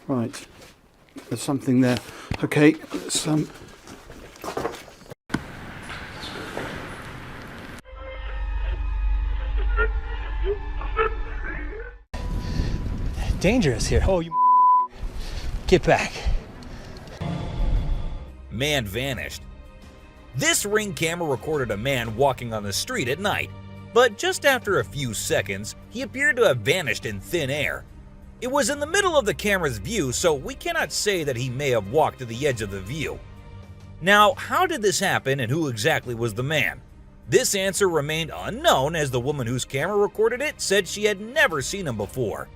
Right, there's something there. Okay, let's Dangerous here. Oh, you get back. Man vanished. This Ring camera recorded a man walking on the street at night, but just after a few seconds, he appeared to have vanished in thin air. It was in the middle of the camera's view, so we cannot say that he may have walked to the edge of the view. Now, how did this happen and who exactly was the man? This answer remained unknown, as the woman whose camera recorded it said she had never seen him before.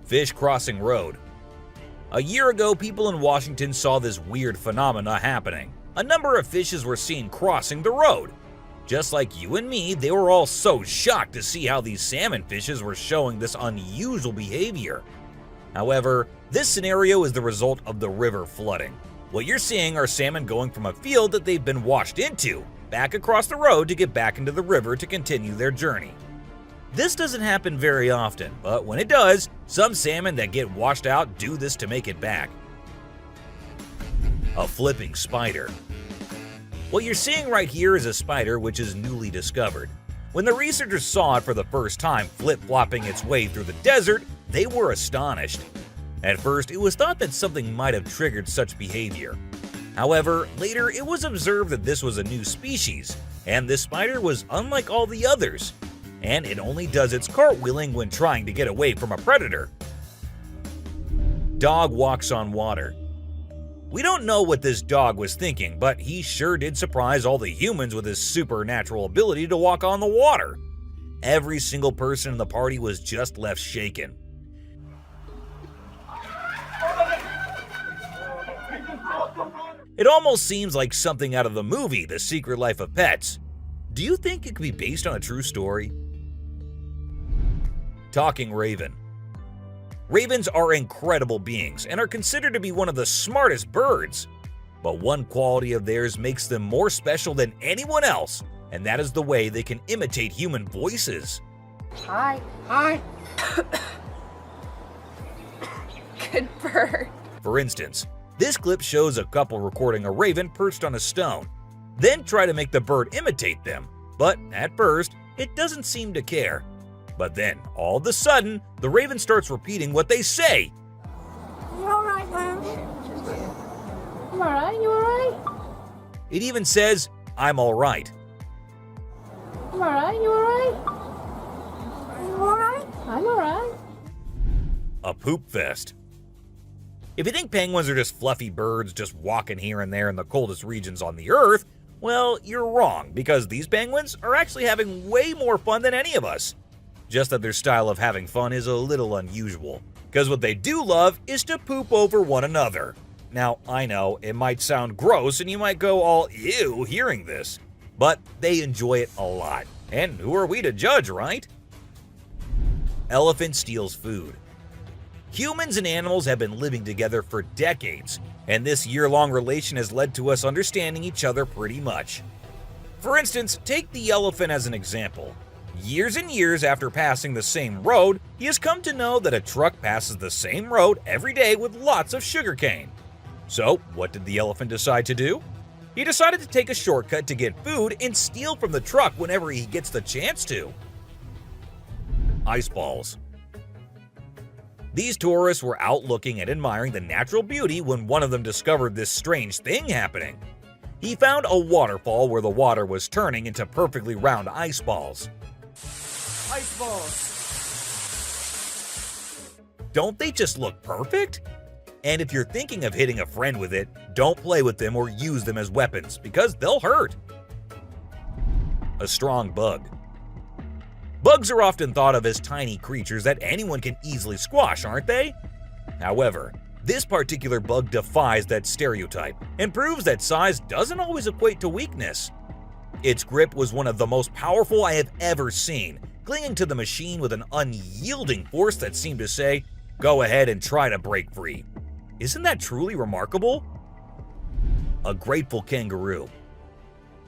Fish crossing road. A year ago, people in Washington saw this weird phenomena happening. A number of fishes were seen crossing the road. Just like you and me, they were all so shocked to see how these salmon fishes were showing this unusual behavior. However, this scenario is the result of the river flooding. What you're seeing are salmon going from a field that they've been washed into, back across the road to get back into the river to continue their journey. This doesn't happen very often, but when it does, some salmon that get washed out do this to make it back. A flipping spider. What you're seeing right here is a spider which is newly discovered. When the researchers saw it for the first time flip-flopping its way through the desert, they were astonished. At first, it was thought that something might have triggered such behavior. However, later it was observed that this was a new species, and this spider was unlike all the others, and it only does its cartwheeling when trying to get away from a predator. Dog walks on water. We don't know what this dog was thinking, but he sure did surprise all the humans with his supernatural ability to walk on the water. Every single person in the party was just left shaken. It almost seems like something out of the movie The Secret Life of Pets. Do you think it could be based on a true story? Talking raven. Ravens are incredible beings and are considered to be one of the smartest birds. But one quality of theirs makes them more special than anyone else, and that is the way they can imitate human voices. Hi. Hi. Good bird. For instance, this clip shows a couple recording a raven perched on a stone, then try to make the bird imitate them. But at first, it doesn't seem to care. But then, all of a sudden, the raven starts repeating what they say. You alright, man? You alright? You alright? It even says, "I'm alright." You alright? You alright? You alright? I'm alright. A poop fest. If you think penguins are just fluffy birds just walking here and there in the coldest regions on the Earth, well, you're wrong, because these penguins are actually having way more fun than any of us. Just that their style of having fun is a little unusual, because what they do love is to poop over one another. Now, I know it might sound gross and you might go all ew hearing this, but they enjoy it a lot. And who are we to judge, right? Elephant steals food. Humans and animals have been living together for decades, and this year-long relation has led to us understanding each other pretty much. For instance, take the elephant as an example. Years and years after passing the same road, he has come to know that a truck passes the same road every day with lots of sugarcane. So, what did the elephant decide to do? He decided to take a shortcut to get food and steal from the truck whenever he gets the chance to. Ice balls. These tourists were out looking and admiring the natural beauty when one of them discovered this strange thing happening. He found a waterfall where the water was turning into perfectly round ice balls. Ice balls. Don't they just look perfect? And if you're thinking of hitting a friend with it, don't play with them or use them as weapons, because they'll hurt. A strong bug. Bugs are often thought of as tiny creatures that anyone can easily squash, aren't they? However, this particular bug defies that stereotype and proves that size doesn't always equate to weakness. Its grip was one of the most powerful I have ever seen, clinging to the machine with an unyielding force that seemed to say, "Go ahead and try to break free." Isn't that truly remarkable? A grateful kangaroo.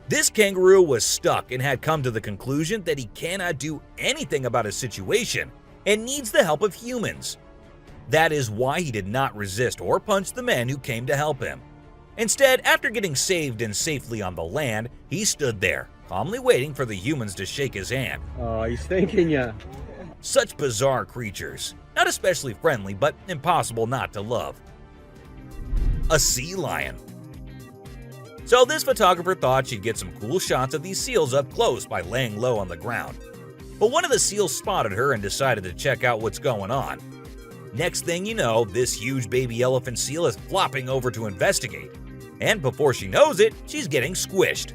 This kangaroo was stuck and had come to the conclusion that he cannot do anything about his situation and needs the help of humans. That is why he did not resist or punch the men who came to help him. Instead, after getting saved and safely on the land, he stood there, calmly waiting for the humans to shake his hand. Oh, he's thanking ya. Such bizarre creatures, not especially friendly, but impossible not to love. A sea lion. So this photographer thought she'd get some cool shots of these seals up close by laying low on the ground. But one of the seals spotted her and decided to check out what's going on. Next thing you know, this huge baby elephant seal is flopping over to investigate. And before she knows it, she's getting squished.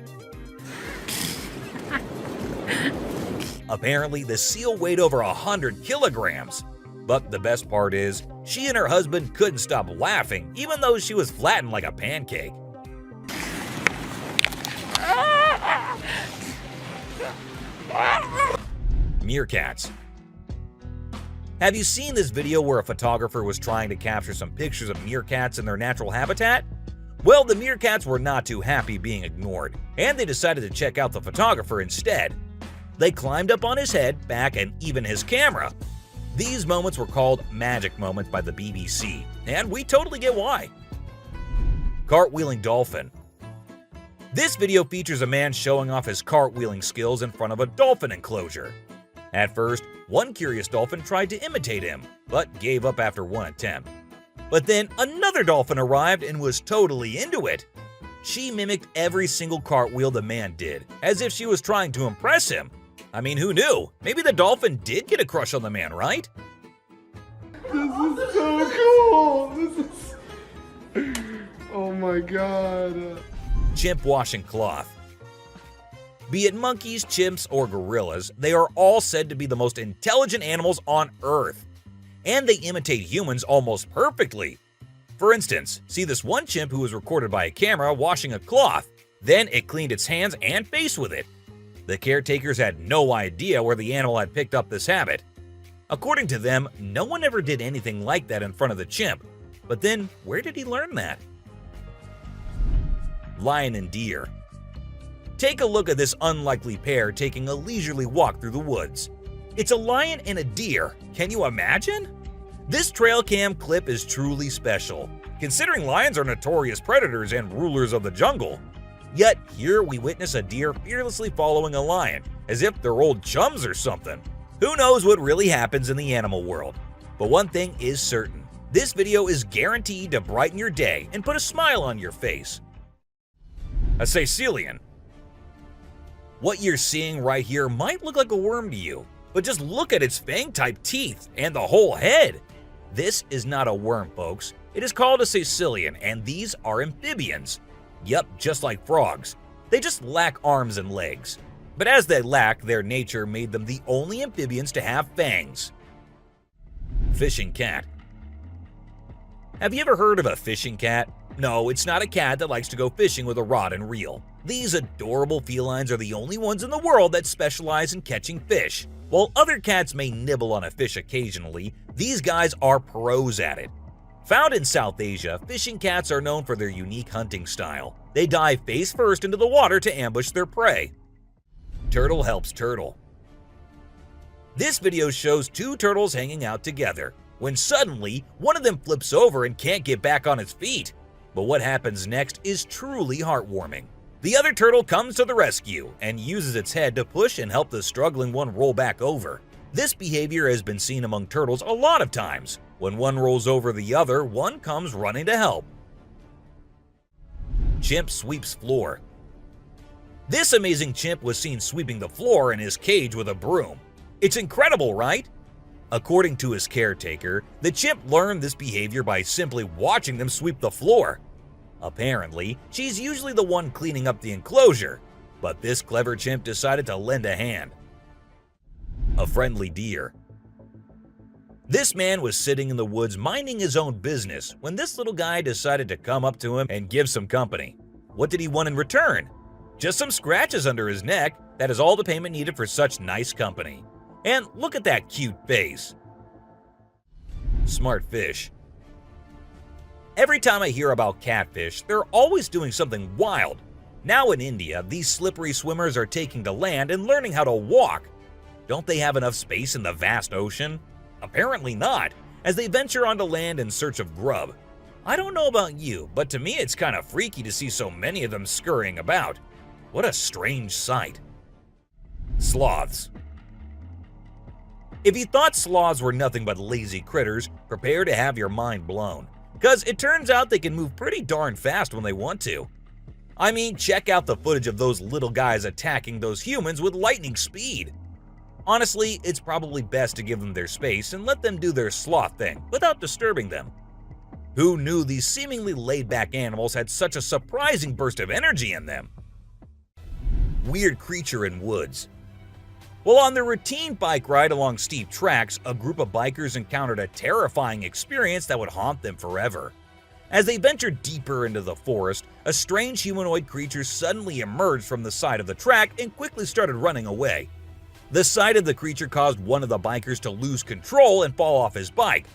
Apparently, the seal weighed over 100 kilograms. But the best part is, she and her husband couldn't stop laughing, even though she was flattened like a pancake. Meerkats. Have you seen this video where a photographer was trying to capture some pictures of meerkats in their natural habitat? Well, the meerkats were not too happy being ignored, and they decided to check out the photographer instead. They climbed up on his head, back, and even his camera. These moments were called magic moments by the BBC, and we totally get why. Cartwheeling dolphin. This video features a man showing off his cartwheeling skills in front of a dolphin enclosure. At first, one curious dolphin tried to imitate him, but gave up after one attempt. But then another dolphin arrived and was totally into it. She mimicked every single cartwheel the man did, as if she was trying to impress him. I mean, who knew? Maybe the dolphin did get a crush on the man, right? This is so cool. This is... Oh my god. Chimp washing cloth. Be it monkeys, chimps, or gorillas, they are all said to be the most intelligent animals on Earth. And they imitate humans almost perfectly. For instance, see this one chimp who was recorded by a camera washing a cloth. Then it cleaned its hands and face with it. The caretakers had no idea where the animal had picked up this habit. According to them, no one ever did anything like that in front of the chimp. But then, where did he learn that? Lion and deer. Take a look at this unlikely pair taking a leisurely walk through the woods. It's a lion and a deer. Can you imagine? This trail cam clip is truly special, considering lions are notorious predators and rulers of the jungle. Yet here we witness a deer fearlessly following a lion, as if they're old chums or something. Who knows what really happens in the animal world? But one thing is certain, this video is guaranteed to brighten your day and put a smile on your face. A Sicilian. What you're seeing right here might look like a worm to you, but just look at its fang-type teeth and the whole head. This is not a worm, folks. It is called a Sicilian, and these are amphibians. Yup, just like frogs. They just lack arms and legs. But as they lack, their nature made them the only amphibians to have fangs. Fishing cat. Have you ever heard of a fishing cat? No, it's not a cat that likes to go fishing with a rod and reel. These adorable felines are the only ones in the world that specialize in catching fish. While other cats may nibble on a fish occasionally, these guys are pros at it. Found in South Asia, fishing cats are known for their unique hunting style. They dive face first into the water to ambush their prey. Turtle helps turtle. This video shows two turtles hanging out together, when suddenly one of them flips over and can't get back on its feet. But what happens next is truly heartwarming. The other turtle comes to the rescue and uses its head to push and help the struggling one roll back over. This behavior has been seen among turtles a lot of times. When one rolls over the other, one comes running to help. Chimp sweeps floor. This amazing chimp was seen sweeping the floor in his cage with a broom. It's incredible, right? According to his caretaker, the chimp learned this behavior by simply watching them sweep the floor. Apparently, she's usually the one cleaning up the enclosure, but this clever chimp decided to lend a hand. A friendly deer. This man was sitting in the woods minding his own business when this little guy decided to come up to him and give some company. What did he want in return? Just some scratches under his neck. That is all the payment needed for such nice company. And look at that cute face. Smart fish. Every time I hear about catfish, they're always doing something wild. Now in India, these slippery swimmers are taking to land and learning how to walk. Don't they have enough space in the vast ocean? Apparently not, as they venture onto land in search of grub. I don't know about you, but to me it's kind of freaky to see so many of them scurrying about. What a strange sight. Sloths. If you thought sloths were nothing but lazy critters, prepare to have your mind blown. Because it turns out they can move pretty darn fast when they want to. I mean, check out the footage of those little guys attacking those humans with lightning speed. Honestly, it's probably best to give them their space and let them do their sloth thing without disturbing them. Who knew these seemingly laid-back animals had such a surprising burst of energy in them? Weird creature in woods. While on their routine bike ride along steep tracks, a group of bikers encountered a terrifying experience that would haunt them forever. As they ventured deeper into the forest, a strange humanoid creature suddenly emerged from the side of the track and quickly started running away. The sight of the creature caused one of the bikers to lose control and fall off his bike.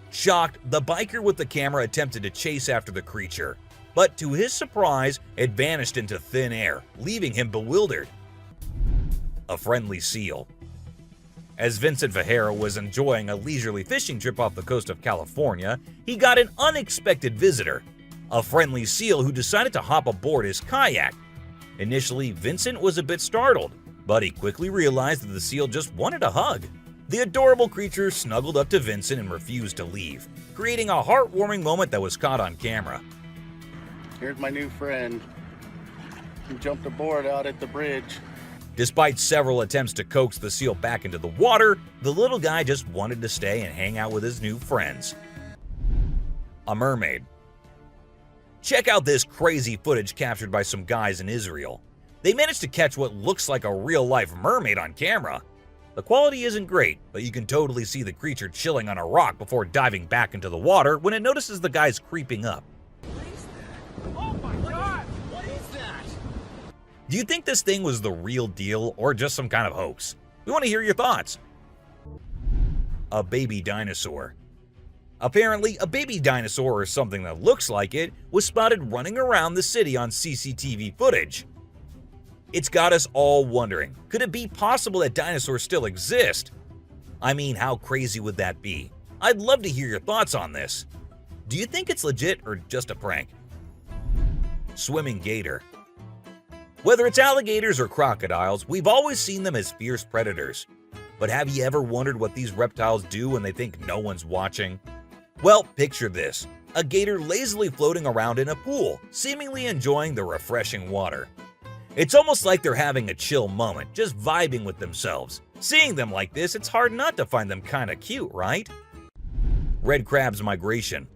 Shocked, the biker with the camera attempted to chase after the creature, but to his surprise, it vanished into thin air, leaving him bewildered. A friendly seal. As Vincent Vajera was enjoying a leisurely fishing trip off the coast of California, he got an unexpected visitor, a friendly seal who decided to hop aboard his kayak. Initially, Vincent was a bit startled, but he quickly realized that the seal just wanted a hug. The adorable creature snuggled up to Vincent and refused to leave, creating a heartwarming moment that was caught on camera. Here's my new friend. He jumped aboard out at the bridge. Despite several attempts to coax the seal back into the water, the little guy just wanted to stay and hang out with his new friends. A mermaid. Check out this crazy footage captured by some guys in Israel. They managed to catch what looks like a real-life mermaid on camera. The quality isn't great, but you can totally see the creature chilling on a rock before diving back into the water when it notices the guys creeping up. Oh my god! What is that? Do you think this thing was the real deal or just some kind of hoax? We want to hear your thoughts. A baby dinosaur. Apparently, a baby dinosaur or something that looks like it was spotted running around the city on CCTV footage. It's got us all wondering, could it be possible that dinosaurs still exist? I mean, how crazy would that be? I'd love to hear your thoughts on this. Do you think it's legit or just a prank? Swimming gator. Whether it's alligators or crocodiles, we've always seen them as fierce predators. But have you ever wondered what these reptiles do when they think no one's watching? Well, picture this. A gator lazily floating around in a pool, seemingly enjoying the refreshing water. It's almost like they're having a chill moment, just vibing with themselves. Seeing them like this, it's hard not to find them kinda cute, right? Red crab's migration.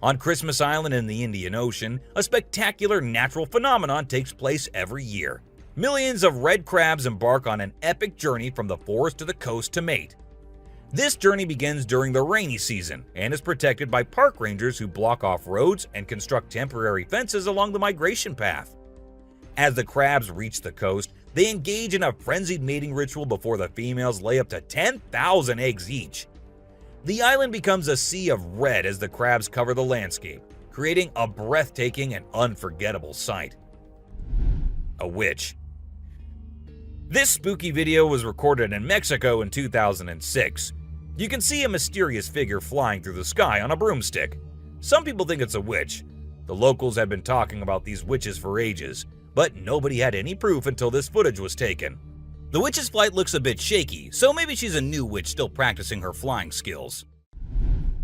On Christmas Island in the Indian Ocean, a spectacular natural phenomenon takes place every year. Millions of red crabs embark on an epic journey from the forest to the coast to mate. This journey begins during the rainy season and is protected by park rangers who block off roads and construct temporary fences along the migration path. As the crabs reach the coast, they engage in a frenzied mating ritual before the females lay up to 10,000 eggs each. The island becomes a sea of red as the crabs cover the landscape, creating a breathtaking and unforgettable sight. A witch. This spooky video was recorded in Mexico in 2006. You can see a mysterious figure flying through the sky on a broomstick. Some people think it's a witch. The locals had been talking about these witches for ages, but nobody had any proof until this footage was taken. The witch's flight looks a bit shaky, so maybe she's a new witch still practicing her flying skills.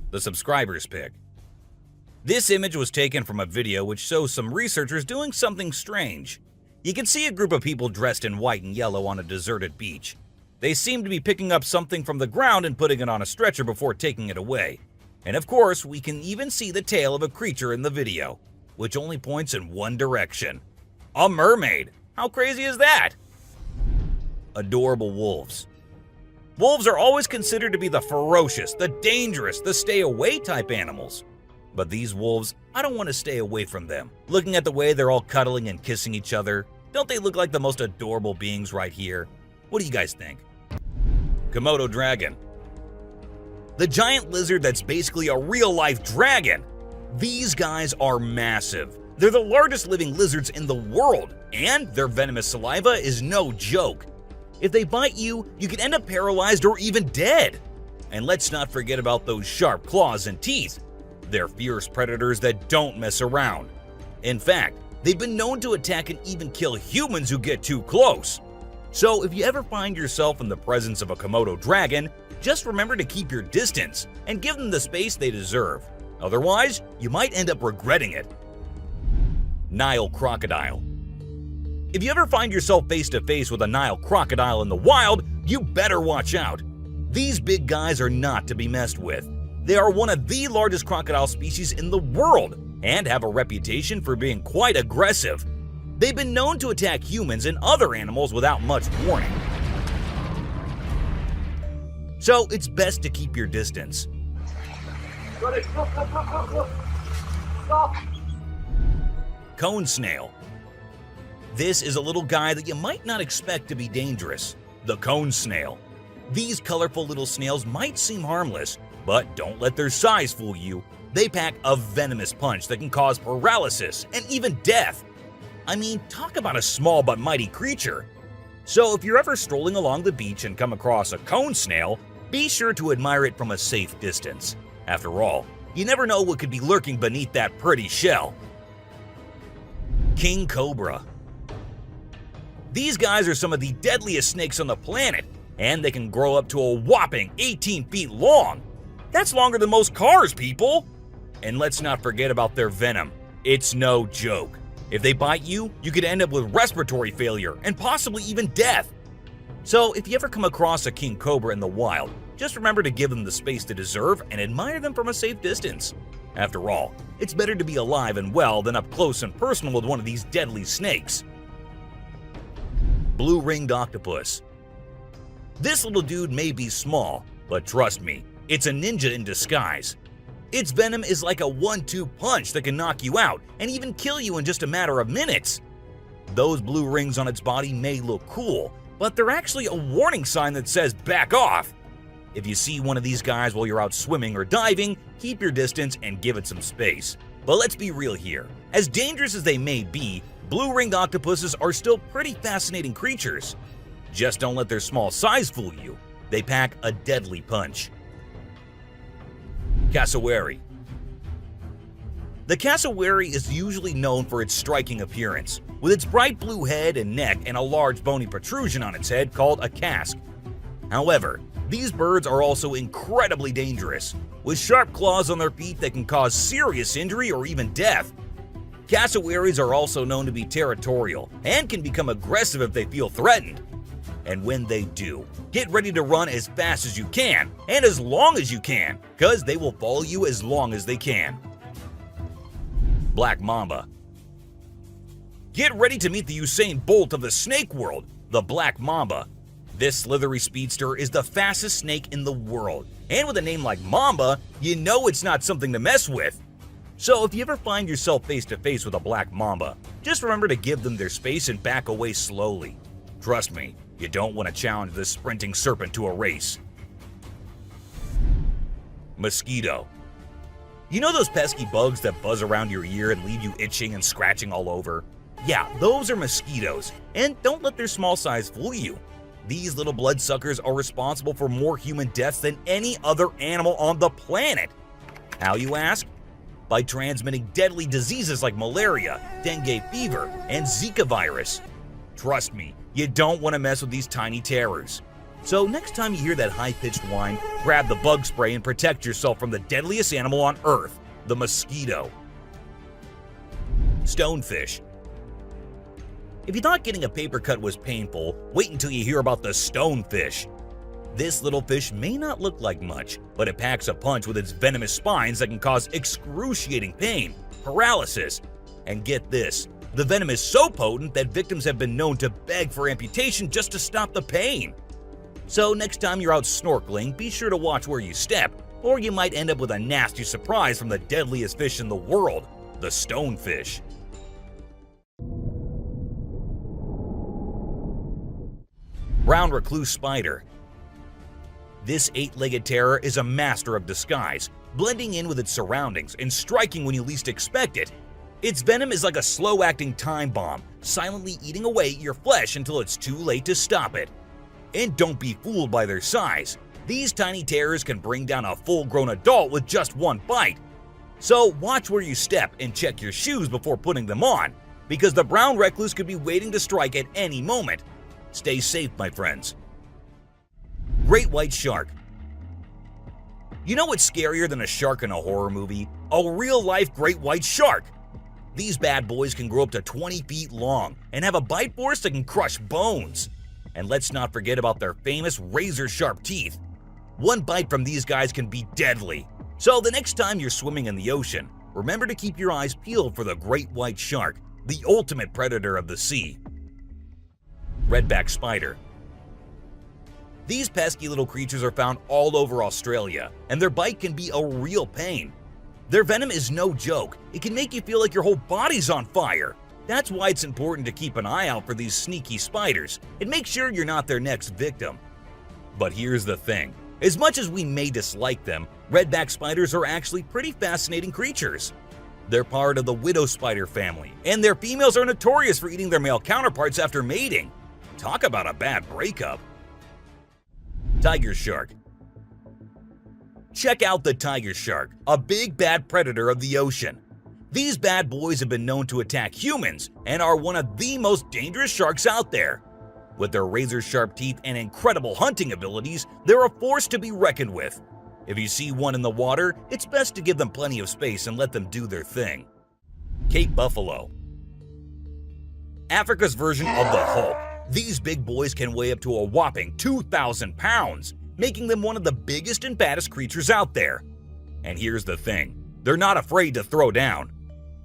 The subscriber's pick. This image was taken from a video which shows some researchers doing something strange. You can see a group of people dressed in white and yellow on a deserted beach. They seem to be picking up something from the ground and putting it on a stretcher before taking it away. And of course, we can even see the tail of a creature in the video, which only points in one direction. A mermaid! How crazy is that? Adorable wolves. Wolves are always considered to be the ferocious, the dangerous, the stay-away type animals. But these wolves, I don't want to stay away from them. Looking at the way they're all cuddling and kissing each other, don't they look like the most adorable beings right here? What do you guys think? Komodo dragon. The giant lizard that's basically a real-life dragon. These guys are massive. They're the largest living lizards in the world, and their venomous saliva is no joke. If they bite you, you could end up paralyzed or even dead. And let's not forget about those sharp claws and teeth. They're fierce predators that don't mess around. In fact, they've been known to attack and even kill humans who get too close. So if you ever find yourself in the presence of a Komodo dragon, just remember to keep your distance and give them the space they deserve. Otherwise, you might end up regretting it. Nile crocodile. If you ever find yourself face to face with a Nile crocodile in the wild, you better watch out. These big guys are not to be messed with. They are one of the largest crocodile species in the world and have a reputation for being quite aggressive. They've been known to attack humans and other animals without much warning. So it's best to keep your distance. Cone snail. This is a little guy that you might not expect to be dangerous. The cone snail. These colorful little snails might seem harmless, but don't let their size fool you. They pack a venomous punch that can cause paralysis and even death. I mean, talk about a small but mighty creature. So if you're ever strolling along the beach and come across a cone snail, be sure to admire it from a safe distance. After all, you never know what could be lurking beneath that pretty shell. King cobra. These guys are some of the deadliest snakes on the planet, and they can grow up to a whopping 18 feet long. That's longer than most cars, people! And let's not forget about their venom. It's no joke. If they bite you, you could end up with respiratory failure and possibly even death. So if you ever come across a king cobra in the wild, just remember to give them the space they deserve and admire them from a safe distance. After all, it's better to be alive and well than up close and personal with one of these deadly snakes. Blue-ringed octopus. This little dude may be small, but trust me, it's a ninja in disguise. Its venom is like a 1-2 punch that can knock you out and even kill you in just a matter of minutes. Those blue rings on its body may look cool, but they're actually a warning sign that says back off. If you see one of these guys while you're out swimming or diving, keep your distance and give it some space. But let's be real here. As dangerous as they may be, blue-ringed octopuses are still pretty fascinating creatures. Just don't let their small size fool you. They pack a deadly punch. Cassowary. The cassowary is usually known for its striking appearance, with its bright blue head and neck and a large bony protrusion on its head called a casque. However, these birds are also incredibly dangerous, with sharp claws on their feet that can cause serious injury or even death. Cassowaries are also known to be territorial and can become aggressive if they feel threatened. And when they do, get ready to run as fast as you can and as long as you can, because they will follow you as long as they can. Black mamba. Get ready to meet the Usain Bolt of the snake world, the black mamba. This slithery speedster is the fastest snake in the world, and with a name like Mamba, you know it's not something to mess with. So if you ever find yourself face to face with a black mamba, just remember to give them their space and back away slowly. Trust me, you don't want to challenge this sprinting serpent to a race. Mosquito. You know those pesky bugs that buzz around your ear and leave you itching and scratching all over? Yeah, those are mosquitoes, and don't let their small size fool you. These little bloodsuckers are responsible for more human deaths than any other animal on the planet. How, you ask? By transmitting deadly diseases like malaria, dengue fever, and Zika virus. Trust me, you don't want to mess with these tiny terrors. So next time you hear that high-pitched whine, grab the bug spray and protect yourself from the deadliest animal on Earth, the mosquito. Stonefish. If you thought getting a paper cut was painful, wait until you hear about the stonefish. This little fish may not look like much, but it packs a punch with its venomous spines that can cause excruciating pain, paralysis, and get this, the venom is so potent that victims have been known to beg for amputation just to stop the pain. So next time you're out snorkeling, be sure to watch where you step, or you might end up with a nasty surprise from the deadliest fish in the world, the stonefish. Brown recluse spider. This 8-legged terror is a master of disguise, blending in with its surroundings and striking when you least expect it. Its venom is like a slow-acting time bomb, silently eating away at your flesh until it's too late to stop it. And don't be fooled by their size. These tiny terrors can bring down a full-grown adult with just one bite. So watch where you step and check your shoes before putting them on, because the brown recluse could be waiting to strike at any moment. Stay safe, my friends. Great white shark. You know what's scarier than a shark in a horror movie? A real-life great white shark. These bad boys can grow up to 20 feet long and have a bite force that can crush bones. And let's not forget about their famous razor-sharp teeth. One bite from these guys can be deadly. So the next time you're swimming in the ocean, remember to keep your eyes peeled for the great white shark, the ultimate predator of the sea. Redback spider. These pesky little creatures are found all over Australia, and their bite can be a real pain. Their venom is no joke. It can make you feel like your whole body's on fire. That's why it's important to keep an eye out for these sneaky spiders and make sure you're not their next victim. But here's the thing. As much as we may dislike them, redback spiders are actually pretty fascinating creatures. They're part of the widow spider family, and their females are notorious for eating their male counterparts after mating. Talk about a bad breakup. Tiger shark. Check out the tiger shark, a big bad predator of the ocean. These bad boys have been known to attack humans and are one of the most dangerous sharks out there. With their razor-sharp teeth and incredible hunting abilities, they're a force to be reckoned with. If you see one in the water, it's best to give them plenty of space and let them do their thing. Cape buffalo. Africa's version of the Hulk. These big boys can weigh up to a whopping 2,000 pounds, making them one of the biggest and baddest creatures out there. And here's the thing, they're not afraid to throw down.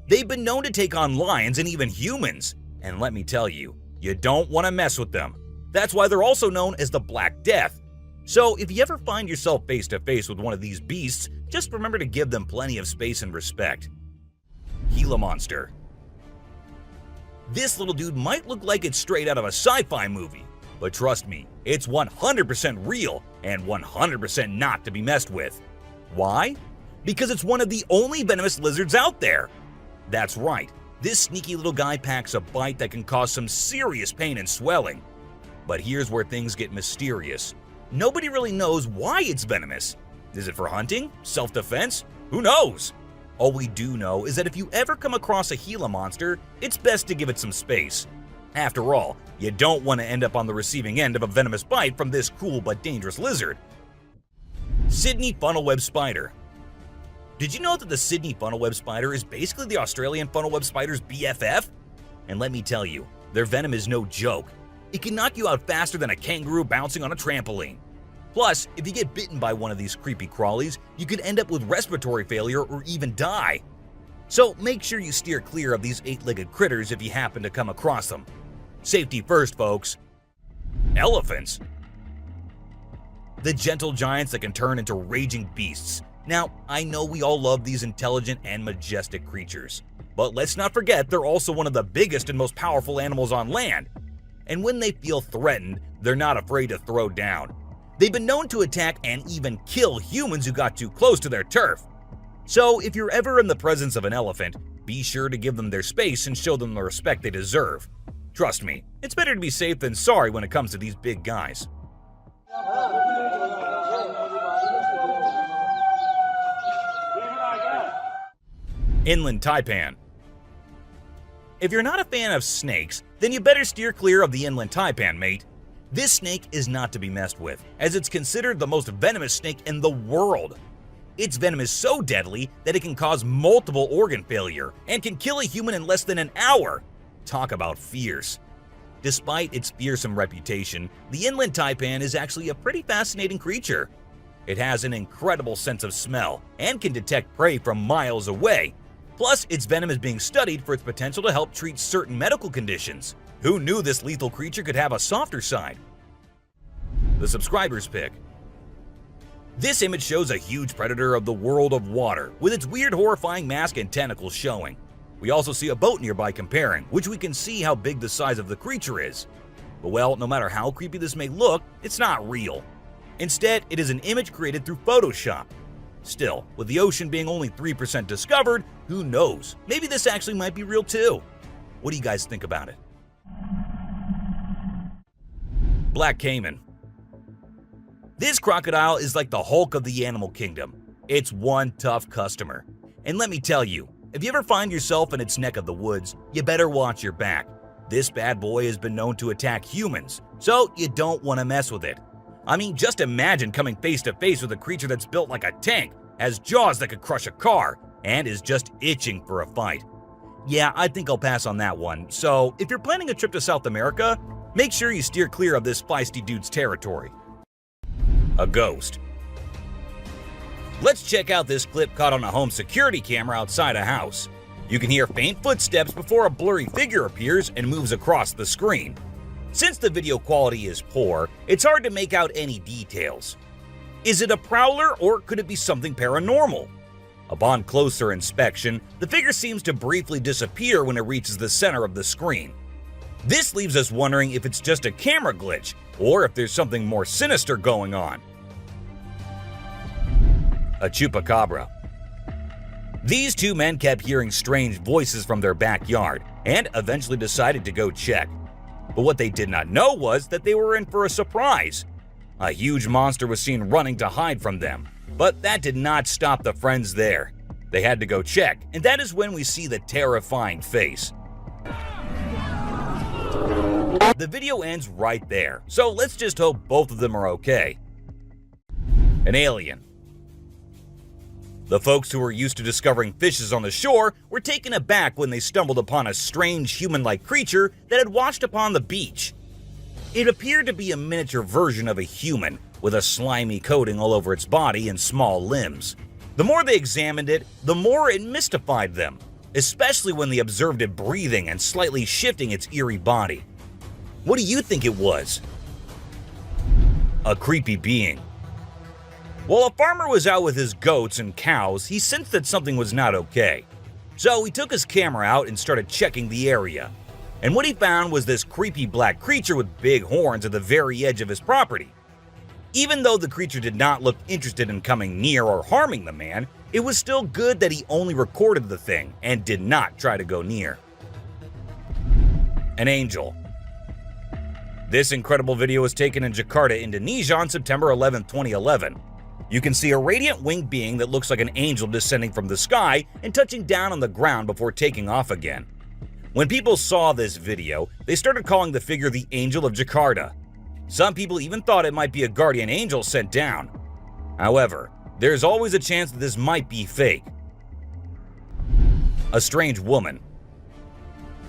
They've been known to take on lions and even humans, and let me tell you, you don't want to mess with them. That's why they're also known as the Black Death. So if you ever find yourself face to face with one of these beasts, just remember to give them plenty of space and respect. Gila monster. This little dude might look like it's straight out of a sci-fi movie, but trust me, it's 100% real and 100% not to be messed with. Why? Because it's one of the only venomous lizards out there. That's right, this sneaky little guy packs a bite that can cause some serious pain and swelling. But here's where things get mysterious. Nobody really knows why it's venomous. Is it for hunting? Self-defense? Who knows? All we do know is that if you ever come across a Gila monster, it's best to give it some space. After all, you don't want to end up on the receiving end of a venomous bite from this cool but dangerous lizard. Sydney funnel-web spider. Did you know that the Sydney funnel-web spider is basically the Australian funnel-web spider's BFF? And let me tell you, their venom is no joke. It can knock you out faster than a kangaroo bouncing on a trampoline. Plus, if you get bitten by one of these creepy crawlies, you could end up with respiratory failure or even die. So make sure you steer clear of these 8-legged critters if you happen to come across them. Safety first, folks. Elephants. The gentle giants that can turn into raging beasts. Now, I know we all love these intelligent and majestic creatures, but let's not forget they're also one of the biggest and most powerful animals on land. And when they feel threatened, they're not afraid to throw down. They've been known to attack and even kill humans who got too close to their turf. So if you're ever in the presence of an elephant, be sure to give them their space and show them the respect they deserve. Trust me, it's better to be safe than sorry when it comes to these big guys. Inland taipan. If you're not a fan of snakes, then you better steer clear of the inland taipan, mate. This snake is not to be messed with, as it's considered the most venomous snake in the world. Its venom is so deadly that it can cause multiple organ failure and can kill a human in less than an hour. Talk about fierce. Despite its fearsome reputation, the inland taipan is actually a pretty fascinating creature. It has an incredible sense of smell and can detect prey from miles away. Plus, its venom is being studied for its potential to help treat certain medical conditions. Who knew this lethal creature could have a softer side? The subscriber's pick. This image shows a huge predator of the world of water, with its weird horrifying mask and tentacles showing. We also see a boat nearby comparing, which we can see how big the size of the creature is. But well, no matter how creepy this may look, it's not real. Instead, it is an image created through Photoshop. Still, with the ocean being only 3% discovered, who knows? Maybe this actually might be real too. What do you guys think about it? Black caiman. This crocodile is like the Hulk of the animal kingdom. It's one tough customer. And let me tell you, if you ever find yourself in its neck of the woods, you better watch your back. This bad boy has been known to attack humans, so you don't want to mess with it. I mean, just imagine coming face to face with a creature that's built like a tank, has jaws that could crush a car, and is just itching for a fight. Yeah, I think I'll pass on that one. So, if you're planning a trip to South America, make sure you steer clear of this feisty dude's territory. A ghost. Let's check out this clip caught on a home security camera outside a house. You can hear faint footsteps before a blurry figure appears and moves across the screen. Since the video quality is poor, it's hard to make out any details. Is it a prowler or could it be something paranormal? Upon closer inspection, the figure seems to briefly disappear when it reaches the center of the screen. This leaves us wondering if it's just a camera glitch or if there's something more sinister going on. A chupacabra. These two men kept hearing strange voices from their backyard and eventually decided to go check. But what they did not know was that they were in for a surprise. A huge monster was seen running to hide from them, but that did not stop the friends there. They had to go check, and that is when we see the terrifying face. The video ends right there, so let's just hope both of them are okay. An alien. The folks who were used to discovering fishes on the shore were taken aback when they stumbled upon a strange human-like creature that had washed upon the beach. It appeared to be a miniature version of a human, with a slimy coating all over its body and small limbs. The more they examined it, the more it mystified them, especially when they observed it breathing and slightly shifting its eerie body. What do you think it was? A creepy being. While a farmer was out with his goats and cows, he sensed that something was not okay. So he took his camera out and started checking the area. And what he found was this creepy black creature with big horns at the very edge of his property. Even though the creature did not look interested in coming near or harming the man, it was still good that he only recorded the thing and did not try to go near. An angel. This incredible video was taken in Jakarta, Indonesia on September 11, 2011. You can see a radiant winged being that looks like an angel descending from the sky and touching down on the ground before taking off again. When people saw this video, they started calling the figure the Angel of Jakarta. Some people even thought it might be a guardian angel sent down. However, there's always a chance that this might be fake. A strange woman.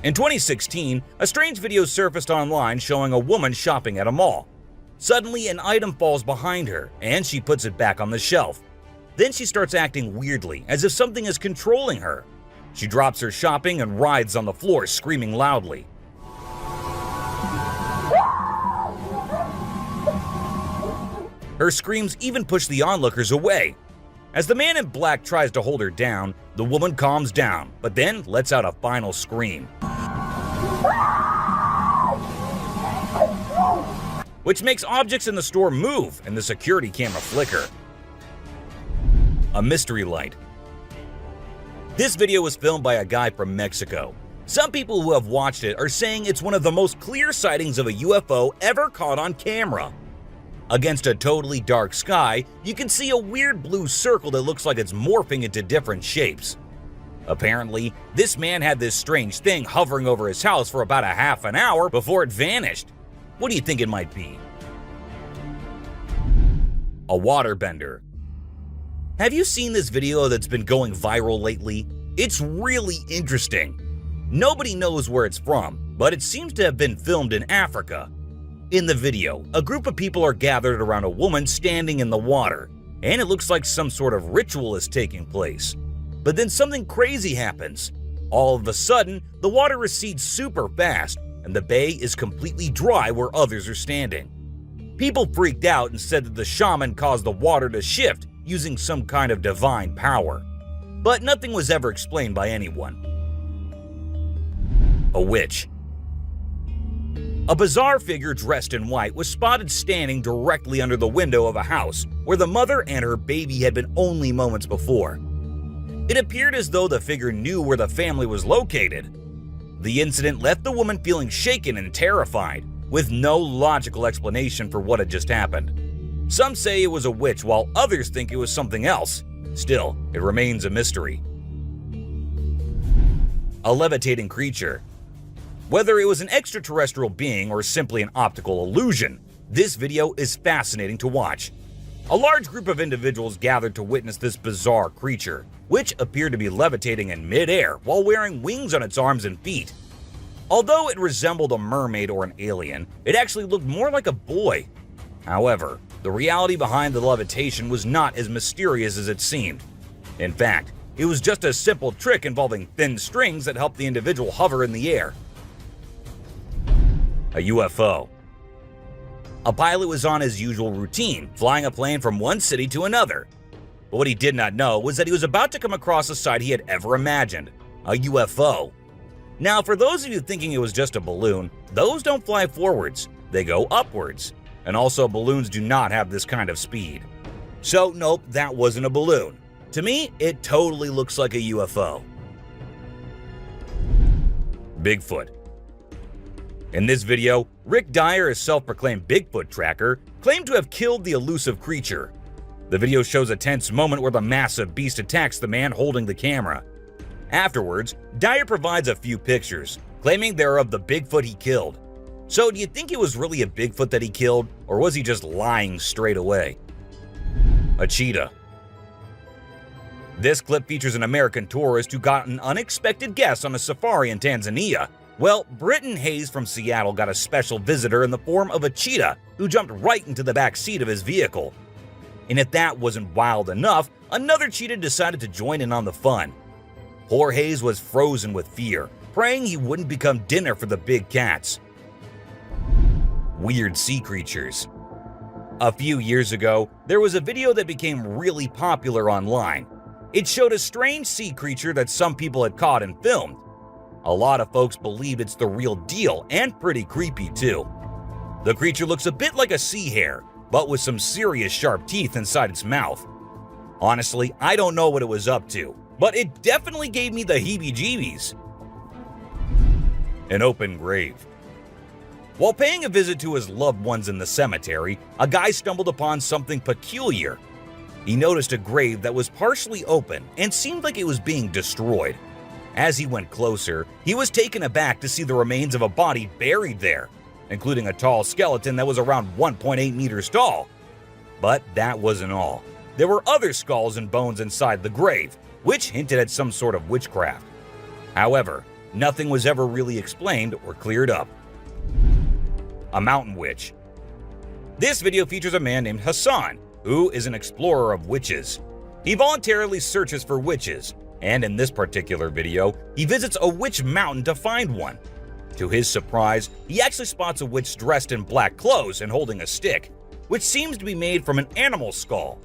In 2016, a strange video surfaced online showing a woman shopping at a mall. Suddenly, an item falls behind her, and she puts it back on the shelf. Then she starts acting weirdly, as if something is controlling her. She drops her shopping and writhes on the floor, screaming loudly. Her screams even push the onlookers away. As the man in black tries to hold her down, the woman calms down, but then lets out a final scream, which makes objects in the store move and the security camera flicker. A mystery light. This video was filmed by a guy from Mexico. Some people who have watched it are saying it's one of the most clear sightings of a UFO ever caught on camera. Against a totally dark sky, you can see a weird blue circle that looks like it's morphing into different shapes. Apparently, this man had this strange thing hovering over his house for about a half an hour before it vanished. What do you think it might be? A waterbender. Have you seen this video that's been going viral lately? It's really interesting. Nobody knows where it's from, but it seems to have been filmed in Africa. In the video, a group of people are gathered around a woman standing in the water, and it looks like some sort of ritual is taking place. But then something crazy happens. All of a sudden, the water recedes super fast, and the bay is completely dry where others are standing. People freaked out and said that the shaman caused the water to shift using some kind of divine power. But nothing was ever explained by anyone. A witch. A bizarre figure dressed in white was spotted standing directly under the window of a house where the mother and her baby had been only moments before. It appeared as though the figure knew where the family was located. The incident left the woman feeling shaken and terrified, with no logical explanation for what had just happened. Some say it was a witch, while others think it was something else. Still, it remains a mystery. A levitating creature. Whether it was an extraterrestrial being or simply an optical illusion, this video is fascinating to watch. A large group of individuals gathered to witness this bizarre creature, which appeared to be levitating in midair while wearing wings on its arms and feet. Although it resembled a mermaid or an alien, it actually looked more like a boy. However, the reality behind the levitation was not as mysterious as it seemed. In fact, it was just a simple trick involving thin strings that helped the individual hover in the air. A UFO. A pilot was on his usual routine, flying a plane from one city to another. But what he did not know was that he was about to come across a sight he had ever imagined, a UFO. Now, for those of you thinking it was just a balloon, those don't fly forwards, they go upwards. And also, balloons do not have this kind of speed. So nope, that wasn't a balloon. To me, it totally looks like a UFO. Bigfoot. In this video, Rick Dyer, a self-proclaimed Bigfoot tracker, claimed to have killed the elusive creature. The video shows a tense moment where the massive beast attacks the man holding the camera. Afterwards, Dyer provides a few pictures, claiming they're of the Bigfoot he killed. So do you think it was really a Bigfoot that he killed, or was he just lying straight away? A cheetah. This clip features an American tourist who got an unexpected guest on a safari in Tanzania. Well, Britton Hayes from Seattle got a special visitor in the form of a cheetah who jumped right into the back seat of his vehicle. And if that wasn't wild enough, another cheetah decided to join in on the fun. Poor Hayes was frozen with fear, praying he wouldn't become dinner for the big cats. Weird sea creatures. A few years ago, there was a video that became really popular online. It showed a strange sea creature that some people had caught and filmed. A lot of folks believe it's the real deal and pretty creepy too. The creature looks a bit like a sea hare, but with some serious sharp teeth inside its mouth. Honestly, I don't know what it was up to, but it definitely gave me the heebie-jeebies. An open grave. While paying a visit to his loved ones in the cemetery, a guy stumbled upon something peculiar. He noticed a grave that was partially open and seemed like it was being destroyed. As he went closer, he was taken aback to see the remains of a body buried there, including a tall skeleton that was around 1.8 meters tall. But that wasn't all. There were other skulls and bones inside the grave, which hinted at some sort of witchcraft. However, nothing was ever really explained or cleared up. A mountain witch. This video features a man named Hassan, who is an explorer of witches. He voluntarily searches for witches, and in this particular video, he visits a witch mountain to find one. To his surprise, he actually spots a witch dressed in black clothes and holding a stick, which seems to be made from an animal skull.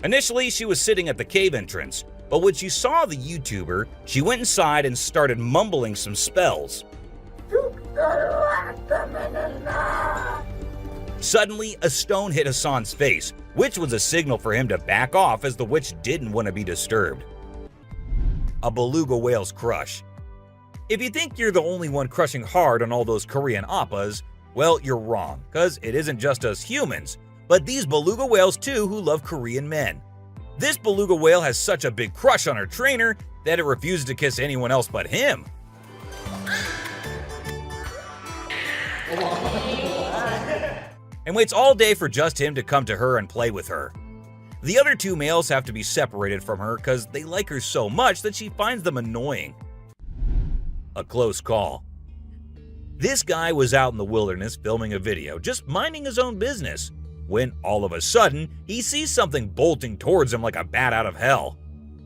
Initially, she was sitting at the cave entrance, but when she saw the YouTuber, she went inside and started mumbling some spells. Suddenly, a stone hit Hassan's face, which was a signal for him to back off as the witch didn't want to be disturbed. A beluga whale's crush. If you think you're the only one crushing hard on all those Korean oppas, well, you're wrong, because it isn't just us humans, but these beluga whales too who love Korean men. This beluga whale has such a big crush on her trainer that it refuses to kiss anyone else but him. And waits all day for just him to come to her and play with her. The other two males have to be separated from her because they like her so much that she finds them annoying. A close call. This guy was out in the wilderness filming a video, just minding his own business, when all of a sudden, he sees something bolting towards him like a bat out of hell.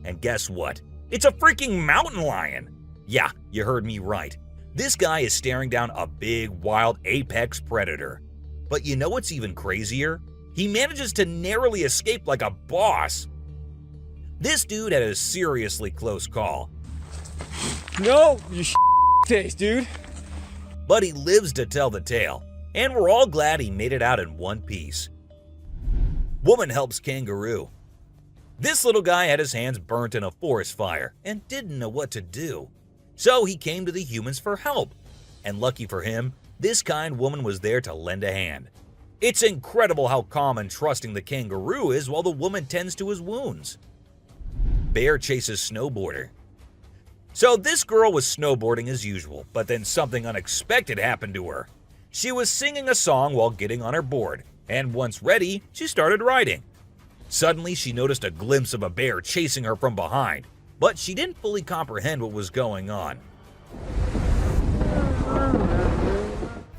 And guess what? It's a freaking mountain lion! Yeah, you heard me right. This guy is staring down a big, wild apex predator. But you know what's even crazier? He manages to narrowly escape like a boss. This dude had a seriously close call. No, you taste, dude. But he lives to tell the tale, and we're all glad he made it out in one piece. Woman helps kangaroo. This little guy had his hands burnt in a forest fire and didn't know what to do. So he came to the humans for help. And lucky for him, this kind woman was there to lend a hand. It's incredible how calm and trusting the kangaroo is while the woman tends to his wounds. Bear chases snowboarder. So this girl was snowboarding as usual, but then something unexpected happened to her. She was singing a song while getting on her board, and once ready, she started riding. Suddenly, she noticed a glimpse of a bear chasing her from behind, but she didn't fully comprehend what was going on.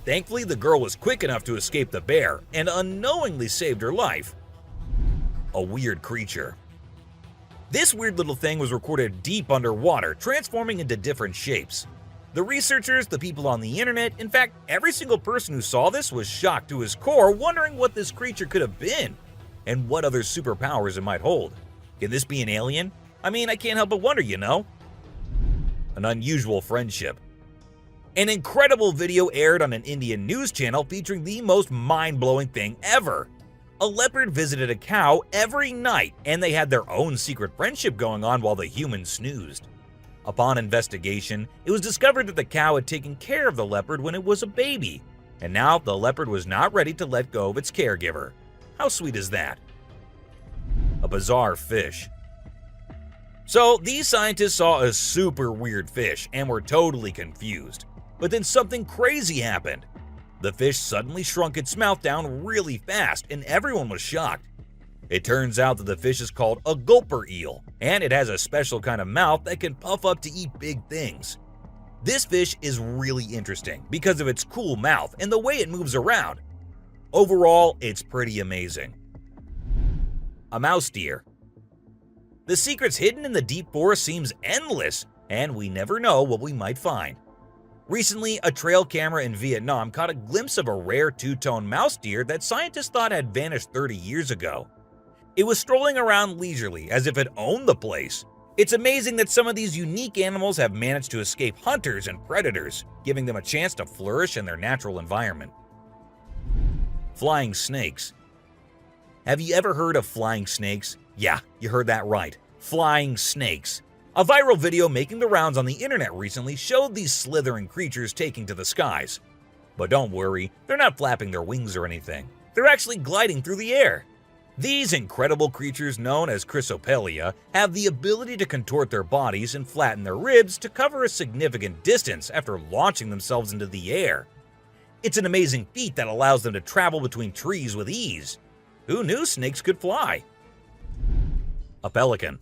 Thankfully, the girl was quick enough to escape the bear and unknowingly saved her life. A weird creature. This weird little thing was recorded deep underwater, transforming into different shapes. The researchers, the people on the internet, in fact, every single person who saw this was shocked to his core, wondering what this creature could have been and what other superpowers it might hold. Can this be an alien? I mean, I can't help but wonder, you know? An unusual friendship. An incredible video aired on an Indian news channel featuring the most mind-blowing thing ever. A leopard visited a cow every night, and they had their own secret friendship going on while the human snoozed. Upon investigation, it was discovered that the cow had taken care of the leopard when it was a baby, and now the leopard was not ready to let go of its caregiver. How sweet is that? A bizarre fish. So these scientists saw a super weird fish and were totally confused. But then something crazy happened. The fish suddenly shrunk its mouth down really fast, and everyone was shocked. It turns out that the fish is called a gulper eel, and it has a special kind of mouth that can puff up to eat big things. This fish is really interesting because of its cool mouth and the way it moves around. Overall, it's pretty amazing. A mouse deer. The secrets hidden in the deep forest seems endless, and we never know what we might find. Recently, a trail camera in Vietnam caught a glimpse of a rare two-tone mouse deer that scientists thought had vanished 30 years ago. It was strolling around leisurely as if it owned the place. It's amazing that some of these unique animals have managed to escape hunters and predators, giving them a chance to flourish in their natural environment. Flying snakes. Have you ever heard of flying snakes? Yeah, you heard that right. Flying snakes. A viral video making the rounds on the internet recently showed these slithering creatures taking to the skies. But don't worry, they're not flapping their wings or anything. They're actually gliding through the air. These incredible creatures, known as Chrysopelia, have the ability to contort their bodies and flatten their ribs to cover a significant distance after launching themselves into the air. It's an amazing feat that allows them to travel between trees with ease. Who knew snakes could fly? A pelican.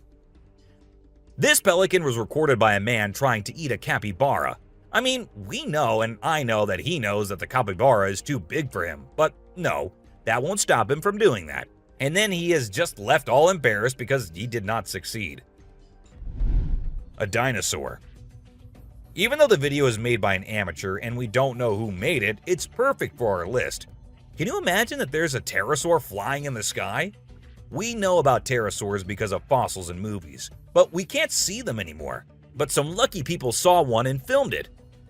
This pelican was recorded by a man trying to eat a capybara. I mean, we know and I know that he knows that the capybara is too big for him, but no, that won't stop him from doing that. And then he is just left all embarrassed because he did not succeed. A dinosaur. Even though the video is made by an amateur and we don't know who made it, it's perfect for our list. Can you imagine that there's a pterosaur flying in the sky? We know about pterosaurs because of fossils and movies, but we can't see them anymore. But some lucky people saw one and filmed it.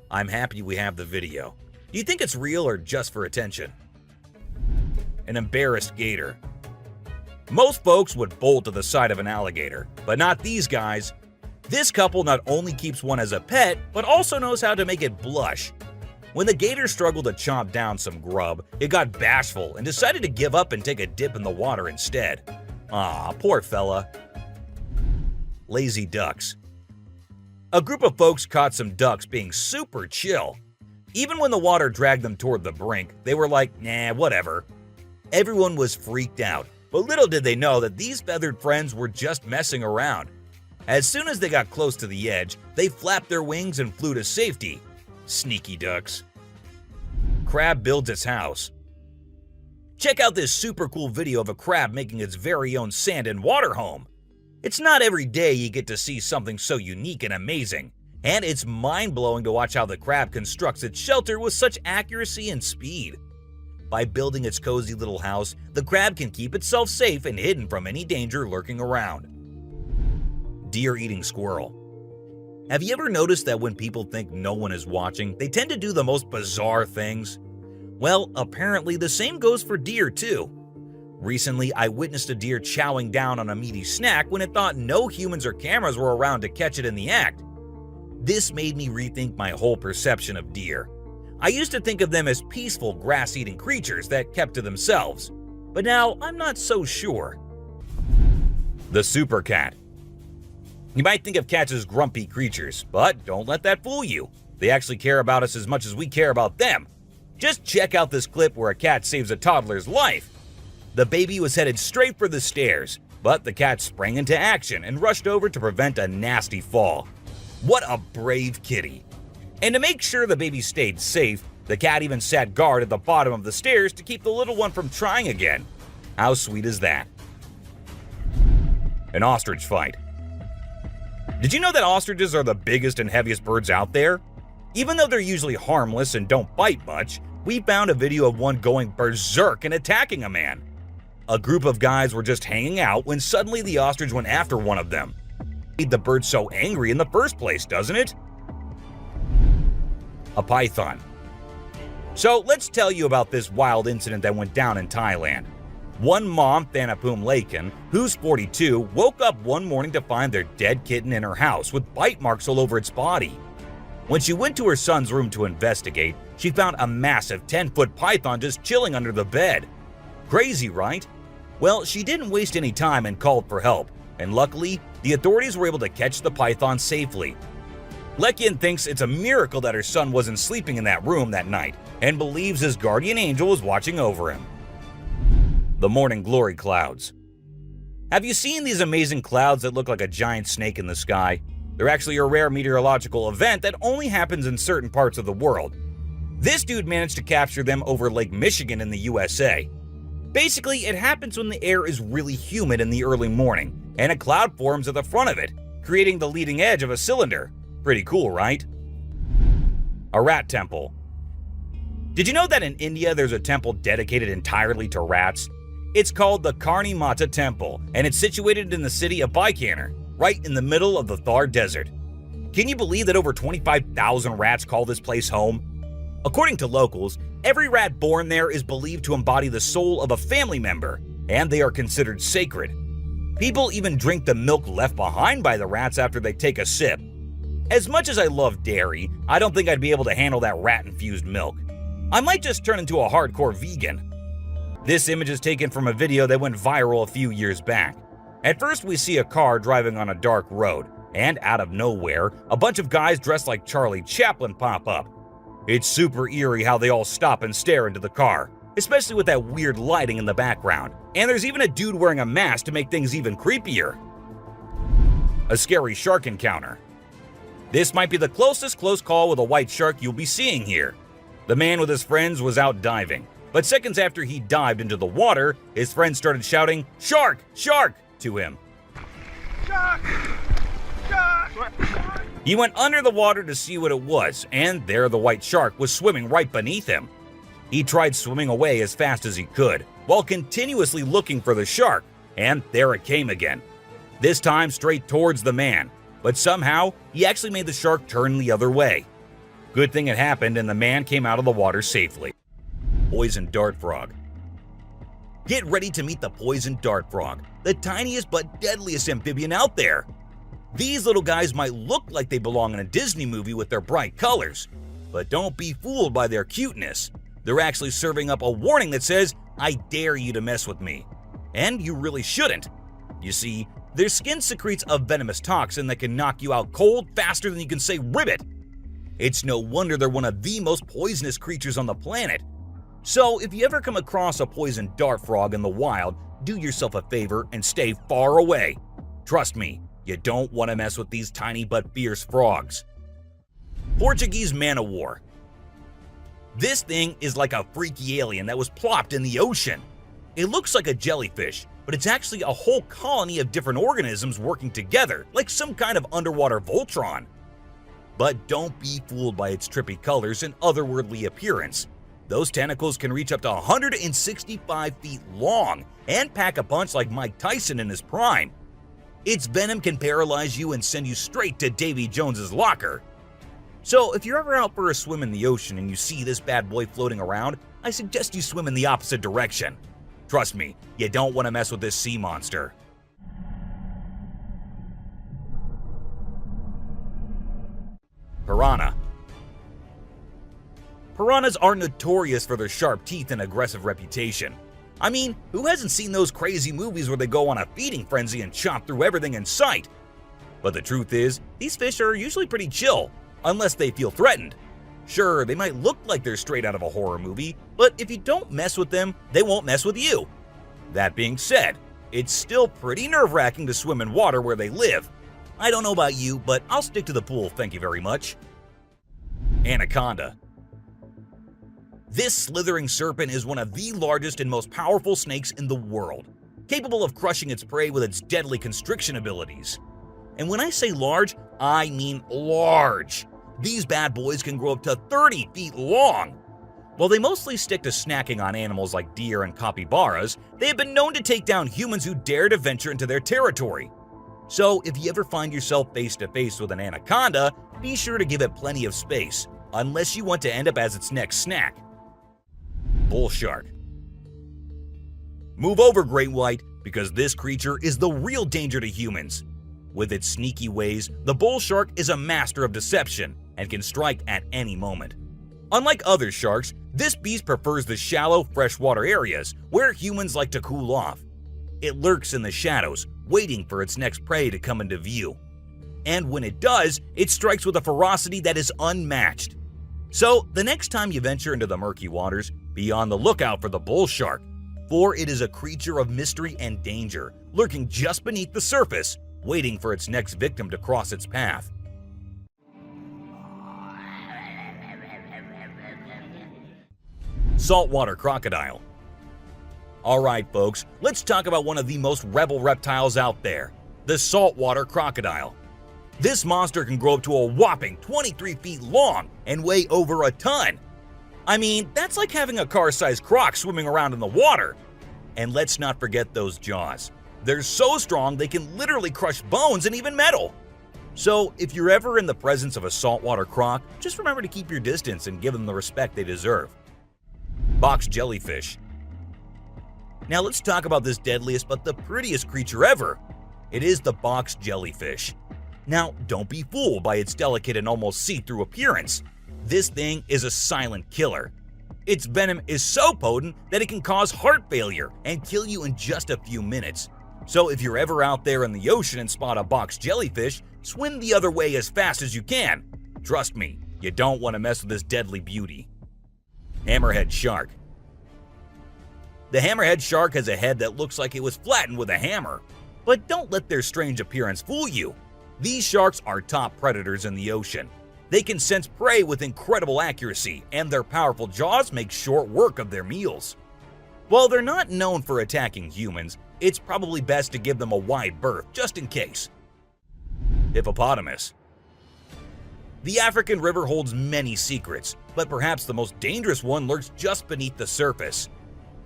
I'm happy we have the video. Do you think it's real or just for attention? An embarrassed gator. Most folks would bolt to the side of an alligator, but not these guys. This couple not only keeps one as a pet, but also knows how to make it blush. When the gator struggled to chomp down some grub, it got bashful and decided to give up and take a dip in the water instead. Aw, poor fella. Lazy ducks. A group of folks caught some ducks being super chill. Even when the water dragged them toward the brink, they were like, nah, whatever. Everyone was freaked out, but little did they know that these feathered friends were just messing around. As soon as they got close to the edge, they flapped their wings and flew to safety. Sneaky ducks. Crab builds its house. Check out this super cool video of a crab making its very own sand and water home. It's not every day you get to see something so unique and amazing, and it's mind-blowing to watch how the crab constructs its shelter with such accuracy and speed. By building its cozy little house, the crab can keep itself safe and hidden from any danger lurking around. Deer eating squirrel. Have you ever noticed that when people think no one is watching, they tend to do the most bizarre things? Well, apparently the same goes for deer too. Recently, I witnessed a deer chowing down on a meaty snack when it thought no humans or cameras were around to catch it in the act. This made me rethink my whole perception of deer. I used to think of them as peaceful grass-eating creatures that kept to themselves, but now I'm not so sure. The super cat. You might think of cats as grumpy creatures, but don't let that fool you. They actually care about us as much as we care about them. Just check out this clip where a cat saves a toddler's life. The baby was headed straight for the stairs, but the cat sprang into action and rushed over to prevent a nasty fall. What a brave kitty. And to make sure the baby stayed safe, the cat even sat guard at the bottom of the stairs to keep the little one from trying again. How sweet is that? An ostrich fight. Did you know that ostriches are the biggest and heaviest birds out there? Even though they're usually harmless and don't bite much, we found a video of one going berserk and attacking a man. A group of guys were just hanging out when suddenly the ostrich went after one of them. Made the bird so angry in the first place, doesn't it? A python. So let's tell you about this wild incident that went down in Thailand. One mom, Thanapum Laken, who's 42, woke up one morning to find their dead kitten in her house with bite marks all over its body. When she went to her son's room to investigate, she found a massive 10-foot python just chilling under the bed. Crazy, right? Well, she didn't waste any time and called for help, and luckily, the authorities were able to catch the python safely. Lekian thinks it's a miracle that her son wasn't sleeping in that room that night, and believes his guardian angel was watching over him. The morning glory clouds. Have you seen these amazing clouds that look like a giant snake in the sky? They're actually a rare meteorological event that only happens in certain parts of the world. This dude managed to capture them over Lake Michigan in the USA. Basically, it happens when the air is really humid in the early morning, and a cloud forms at the front of it, creating the leading edge of a cylinder. Pretty cool, right? A rat temple. Did you know that in India there's a temple dedicated entirely to rats? It's called the Karni Mata Temple, and it's situated in the city of Bikaner, right in the middle of the Thar Desert. Can you believe that over 25,000 rats call this place home? According to locals, every rat born there is believed to embody the soul of a family member, and they are considered sacred. People even drink the milk left behind by the rats after they take a sip. As much as I love dairy, I don't think I'd be able to handle that rat-infused milk. I might just turn into a hardcore vegan. This image is taken from a video that went viral a few years back. At first, we see a car driving on a dark road, and out of nowhere, a bunch of guys dressed like Charlie Chaplin pop up. It's super eerie how they all stop and stare into the car, especially with that weird lighting in the background. And there's even a dude wearing a mask to make things even creepier. A scary shark encounter. This might be the closest close call with a white shark you'll be seeing here. The man with his friends was out diving, but seconds after he dived into the water, his friends started shouting, "Shark! Shark!" to him. Shark! Shark! He went under the water to see what it was, and there the white shark was swimming right beneath him. He tried swimming away as fast as he could, while continuously looking for the shark, and there it came again. This time straight towards the man, but somehow he actually made the shark turn the other way. Good thing it happened and the man came out of the water safely. Poison dart frog. Get ready to meet the poison dart frog, the tiniest but deadliest amphibian out there. These little guys might look like they belong in a Disney movie with their bright colors, but don't be fooled by their cuteness. They're actually serving up a warning that says, "I dare you to mess with me." And you really shouldn't. You see, their skin secretes a venomous toxin that can knock you out cold faster than you can say ribbit. It's no wonder they're one of the most poisonous creatures on the planet. So if you ever come across a poison dart frog in the wild, do yourself a favor and stay far away. Trust me, you don't want to mess with these tiny but fierce frogs. Portuguese man-o-war. This thing is like a freaky alien that was plopped in the ocean. It looks like a jellyfish, but it's actually a whole colony of different organisms working together, like some kind of underwater Voltron. But don't be fooled by its trippy colors and otherworldly appearance. Those tentacles can reach up to 165 feet long and pack a punch like Mike Tyson in his prime. Its venom can paralyze you and send you straight to Davy Jones's locker. So if you're ever out for a swim in the ocean and you see this bad boy floating around, I suggest you swim in the opposite direction. Trust me, you don't want to mess with this sea monster. Piranha. Piranhas are notorious for their sharp teeth and aggressive reputation. I mean, who hasn't seen those crazy movies where they go on a feeding frenzy and chop through everything in sight? But the truth is, these fish are usually pretty chill, unless they feel threatened. Sure, they might look like they're straight out of a horror movie, but if you don't mess with them, they won't mess with you. That being said, it's still pretty nerve-wracking to swim in water where they live. I don't know about you, but I'll stick to the pool, thank you very much. Anaconda. This slithering serpent is one of the largest and most powerful snakes in the world, capable of crushing its prey with its deadly constriction abilities. And when I say large, I mean large. These bad boys can grow up to 30 feet long. While they mostly stick to snacking on animals like deer and capybaras, they have been known to take down humans who dare to venture into their territory. So if you ever find yourself face to face with an anaconda, be sure to give it plenty of space, unless you want to end up as its next snack. Bull shark. Move over, great white, because this creature is the real danger to humans. With its sneaky ways, the bull shark is a master of deception and can strike at any moment. Unlike other sharks, this beast prefers the shallow, freshwater areas where humans like to cool off. It lurks in the shadows, waiting for its next prey to come into view. And when it does, it strikes with a ferocity that is unmatched. So, the next time you venture into the murky waters, be on the lookout for the bull shark, for it is a creature of mystery and danger, lurking just beneath the surface, waiting for its next victim to cross its path. Saltwater crocodile. Alright folks, let's talk about one of the most rebel reptiles out there, the saltwater crocodile. This monster can grow up to a whopping 23 feet long and weigh over a ton. I mean, that's like having a car-sized croc swimming around in the water. And let's not forget those jaws. They're so strong they can literally crush bones and even metal. So if you're ever in the presence of a saltwater croc, just remember to keep your distance and give them the respect they deserve. Box jellyfish. Now let's talk about this deadliest but the prettiest creature ever. It is the box jellyfish. Now don't be fooled by its delicate and almost see-through appearance. This thing is a silent killer. Its venom is so potent that it can cause heart failure and kill you in just a few minutes. So if you're ever out there in the ocean and spot a box jellyfish, swim the other way as fast as you can. Trust me, you don't want to mess with this deadly beauty. Hammerhead shark. The hammerhead shark has a head that looks like it was flattened with a hammer. But don't let their strange appearance fool you. These sharks are top predators in the ocean. They can sense prey with incredible accuracy, and their powerful jaws make short work of their meals. While they're not known for attacking humans, it's probably best to give them a wide berth just in case. Hippopotamus. The African river holds many secrets, but perhaps the most dangerous one lurks just beneath the surface.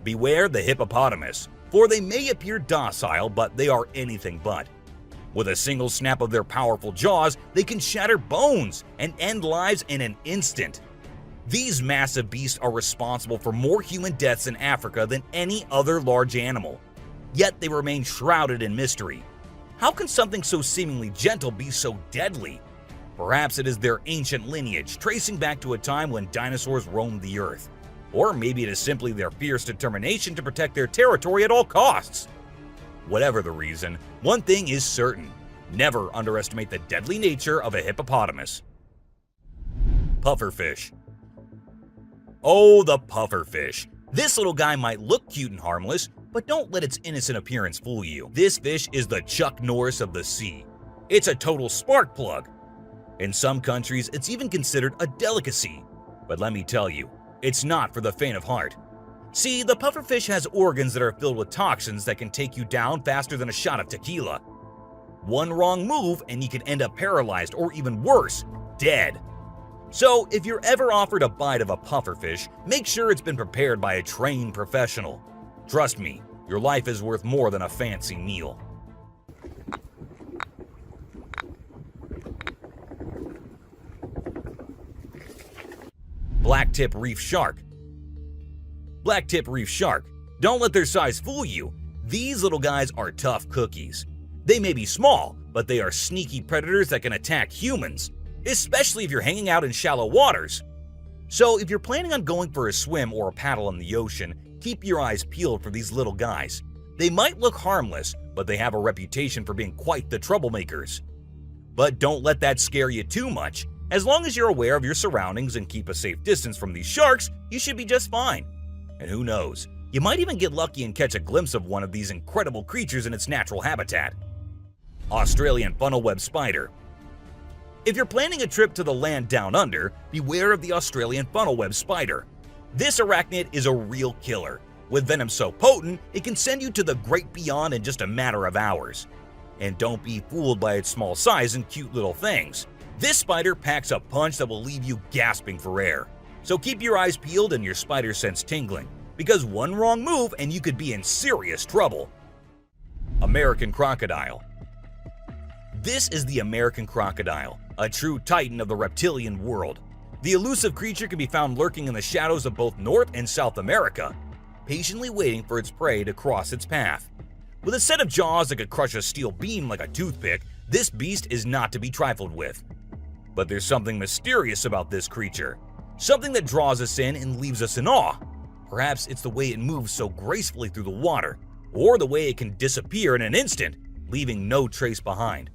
Beware the hippopotamus, for they may appear docile, but they are anything but. With a single snap of their powerful jaws, they can shatter bones and end lives in an instant. These massive beasts are responsible for more human deaths in Africa than any other large animal. Yet they remain shrouded in mystery. How can something so seemingly gentle be so deadly? Perhaps it is their ancient lineage, tracing back to a time when dinosaurs roamed the earth. Or maybe it is simply their fierce determination to protect their territory at all costs. Whatever the reason, one thing is certain: never underestimate the deadly nature of a hippopotamus. Pufferfish. Oh, the pufferfish. This little guy might look cute and harmless, but don't let its innocent appearance fool you. This fish is the Chuck Norris of the sea. It's a total spark plug. In some countries, it's even considered a delicacy. But let me tell you, it's not for the faint of heart. See, the pufferfish has organs that are filled with toxins that can take you down faster than a shot of tequila. One wrong move and you can end up paralyzed or even worse, dead. So if you're ever offered a bite of a pufferfish, make sure it's been prepared by a trained professional. Trust me, your life is worth more than a fancy meal. Blacktip reef shark. Blacktip reef shark. Don't let their size fool you. These little guys are tough cookies. They may be small, but they are sneaky predators that can attack humans, especially if you're hanging out in shallow waters. So if you're planning on going for a swim or a paddle in the ocean, keep your eyes peeled for these little guys. They might look harmless, but they have a reputation for being quite the troublemakers. But don't let that scare you too much. As long as you're aware of your surroundings and keep a safe distance from these sharks, you should be just fine. And who knows, you might even get lucky and catch a glimpse of one of these incredible creatures in its natural habitat. Australian funnel-web spider. If you're planning a trip to the land down under, beware of the Australian funnel-web spider. This arachnid is a real killer. With venom so potent, it can send you to the great beyond in just a matter of hours. And don't be fooled by its small size and cute little things. This spider packs a punch that will leave you gasping for air. So keep your eyes peeled and your spider sense tingling, because one wrong move and you could be in serious trouble. American crocodile. This is the American crocodile, a true titan of the reptilian world. The elusive creature can be found lurking in the shadows of both North and South America, patiently waiting for its prey to cross its path. With a set of jaws that could crush a steel beam like a toothpick, this beast is not to be trifled with. But there's something mysterious about this creature, something that draws us in and leaves us in awe. Perhaps it's the way it moves so gracefully through the water, or the way it can disappear in an instant, leaving no trace behind.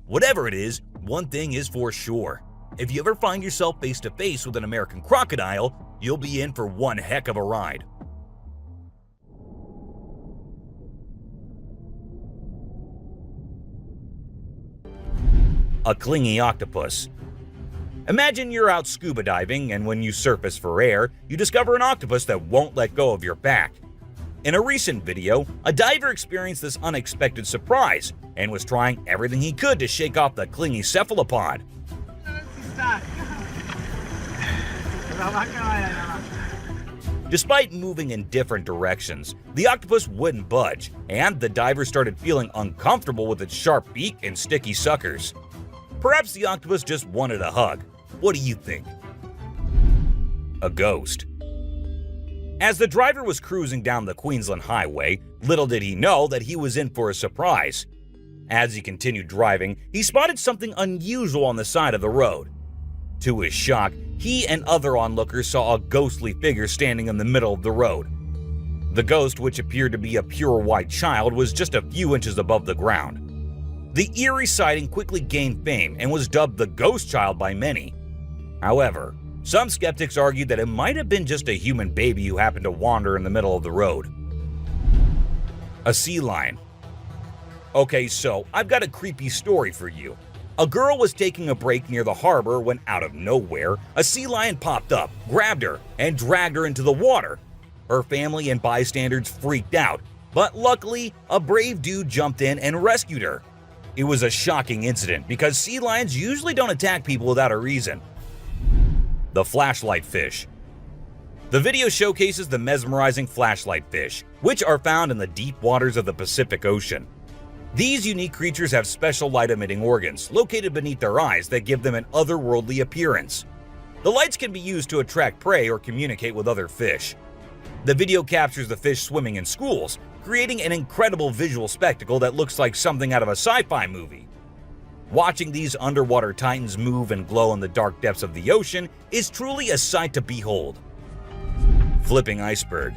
Whatever it is, one thing is for sure. If you ever find yourself face to face with an American crocodile, you'll be in for one heck of a ride. A clingy octopus. Imagine you're out scuba diving, and when you surface for air, you discover an octopus that won't let go of your back. In a recent video, a diver experienced this unexpected surprise and was trying everything he could to shake off the clingy cephalopod. Despite moving in different directions, the octopus wouldn't budge, and the diver started feeling uncomfortable with its sharp beak and sticky suckers. Perhaps the octopus just wanted a hug. What do you think? A ghost. As the driver was cruising down the Queensland highway, little did he know that he was in for a surprise. As he continued driving, he spotted something unusual on the side of the road. To his shock, he and other onlookers saw a ghostly figure standing in the middle of the road. The ghost, which appeared to be a pure white child, was just a few inches above the ground. The eerie sighting quickly gained fame and was dubbed the Ghost Child by many. However, some skeptics argued that it might have been just a human baby who happened to wander in the middle of the road. A sea lion. Okay, so I've got a creepy story for you. A girl was taking a break near the harbor when, out of nowhere, a sea lion popped up, grabbed her, and dragged her into the water. Her family and bystanders freaked out, but luckily, a brave dude jumped in and rescued her. It was a shocking incident because sea lions usually don't attack people without a reason. The flashlight fish. The video showcases the mesmerizing flashlight fish, which are found in the deep waters of the Pacific Ocean. These unique creatures have special light-emitting organs located beneath their eyes that give them an otherworldly appearance. The lights can be used to attract prey or communicate with other fish. The video captures the fish swimming in schools, creating an incredible visual spectacle that looks like something out of a sci-fi movie. Watching these underwater titans move and glow in the dark depths of the ocean is truly a sight to behold. Flipping iceberg.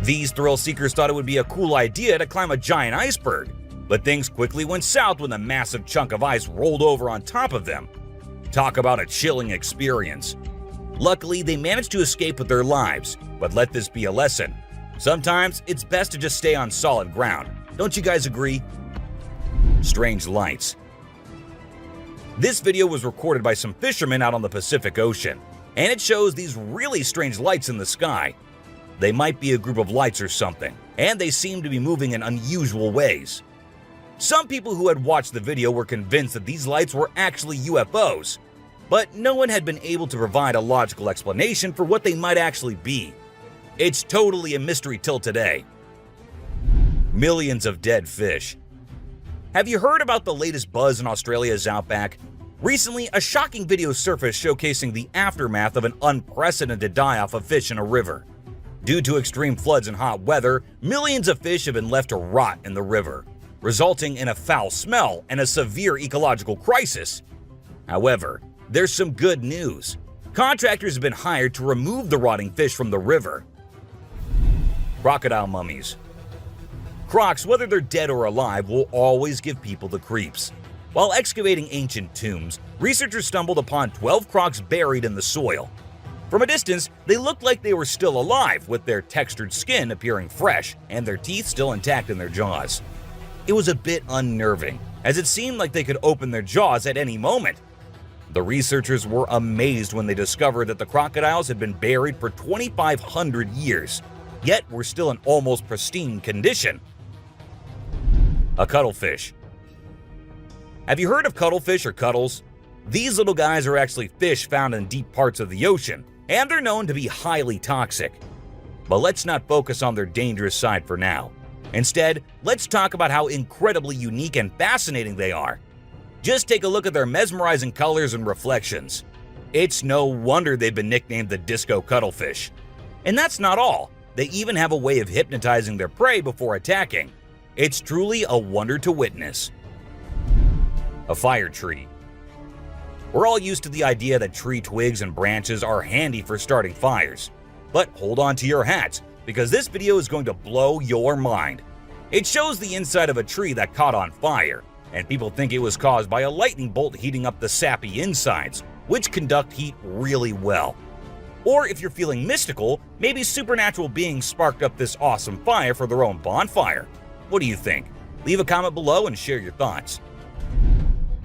These thrill seekers thought it would be a cool idea to climb a giant iceberg, but things quickly went south when a massive chunk of ice rolled over on top of them. Talk about a chilling experience. Luckily, they managed to escape with their lives, but let this be a lesson. Sometimes it's best to just stay on solid ground. Don't you guys agree? Strange lights. This video was recorded by some fishermen out on the Pacific Ocean, and it shows these really strange lights in the sky. They might be a group of lights or something, and they seem to be moving in unusual ways. Some people who had watched the video were convinced that these lights were actually UFOs, but no one had been able to provide a logical explanation for what they might actually be. It's totally a mystery till today. Millions of dead fish. Have you heard about the latest buzz in Australia's outback? Recently, a shocking video surfaced showcasing the aftermath of an unprecedented die-off of fish in a river. Due to extreme floods and hot weather, millions of fish have been left to rot in the river, resulting in a foul smell and a severe ecological crisis. However, there's some good news. Contractors have been hired to remove the rotting fish from the river. Crocodile mummies. Crocs, whether they're dead or alive, will always give people the creeps. While excavating ancient tombs, researchers stumbled upon 12 crocs buried in the soil. From a distance, they looked like they were still alive, with their textured skin appearing fresh and their teeth still intact in their jaws. It was a bit unnerving, as it seemed like they could open their jaws at any moment. The researchers were amazed when they discovered that the crocodiles had been buried for 2,500 years, yet were still in almost pristine condition. A cuttlefish. Have you heard of cuttlefish or cuttles? These little guys are actually fish found in deep parts of the ocean, and they're known to be highly toxic. But let's not focus on their dangerous side for now. Instead, let's talk about how incredibly unique and fascinating they are. Just take a look at their mesmerizing colors and reflections. It's no wonder they've been nicknamed the disco cuttlefish. And that's not all. They even have a way of hypnotizing their prey before attacking. It's truly a wonder to witness. A fire tree. We're all used to the idea that tree twigs and branches are handy for starting fires. But hold on to your hats, because this video is going to blow your mind. It shows the inside of a tree that caught on fire, and people think it was caused by a lightning bolt heating up the sappy insides, which conduct heat really well. Or if you're feeling mystical, maybe supernatural beings sparked up this awesome fire for their own bonfire. What do you think? Leave a comment below and share your thoughts.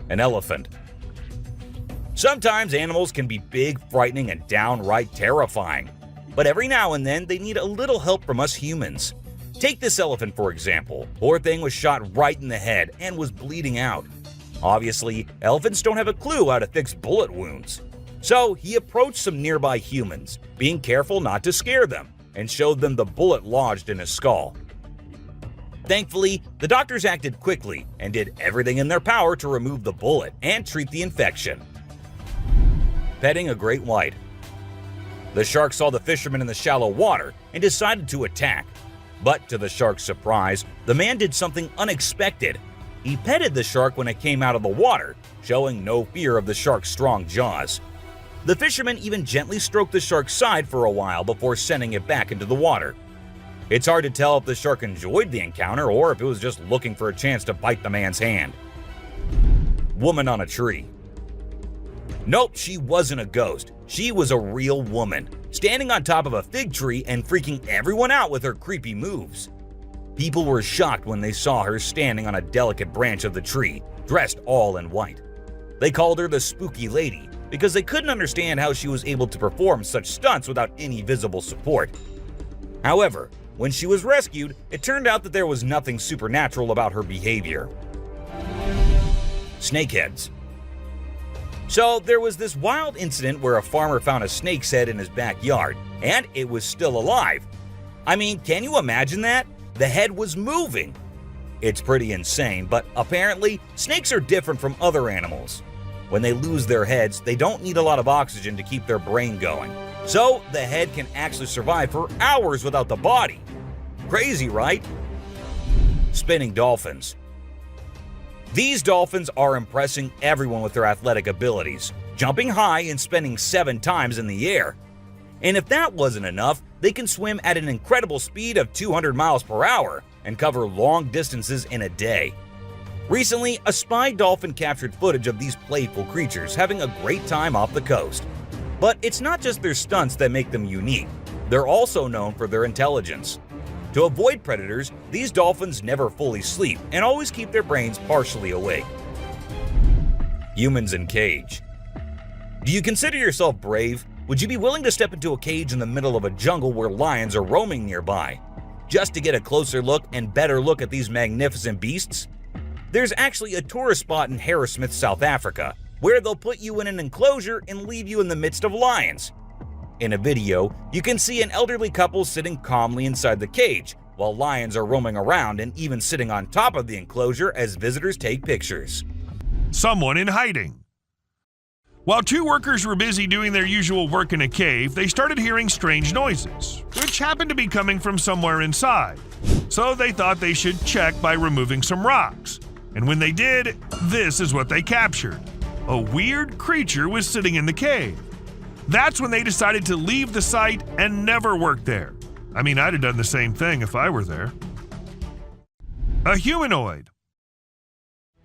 An elephant. Sometimes animals can be big, frightening, and downright terrifying. But every now and then, they need a little help from us humans. Take this elephant for example. Poor thing was shot right in the head and was bleeding out. Obviously, elephants don't have a clue how to fix bullet wounds. So he approached some nearby humans, being careful not to scare them, and showed them the bullet lodged in his skull. Thankfully, the doctors acted quickly and did everything in their power to remove the bullet and treat the infection. Petting a great white. The shark saw the fisherman in the shallow water and decided to attack. But to the shark's surprise, the man did something unexpected. He petted the shark when it came out of the water, showing no fear of the shark's strong jaws. The fisherman even gently stroked the shark's side for a while before sending it back into the water. It's hard to tell if the shark enjoyed the encounter or if it was just looking for a chance to bite the man's hand. Woman on a tree. Nope, she wasn't a ghost. She was a real woman, standing on top of a fig tree and freaking everyone out with her creepy moves. People were shocked when they saw her standing on a delicate branch of the tree, dressed all in white. They called her the Spooky Lady because they couldn't understand how she was able to perform such stunts without any visible support. However, when she was rescued, it turned out that there was nothing supernatural about her behavior. Snakeheads. So there was this wild incident where a farmer found a snake's head in his backyard, and it was still alive. I mean, can you imagine that? The head was moving. It's pretty insane, but apparently, snakes are different from other animals. When they lose their heads, they don't need a lot of oxygen to keep their brain going. So the head can actually survive for hours without the body. Crazy, right? Spinning dolphins. These dolphins are impressing everyone with their athletic abilities, jumping high and spinning 7 times in the air. And if that wasn't enough, they can swim at an incredible speed of 200 miles per hour and cover long distances in a day. Recently, a spy dolphin captured footage of these playful creatures having a great time off the coast. But it's not just their stunts that make them unique. They're also known for their intelligence. To avoid predators, these dolphins never fully sleep and always keep their brains partially awake. Humans in cage. Do you consider yourself brave? Would you be willing to step into a cage in the middle of a jungle where lions are roaming nearby, just to get a closer look and better look at these magnificent beasts? There's actually a tourist spot in Harrismith, South Africa, where they'll put you in an enclosure and leave you in the midst of lions. In a video, you can see an elderly couple sitting calmly inside the cage, while lions are roaming around and even sitting on top of the enclosure as visitors take pictures. Someone in hiding. While 2 workers were busy doing their usual work in a cave, they started hearing strange noises, which happened to be coming from somewhere inside. So they thought they should check by removing some rocks. And when they did, this is what they captured. A weird creature was sitting in the cave. That's when they decided to leave the site and never work there. I mean, I'd have done the same thing if I were there. A humanoid.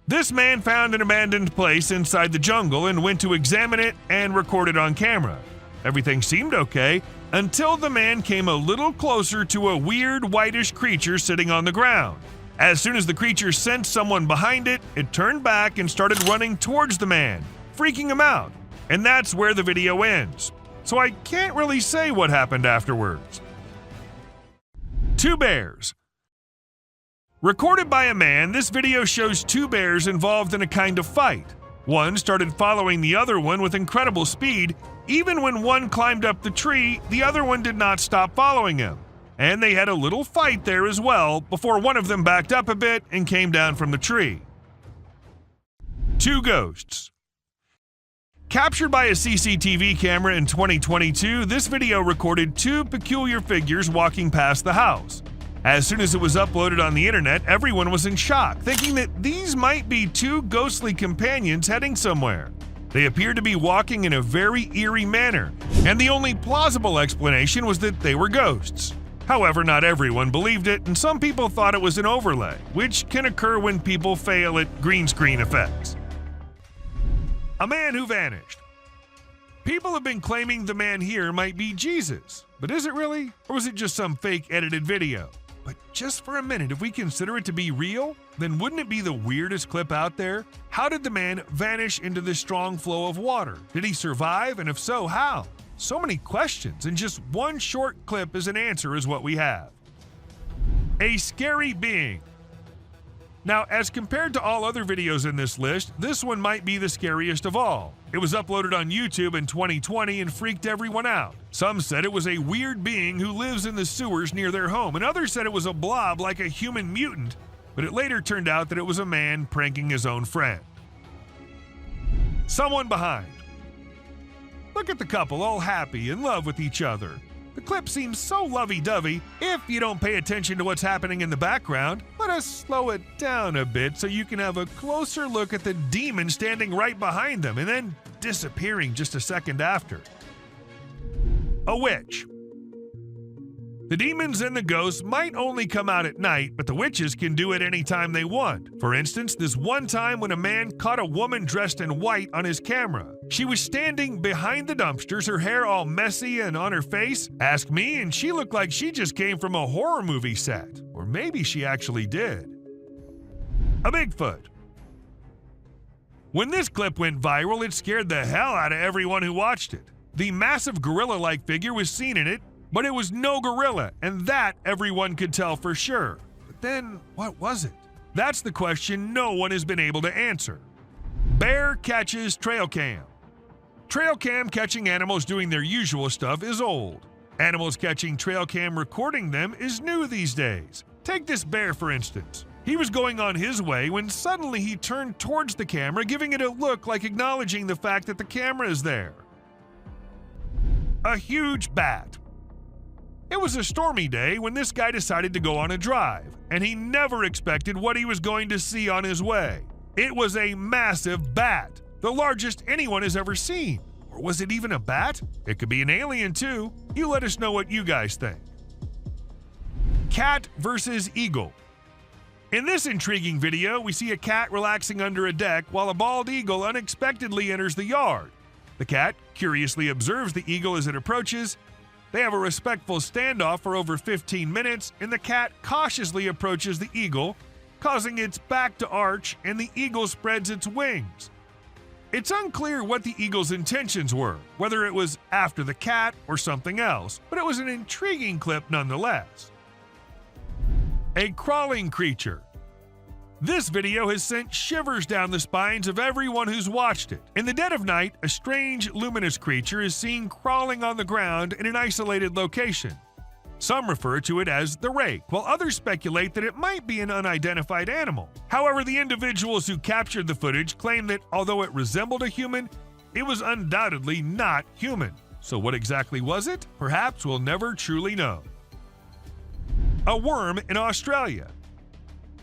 This man found an abandoned place inside the jungle and went to examine it and record it on camera. Everything seemed okay until the man came a little closer to a weird whitish creature sitting on the ground. As soon as the creature sensed someone behind it, it turned back and started running towards the man, freaking him out. And that's where the video ends. So I can't really say what happened afterwards. Two bears. Recorded by a man, this video shows two bears involved in a kind of fight. One started following the other one with incredible speed. Even when one climbed up the tree, the other one did not stop following him. And they had a little fight there as well before one of them backed up a bit and came down from the tree. Two ghosts. Captured by a CCTV camera in 2022, this video recorded two peculiar figures walking past the house. As soon as it was uploaded on the internet, everyone was in shock, thinking that these might be two ghostly companions heading somewhere. They appeared to be walking in a very eerie manner, and the only plausible explanation was that they were ghosts. However, not everyone believed it, and some people thought it was an overlay, which can occur when people fail at green screen effects. A man who vanished. People have been claiming the man here might be Jesus, but is it really? Or was it just some fake edited video? But just for a minute, if we consider it to be real, then wouldn't it be the weirdest clip out there? How did the man vanish into this strong flow of water? Did he survive? And if so, how? So many questions, and just one short clip as an answer is what we have. A scary being. Now, as compared to all other videos in this list, this one might be the scariest of all. It was uploaded on YouTube in 2020 and freaked everyone out. Some said it was a weird being who lives in the sewers near their home, and others said it was a blob like a human mutant, but it later turned out that it was a man pranking his own friend. Someone behind. Look at the couple all happy, in love with each other. The clip seems so lovey-dovey. If you don't pay attention to what's happening in the background, let us slow it down a bit so you can have a closer look at the demon standing right behind them and then disappearing just a second after. A witch. The demons and the ghosts might only come out at night, but the witches can do it anytime they want. For instance, this one time when a man caught a woman dressed in white on his camera. She was standing behind the dumpsters, her hair all messy and on her face. Ask me, and she looked like she just came from a horror movie set. Or maybe she actually did. A Bigfoot. When this clip went viral, it scared the hell out of everyone who watched it. The massive gorilla-like figure was seen in it, but it was no gorilla, and that everyone could tell for sure. But then, what was it? That's the question no one has been able to answer. Bear catches trail cam. Trail cam catching animals doing their usual stuff is old. Animals catching trail cam recording them is new these days. Take this bear for instance. He was going on his way when suddenly he turned towards the camera, giving it a look like acknowledging the fact that the camera is there. A huge bat. It was a stormy day when this guy decided to go on a drive, and he never expected what he was going to see on his way. It was a massive bat, the largest anyone has ever seen. Or was it even a bat? It could be an alien too. You let us know what you guys think. Cat versus eagle. In this intriguing video, we see a cat relaxing under a deck while a bald eagle unexpectedly enters the yard. The cat curiously observes the eagle as it approaches. They have a respectful standoff for over 15 minutes, and the cat cautiously approaches the eagle, causing its back to arch, and the eagle spreads its wings. It's unclear what the eagle's intentions were, whether it was after the cat or something else, but it was an intriguing clip nonetheless. A crawling creature. This video has sent shivers down the spines of everyone who's watched it. In the dead of night, a strange, luminous creature is seen crawling on the ground in an isolated location. Some refer to it as the rake, while others speculate that it might be an unidentified animal. However, the individuals who captured the footage claim that although it resembled a human, it was undoubtedly not human. So what exactly was it? Perhaps we'll never truly know. A worm in Australia.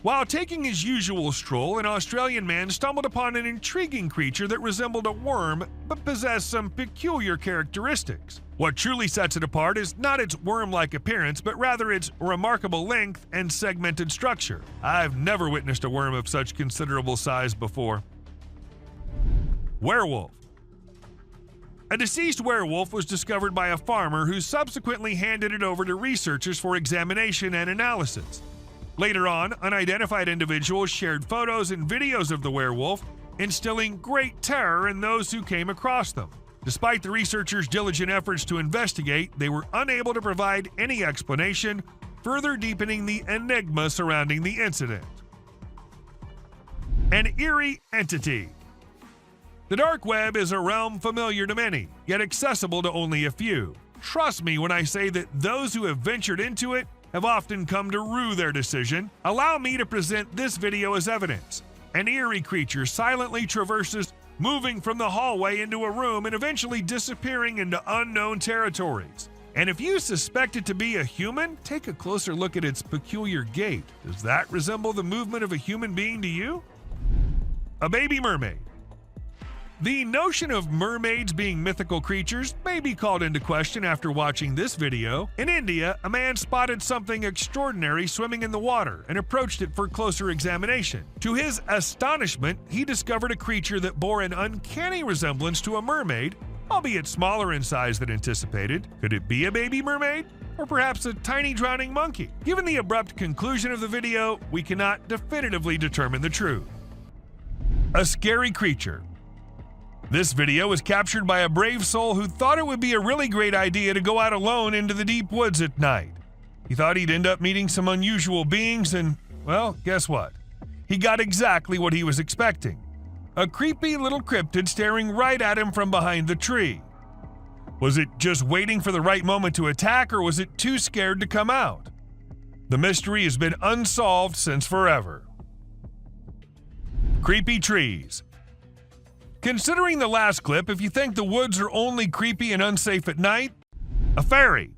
While taking his usual stroll, an Australian man stumbled upon an intriguing creature that resembled a worm but possessed some peculiar characteristics. What truly sets it apart is not its worm-like appearance, but rather its remarkable length and segmented structure. I've never witnessed a worm of such considerable size before. Werewolf. A deceased werewolf was discovered by a farmer who subsequently handed it over to researchers for examination and analysis. Later on, unidentified individuals shared photos and videos of the werewolf, instilling great terror in those who came across them. Despite the researchers' diligent efforts to investigate, they were unable to provide any explanation, further deepening the enigma surrounding the incident. An eerie entity. The dark web is a realm familiar to many, yet accessible to only a few. Trust me when I say that those who have ventured into it have often come to rue their decision. Allow me to present this video as evidence. An eerie creature silently traverses, moving from the hallway into a room and eventually disappearing into unknown territories. And if you suspect it to be a human, take a closer look at its peculiar gait. Does that resemble the movement of a human being to you? A baby mermaid. The notion of mermaids being mythical creatures may be called into question after watching this video. In India, a man spotted something extraordinary swimming in the water and approached it for closer examination. To his astonishment, he discovered a creature that bore an uncanny resemblance to a mermaid, albeit smaller in size than anticipated. Could it be a baby mermaid? Or perhaps a tiny drowning monkey? Given the abrupt conclusion of the video, we cannot definitively determine the truth. A scary creature. This video was captured by a brave soul who thought it would be a really great idea to go out alone into the deep woods at night. He thought he'd end up meeting some unusual beings and, well, guess what? He got exactly what he was expecting. A creepy little cryptid staring right at him from behind the tree. Was it just waiting for the right moment to attack, or was it too scared to come out? The mystery has been unsolved since forever. Creepy trees. Considering the last clip, if you think the woods are only creepy and unsafe at night, a fairy.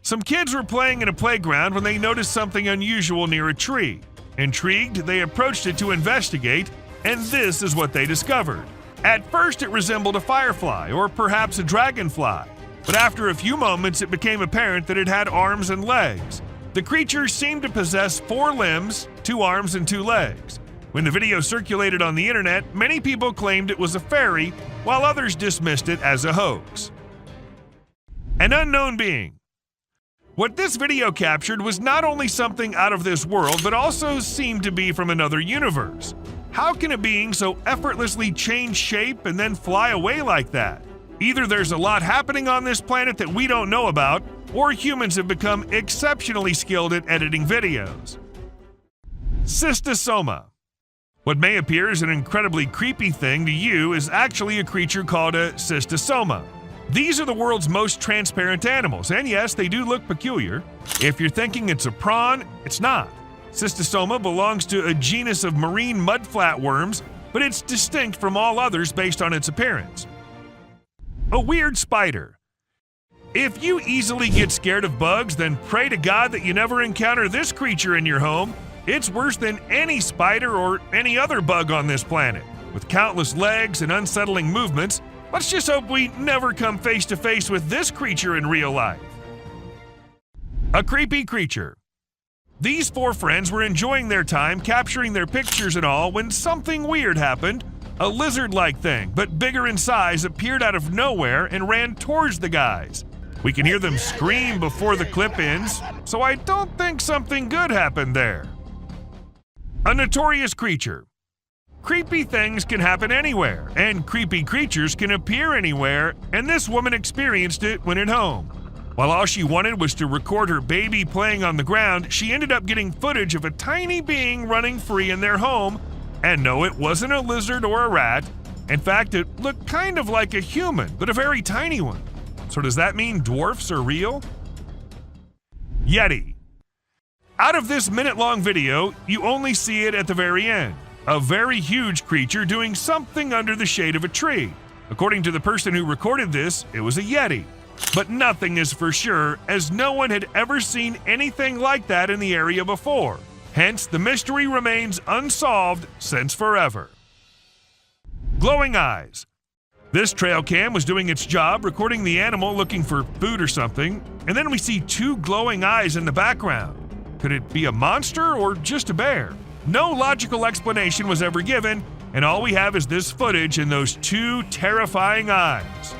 Some kids were playing in a playground when they noticed something unusual near a tree. Intrigued, they approached it to investigate, and this is what they discovered. At first, it resembled a firefly or perhaps a dragonfly, but after a few moments, it became apparent that it had arms and legs. The creature seemed to possess 4 limbs, 2 arms, and 2 legs. When the video circulated on the internet, many people claimed it was a fairy, while others dismissed it as a hoax. An unknown being. What this video captured was not only something out of this world, but also seemed to be from another universe. How can a being so effortlessly change shape and then fly away like that? Either there's a lot happening on this planet that we don't know about, or humans have become exceptionally skilled at editing videos. Cystosoma. What may appear as an incredibly creepy thing to you is actually a creature called a cystosoma. These are the world's most transparent animals, and yes, they do look peculiar. If you're thinking it's a prawn, it's not. Cystosoma belongs to a genus of marine mud flatworms, but it's distinct from all others based on its appearance. A weird spider. If you easily get scared of bugs, then pray to God that you never encounter this creature in your home. It's worse than any spider or any other bug on this planet. With countless legs and unsettling movements, let's just hope we never come face to face with this creature in real life. A creepy creature. These 4 friends were enjoying their time capturing their pictures and all when something weird happened. A lizard-like thing, but bigger in size, appeared out of nowhere and ran towards the guys. We can hear them scream before the clip ends, so I don't think something good happened there. A notorious creature. Creepy things can happen anywhere, and creepy creatures can appear anywhere, and this woman experienced it when at home. While all she wanted was to record her baby playing on the ground, she ended up getting footage of a tiny being running free in their home, and no, it wasn't a lizard or a rat. In fact, it looked kind of like a human, but a very tiny one. So does that mean dwarfs are real? Yeti. Out of this minute-long video, you only see it at the very end. A very huge creature doing something under the shade of a tree. According to the person who recorded this, it was a Yeti. But nothing is for sure, as no one had ever seen anything like that in the area before. Hence, the mystery remains unsolved since forever. Glowing eyes. This trail cam was doing its job, recording the animal looking for food or something, and then we see two glowing eyes in the background. Could it be a monster or just a bear? No logical explanation was ever given, and all we have is this footage and those two terrifying eyes.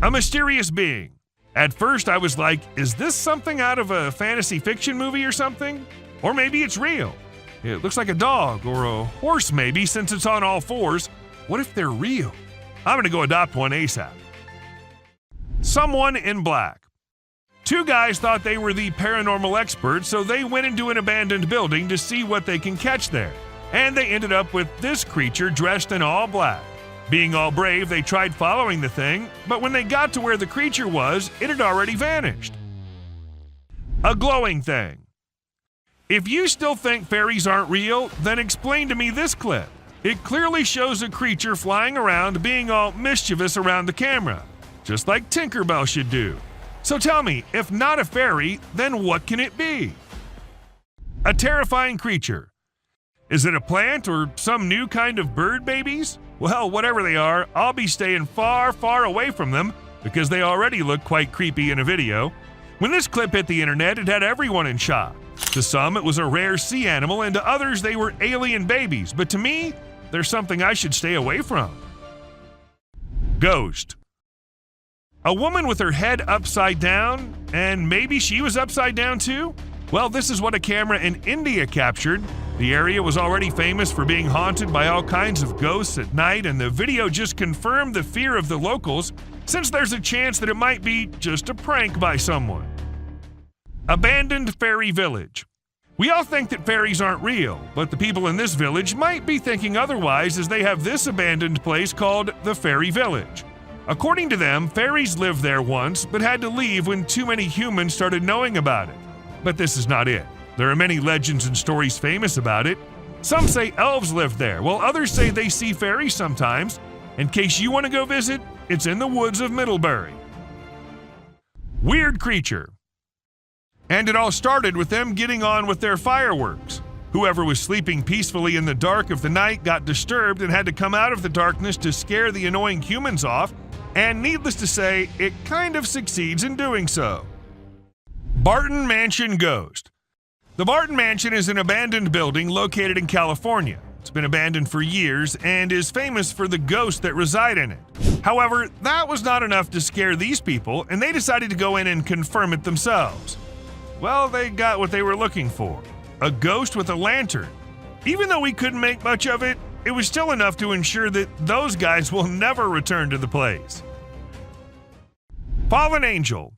A mysterious being. At first I was like, is this something out of a fantasy fiction movie or something? Or maybe it's real. It looks like a dog or a horse maybe, since it's on all fours. What if they're real? I'm gonna go adopt one ASAP. Someone in black. Two guys thought they were the paranormal experts, so they went into an abandoned building to see what they can catch there. And they ended up with this creature dressed in all black. Being all brave, they tried following the thing, but when they got to where the creature was, it had already vanished. A glowing thing. If you still think fairies aren't real, then explain to me this clip. It clearly shows a creature flying around being all mischievous around the camera, just like Tinkerbell should do. So tell me, if not a fairy, then what can it be? A terrifying creature. Is it a plant or some new kind of bird babies? Well, whatever they are, I'll be staying far, far away from them because they already look quite creepy in a video. When this clip hit the internet, it had everyone in shock. To some, it was a rare sea animal, and to others, they were alien babies. But to me, they're something I should stay away from. Ghost. A woman with her head upside down, and maybe she was upside down too? Well, this is what a camera in India captured. The area was already famous for being haunted by all kinds of ghosts at night, and the video just confirmed the fear of the locals, since there's a chance that it might be just a prank by someone. Abandoned fairy village. We all think that fairies aren't real, but the people in this village might be thinking otherwise, as they have this abandoned place called the Fairy Village. According to them, fairies lived there once, but had to leave when too many humans started knowing about it. But this is not it. There are many legends and stories famous about it. Some say elves lived there, while others say they see fairies sometimes. In case you want to go visit, it's in the woods of Middlebury. Weird creature. And it all started with them getting on with their fireworks. Whoever was sleeping peacefully in the dark of the night got disturbed and had to come out of the darkness to scare the annoying humans off, and needless to say, it kind of succeeds in doing so. Barton Mansion Ghost. The Barton Mansion is an abandoned building located in California. It's been abandoned for years and is famous for the ghosts that reside in it. However, that was not enough to scare these people, and they decided to go in and confirm it themselves. Well, they got what they were looking for. A ghost with a lantern. Even though we couldn't make much of it, it was still enough to ensure that those guys will never return to the place. Fallen Angel.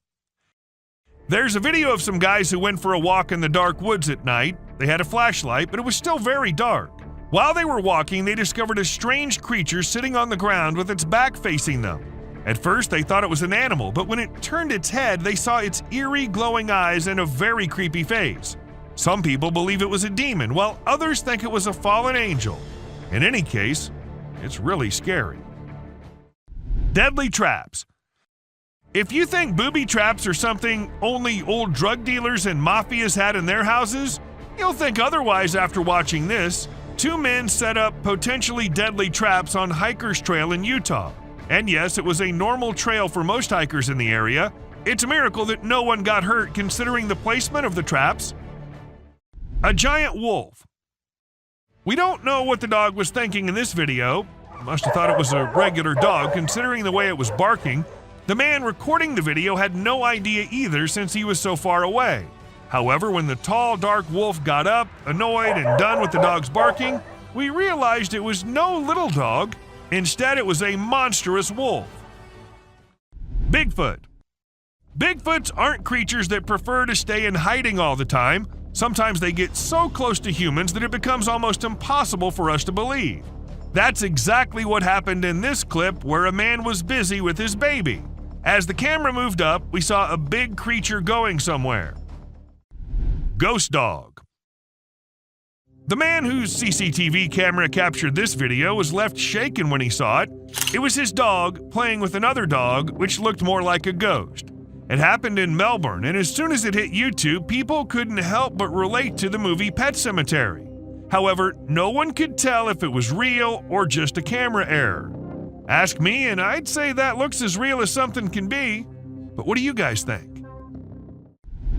There's a video of some guys who went for a walk in the dark woods at night. They had a flashlight, but it was still very dark. While they were walking, they discovered a strange creature sitting on the ground with its back facing them. At first, they thought it was an animal, but when it turned its head, they saw its eerie glowing eyes and a very creepy face. Some people believe it was a demon, while others think it was a fallen angel. In any case, it's really scary. Deadly traps. If you think booby traps are something only old drug dealers and mafias had in their houses, you'll think otherwise after watching this. Two men set up potentially deadly traps on Hiker's Trail in Utah. And yes, it was a normal trail for most hikers in the area. It's a miracle that no one got hurt considering the placement of the traps. A giant wolf. We don't know what the dog was thinking in this video. Must have thought it was a regular dog considering the way it was barking. The man recording the video had no idea either since he was so far away. However, when the tall, dark wolf got up, annoyed and done with the dog's barking, we realized it was no little dog. Instead, it was a monstrous wolf. Bigfoot. Bigfoots aren't creatures that prefer to stay in hiding all the time. Sometimes they get so close to humans that it becomes almost impossible for us to believe. That's exactly what happened in this clip where a man was busy with his baby. As the camera moved up, we saw a big creature going somewhere. Ghost dog. The man whose CCTV camera captured this video was left shaken when he saw it. It was his dog playing with another dog, which looked more like a ghost. It happened in Melbourne, and as soon as it hit YouTube, people couldn't help but relate to the movie Pet Sematary. However, no one could tell if it was real or just a camera error. Ask me, and I'd say that looks as real as something can be. But what do you guys think?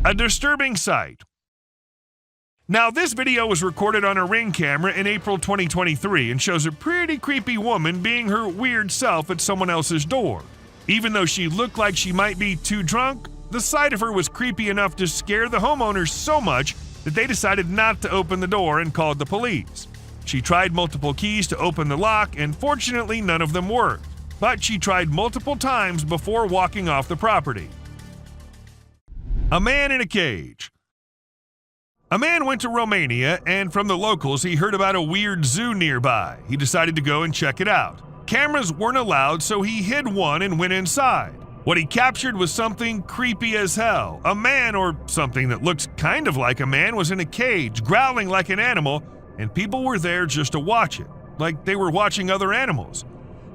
A disturbing sight. Now, this video was recorded on a Ring camera in April 2023 and shows a pretty creepy woman being her weird self at someone else's door. Even though she looked like she might be too drunk, the sight of her was creepy enough to scare the homeowners so much that they decided not to open the door and called the police. She tried multiple keys to open the lock, and fortunately none of them worked. But she tried multiple times before walking off the property. A man in a cage. A man went to Romania, and from the locals he heard about a weird zoo nearby. He decided to go and check it out. Cameras weren't allowed, so he hid one and went inside. What he captured was something creepy as hell. A man, or something that looks kind of like a man, was in a cage, growling like an animal, and people were there just to watch it, like they were watching other animals.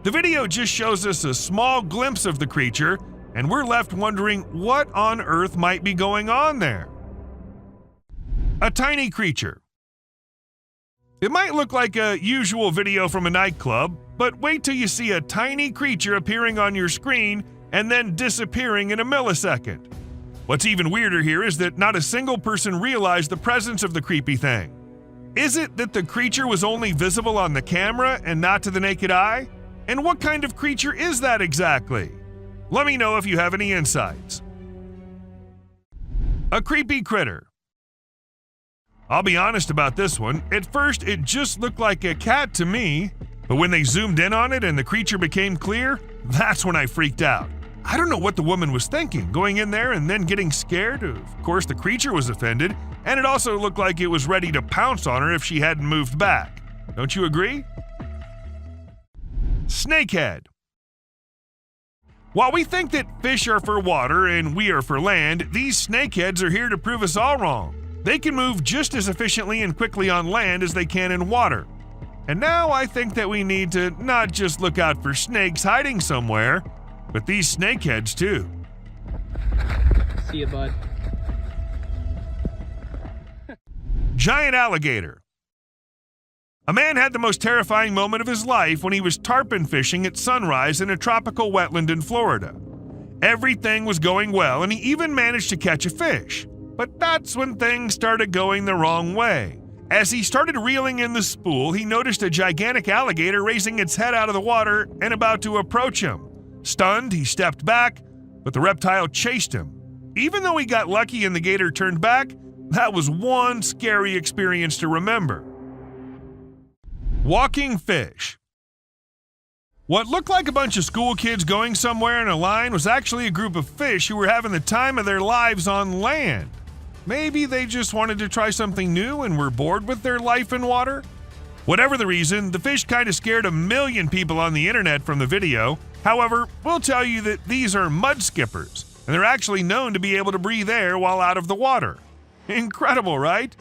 The video just shows us a small glimpse of the creature, and we're left wondering what on earth might be going on there. A tiny creature. It might look like a usual video from a nightclub, but wait till you see a tiny creature appearing on your screen and then disappearing in a millisecond. What's even weirder here is that not a single person realized the presence of the creepy thing. Is it that the creature was only visible on the camera and not to the naked eye? And what kind of creature is that exactly? Let me know if you have any insights. A creepy critter. I'll be honest about this one. At first, it just looked like a cat to me, but when they zoomed in on it and the creature became clear, that's when I freaked out. I don't know what the woman was thinking, going in there and then getting scared. Of course, the creature was offended, and it also looked like it was ready to pounce on her if she hadn't moved back. Don't you agree? Snakehead. While we think that fish are for water and we are for land, these snakeheads are here to prove us all wrong. They can move just as efficiently and quickly on land as they can in water. And now I think that we need to not just look out for snakes hiding somewhere, but these snakeheads too. See ya, bud. Giant alligator. A man had the most terrifying moment of his life when he was tarpon fishing at sunrise in a tropical wetland in Florida. Everything was going well, and he even managed to catch a fish. But that's when things started going the wrong way. As he started reeling in the spool, he noticed a gigantic alligator raising its head out of the water and about to approach him. Stunned, he stepped back, but the reptile chased him. Even though he got lucky and the gator turned back, that was one scary experience to remember. Walking fish. What looked like a bunch of school kids going somewhere in a line was actually a group of fish who were having the time of their lives on land. Maybe they just wanted to try something new and were bored with their life in water? Whatever the reason, the fish kind of scared 1 million people on the internet from the video. However, we'll tell you that these are mud skippers, and they're actually known to be able to breathe air while out of the water. Incredible, right?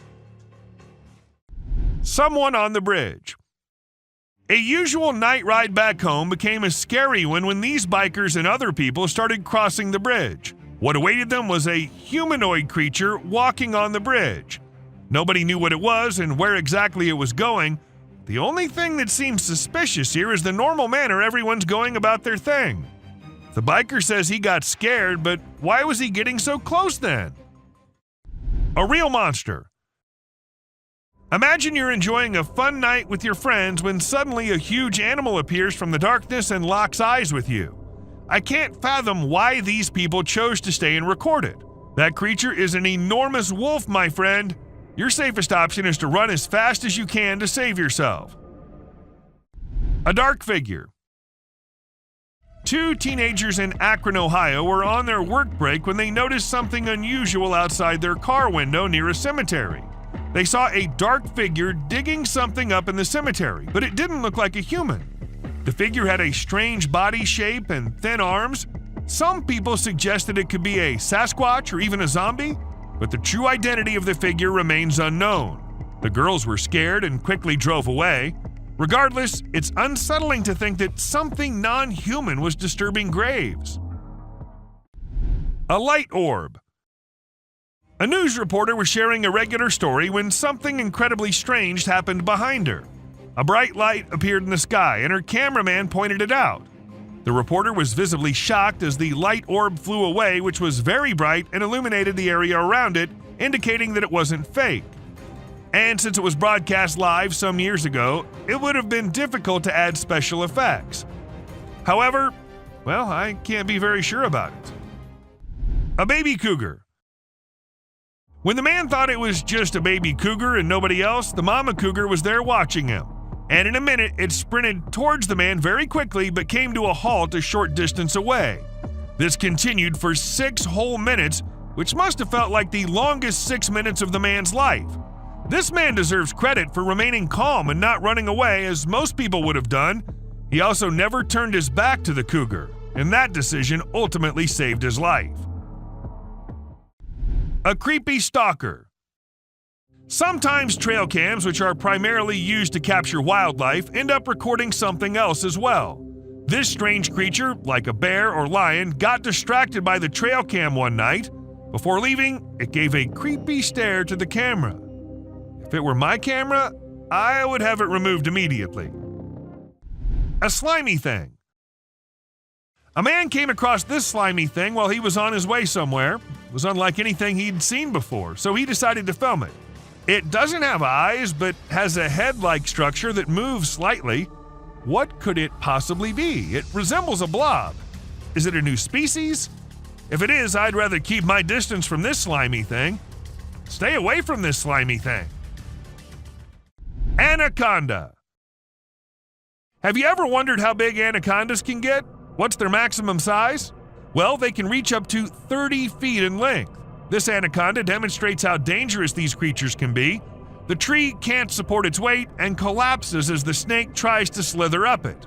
Someone on the bridge. A usual night ride back home became a scary one when these bikers and other people started crossing the bridge. What awaited them was a humanoid creature walking on the bridge. Nobody knew what it was and where exactly it was going. The only thing that seems suspicious here is the normal manner everyone's going about their thing. The biker says he got scared, but why was he getting so close then? A real monster. Imagine you're enjoying a fun night with your friends when suddenly a huge animal appears from the darkness and locks eyes with you. I can't fathom why these people chose to stay and record it. That creature is an enormous wolf, my friend. Your safest option is to run as fast as you can to save yourself. A dark figure. 2 teenagers in Akron, Ohio were on their work break when they noticed something unusual outside their car window near a cemetery. They saw a dark figure digging something up in the cemetery, but it didn't look like a human. The figure had a strange body shape and thin arms. Some people suggested it could be a Sasquatch or even a zombie, but the true identity of the figure remains unknown. The girls were scared and quickly drove away. Regardless, it's unsettling to think that something non-human was disturbing graves. A light orb. A news reporter was sharing a regular story when something incredibly strange happened behind her. A bright light appeared in the sky, and her cameraman pointed it out. The reporter was visibly shocked as the light orb flew away, which was very bright and illuminated the area around it, indicating that it wasn't fake. And since it was broadcast live some years ago, it would have been difficult to add special effects. However, well, I can't be very sure about it. A baby cougar. When the man thought it was just a baby cougar and nobody else, the mama cougar was there watching him. And in a minute, it sprinted towards the man very quickly but came to a halt a short distance away. This continued for 6 whole minutes, which must have felt like the longest 6 minutes of the man's life. This man deserves credit for remaining calm and not running away as most people would have done. He also never turned his back to the cougar, and that decision ultimately saved his life. A creepy stalker. Sometimes trail cams, which are primarily used to capture wildlife, end up recording something else as well. This strange creature, like a bear or lion, got distracted by the trail cam one night. Before leaving, it gave a creepy stare to the camera. If it were my camera, I would have it removed immediately. A slimy thing. A man came across this slimy thing while he was on his way somewhere. It was unlike anything he'd seen before, so he decided to film it. It doesn't have eyes, but has a head-like structure that moves slightly. What could it possibly be? It resembles a blob. Is it a new species? If it is, I'd rather keep my distance from this slimy thing. Stay away from this slimy thing. Anaconda. Have you ever wondered how big anacondas can get? What's their maximum size? Well, they can reach up to 30 feet in length. This anaconda demonstrates how dangerous these creatures can be. The tree can't support its weight and collapses as the snake tries to slither up it.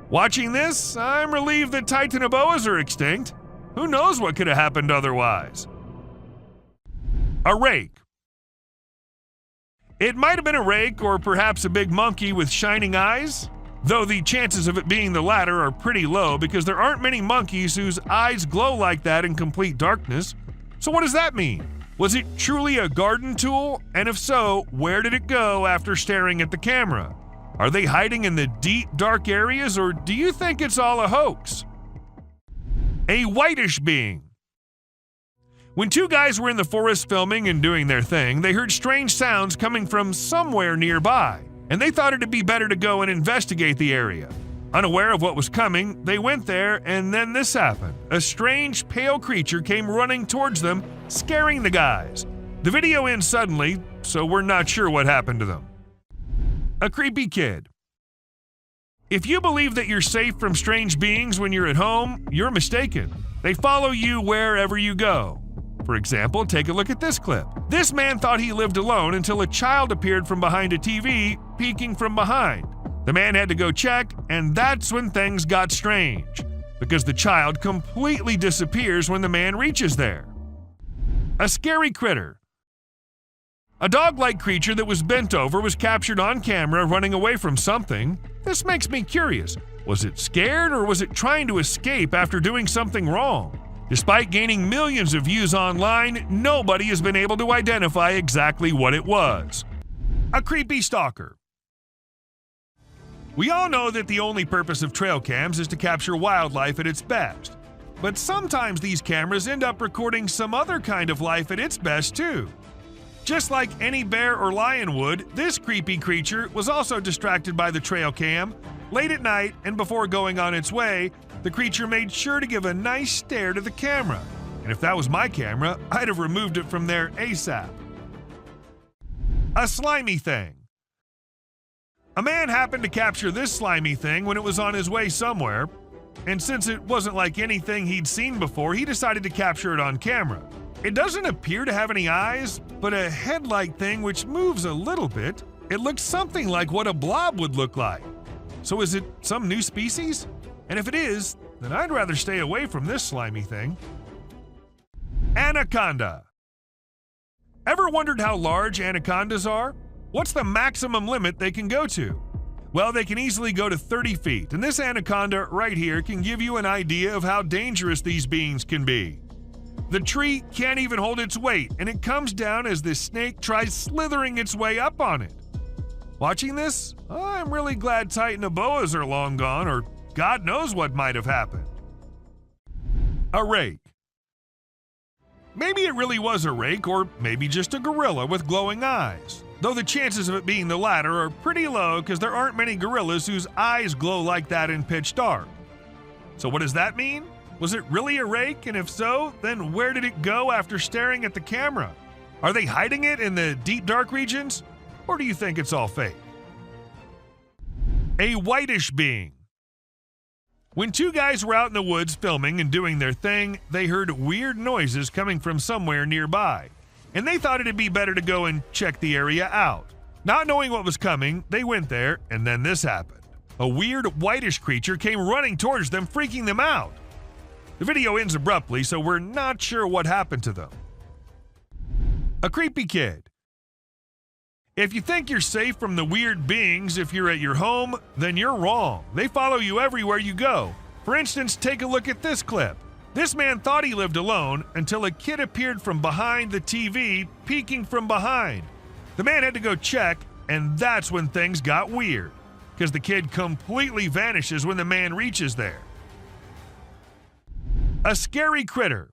Watching this, I'm relieved that titanoboas are extinct. Who knows what could have happened otherwise? A rake. It might have been a rake or perhaps a big monkey with shining eyes, though the chances of it being the latter are pretty low because there aren't many monkeys whose eyes glow like that in complete darkness. So what does that mean? Was it truly a garden tool? And if so, where did it go after staring at the camera? Are they hiding in the deep, dark areas, or do you think it's all a hoax? A whitish being. When 2 guys were in the forest filming and doing their thing, they heard strange sounds coming from somewhere nearby, and they thought it'd be better to go and investigate the area. Unaware of what was coming, they went there, and then this happened. A strange, pale creature came running towards them, scaring the guys. The video ends suddenly, so we're not sure what happened to them. A creepy kid. If you believe that you're safe from strange beings when you're at home, you're mistaken. They follow you wherever you go. For example, take a look at this clip. This man thought he lived alone until a child appeared from behind a TV, peeking from behind. The man had to go check, and that's when things got strange, because the child completely disappears when the man reaches there. A scary critter. A dog-like creature that was bent over was captured on camera running away from something. This makes me curious. Was it scared, or was it trying to escape after doing something wrong? Despite gaining millions of views online, nobody has been able to identify exactly what it was. A creepy stalker. We all know that the only purpose of trail cams is to capture wildlife at its best. But sometimes these cameras end up recording some other kind of life at its best too. Just like any bear or lion would, this creepy creature was also distracted by the trail cam. Late at night and before going on its way, the creature made sure to give a nice stare to the camera. And if that was my camera, I'd have removed it from there ASAP. A slimy thing. A man happened to capture this slimy thing when it was on his way somewhere, and since it wasn't like anything he'd seen before, he decided to capture it on camera. It doesn't appear to have any eyes, but a head-like thing which moves a little bit. It looks something like what a blob would look like. So is it some new species? And if it is, then I'd rather stay away from this slimy thing. Anaconda. Ever wondered how large anacondas are? What's the maximum limit they can go to? Well, they can easily go to 30 feet, and this anaconda right here can give you an idea of how dangerous these beings can be. The tree can't even hold its weight, and it comes down as the snake tries slithering its way up on it. Watching this, I'm really glad Titan boas are long gone, or God knows what might have happened. A rake. Maybe it really was a rake, or maybe just a gorilla with glowing eyes. Though the chances of it being the latter are pretty low because there aren't many gorillas whose eyes glow like that in pitch dark. So what does that mean? Was it really a rake? And if so, then where did it go after staring at the camera? Are they hiding it in the deep dark regions? Or do you think it's all fake? A whitish being. When two guys were out in the woods filming and doing their thing, they heard weird noises coming from somewhere nearby, and they thought it'd be better to go and check the area out. Not knowing what was coming, they went there, and then this happened. A weird whitish creature came running towards them, freaking them out. The video ends abruptly, so we're not sure what happened to them. A creepy kid. If you think you're safe from the weird beings if you're at your home, then you're wrong. They follow you everywhere you go. For instance, take a look at this clip. This man thought he lived alone until a kid appeared from behind the TV, peeking from behind. The man had to go check, and that's when things got weird, because the kid completely vanishes when the man reaches there. A scary critter.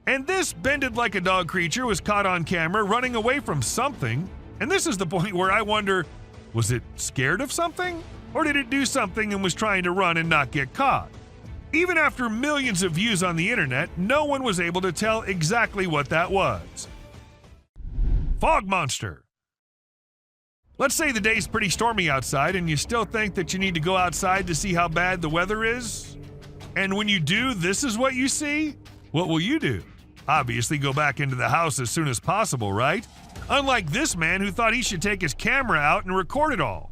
And this bended like a dog creature was caught on camera running away from something. And this is the point where I wonder, was it scared of something? Or did it do something and was trying to run and not get caught? Even after millions of views on the internet, no one was able to tell exactly what that was. Fog monster. Let's say the day's pretty stormy outside and you still think that you need to go outside to see how bad the weather is. And when you do, this is what you see? What will you do? Obviously go back into the house as soon as possible, right? Unlike this man who thought he should take his camera out and record it all.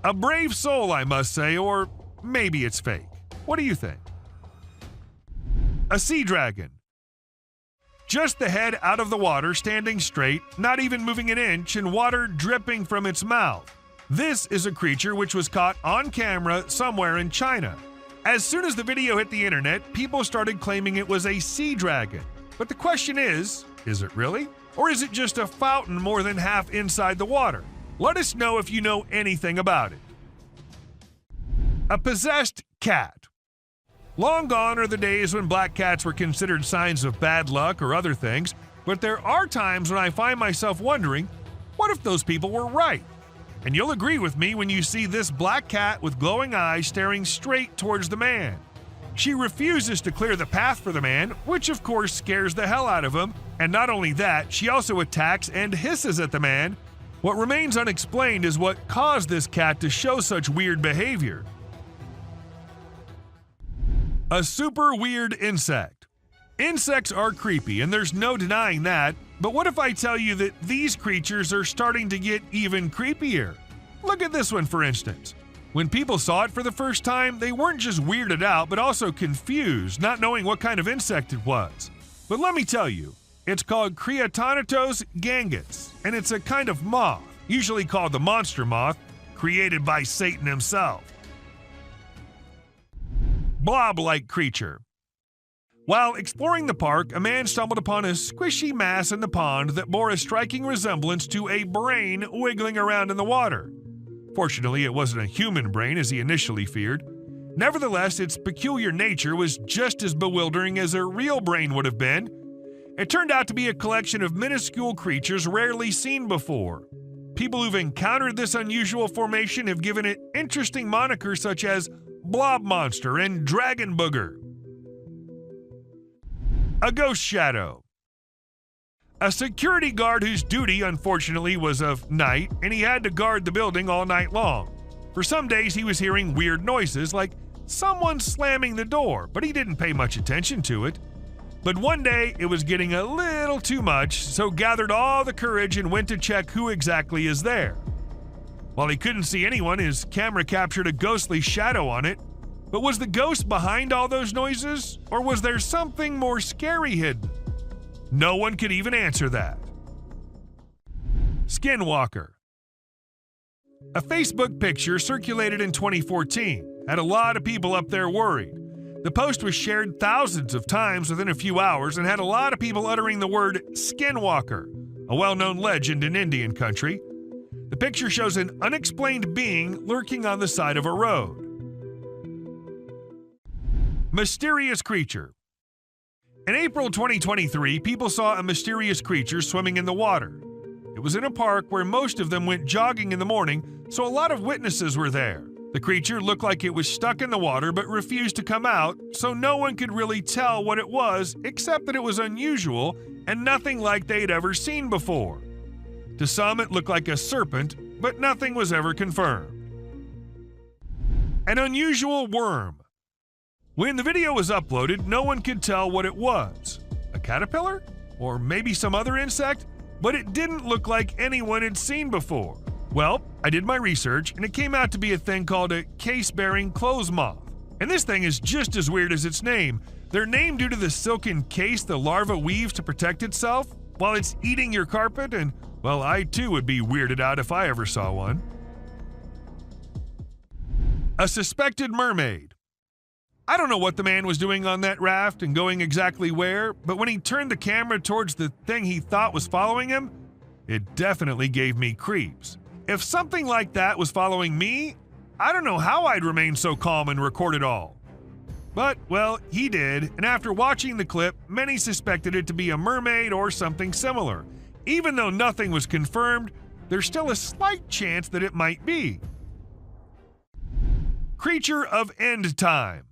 A brave soul, I must say, or maybe it's fake. What do you think? A sea dragon. Just the head out of the water, standing straight, not even moving an inch, and water dripping from its mouth. This is a creature which was caught on camera somewhere in China. As soon as the video hit the internet, people started claiming it was a sea dragon. But the question is it really? Or is it just a fountain more than half inside the water? Let us know if you know anything about it. A possessed cat. Long gone are the days when black cats were considered signs of bad luck or other things, but there are times when I find myself wondering, what if those people were right? And you'll agree with me when you see this black cat with glowing eyes staring straight towards the man. She refuses to clear the path for the man, which of course scares the hell out of him, and not only that, she also attacks and hisses at the man. What remains unexplained is what caused this cat to show such weird behavior. A super weird insect. Insects are creepy, and there's no denying that, but what if I tell you that these creatures are starting to get even creepier? Look at this one, for instance. When people saw it for the first time, they weren't just weirded out, but also confused, not knowing what kind of insect it was. But let me tell you, it's called Creatonitos gangus, and it's a kind of moth, usually called the monster moth, created by Satan himself. Blob-like creature. While exploring the park, a man stumbled upon a squishy mass in the pond that bore a striking resemblance to a brain wiggling around in the water. Fortunately, it wasn't a human brain as he initially feared. Nevertheless, its peculiar nature was just as bewildering as a real brain would have been. It turned out to be a collection of minuscule creatures rarely seen before. People who've encountered this unusual formation have given it interesting monikers such as Blob Monster and Dragon Booger. A ghost shadow. A security guard whose duty, unfortunately, was of night, and he had to guard the building all night long. For some days, he was hearing weird noises, like someone slamming the door, but he didn't pay much attention to it. But one day, it was getting a little too much, so gathered all the courage and went to check who exactly is there. While he couldn't see anyone, his camera captured a ghostly shadow on it. But was the ghost behind all those noises, or was there something more scary hidden? No one could even answer that. Skinwalker. A Facebook picture circulated in 2014 had a lot of people up there worried. The post was shared thousands of times within a few hours and had a lot of people uttering the word skinwalker, a well-known legend in Indian country. The picture shows an unexplained being lurking on the side of a road. Mysterious creature. In April 2023, people saw a mysterious creature swimming in the water. It was in a park where most of them went jogging in the morning, so a lot of witnesses were there. The creature looked like it was stuck in the water but refused to come out, so no one could really tell what it was except that it was unusual and nothing like they'd ever seen before. To some, it looked like a serpent, but nothing was ever confirmed. An unusual worm. When the video was uploaded, no one could tell what it was. A caterpillar? Or maybe some other insect? But it didn't look like anyone had seen before. Well, I did my research, and it came out to be a thing called a case-bearing clothes moth. And this thing is just as weird as its name. They're named due to the silken case the larva weaves to protect itself while it's eating your carpet, and, well, I too would be weirded out if I ever saw one. A suspected mermaid. I don't know what the man was doing on that raft and going exactly where, but when he turned the camera towards the thing he thought was following him, it definitely gave me creeps. If something like that was following me, I don't know how I'd remain so calm and record it all. But, well, he did, and after watching the clip, many suspected it to be a mermaid or something similar. Even though nothing was confirmed, there's still a slight chance that it might be. Creature of End Time.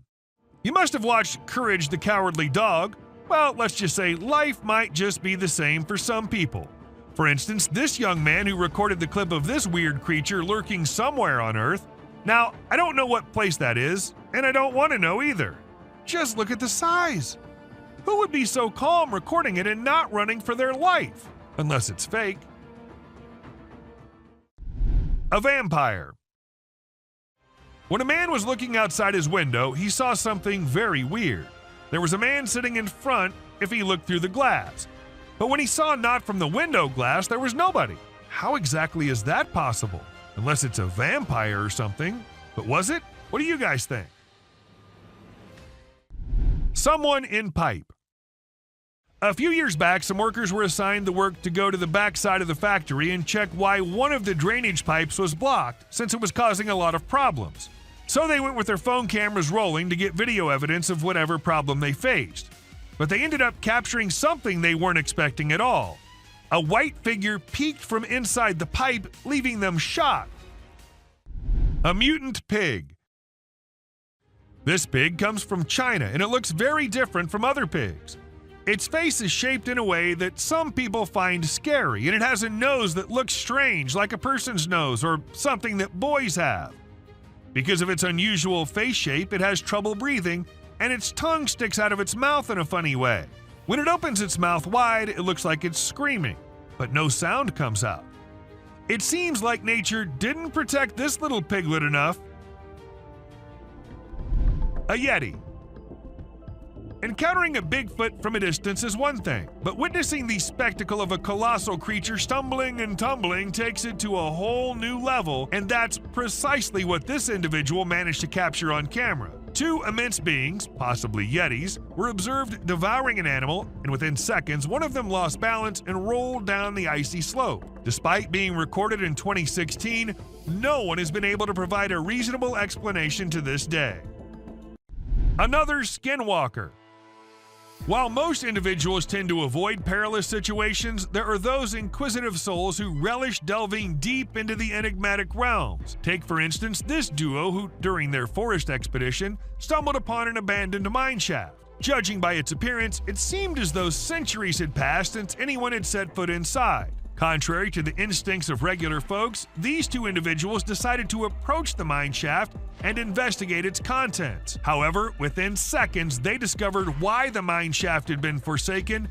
You must have watched Courage the Cowardly Dog. Well, let's just say life might just be the same for some people. For instance, this young man who recorded the clip of this weird creature lurking somewhere on Earth. Now, I don't know what place that is, and I don't want to know either. Just look at the size. Who would be so calm recording it and not running for their life? Unless it's fake. A vampire. When a man was looking outside his window, he saw something very weird. There was a man sitting in front if he looked through the glass. But when he saw not from the window glass, there was nobody. How exactly is that possible? Unless it's a vampire or something. But was it? What do you guys think? Someone in pipe. A few years back, some workers were assigned the work to go to the back side of the factory and check why one of the drainage pipes was blocked, since it was causing a lot of problems. So they went with their phone cameras rolling to get video evidence of whatever problem they faced. But they ended up capturing something they weren't expecting at all. A white figure peeked from inside the pipe, leaving them shocked. A mutant pig. This pig comes from China, and it looks very different from other pigs. Its face is shaped in a way that some people find scary, and it has a nose that looks strange, like a person's nose or something that boys have. Because of its unusual face shape, it has trouble breathing, and its tongue sticks out of its mouth in a funny way. When it opens its mouth wide, it looks like it's screaming, but no sound comes out. It seems like nature didn't protect this little piglet enough. A Yeti. Encountering a Bigfoot from a distance is one thing, but witnessing the spectacle of a colossal creature stumbling and tumbling takes it to a whole new level, and that's precisely what this individual managed to capture on camera. Two immense beings, possibly Yetis, were observed devouring an animal, and within seconds, one of them lost balance and rolled down the icy slope. Despite being recorded in 2016, no one has been able to provide a reasonable explanation to this day. Another skinwalker. While most individuals tend to avoid perilous situations, there are those inquisitive souls who relish delving deep into the enigmatic realms. Take, for instance, this duo who, during their forest expedition, stumbled upon an abandoned mine shaft. Judging by its appearance, it seemed as though centuries had passed since anyone had set foot inside. Contrary to the instincts of regular folks, these two individuals decided to approach the mine shaft and investigate its contents. However, within seconds, they discovered why the mine shaft had been forsaken.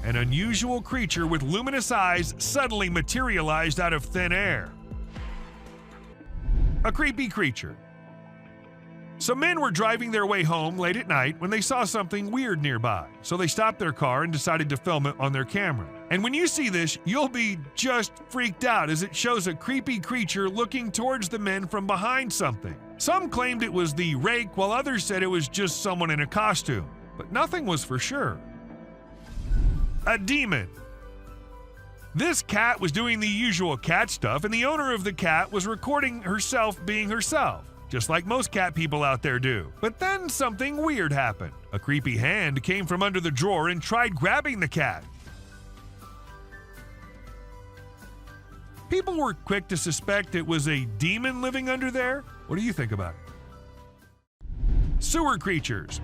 An unusual creature with luminous eyes suddenly materialized out of thin air. A creepy creature. Some men were driving their way home late at night when they saw something weird nearby, so they stopped their car and decided to film it on their camera. And when you see this, you'll be just freaked out as it shows a creepy creature looking towards the men from behind something. Some claimed it was the rake, while others said it was just someone in a costume, but nothing was for sure. A demon. This cat was doing the usual cat stuff, and the owner of the cat was recording herself being herself, just like most cat people out there do. But then something weird happened. A creepy hand came from under the drawer and tried grabbing the cat. People were quick to suspect it was a demon living under there. What do you think about it? Sewer creatures.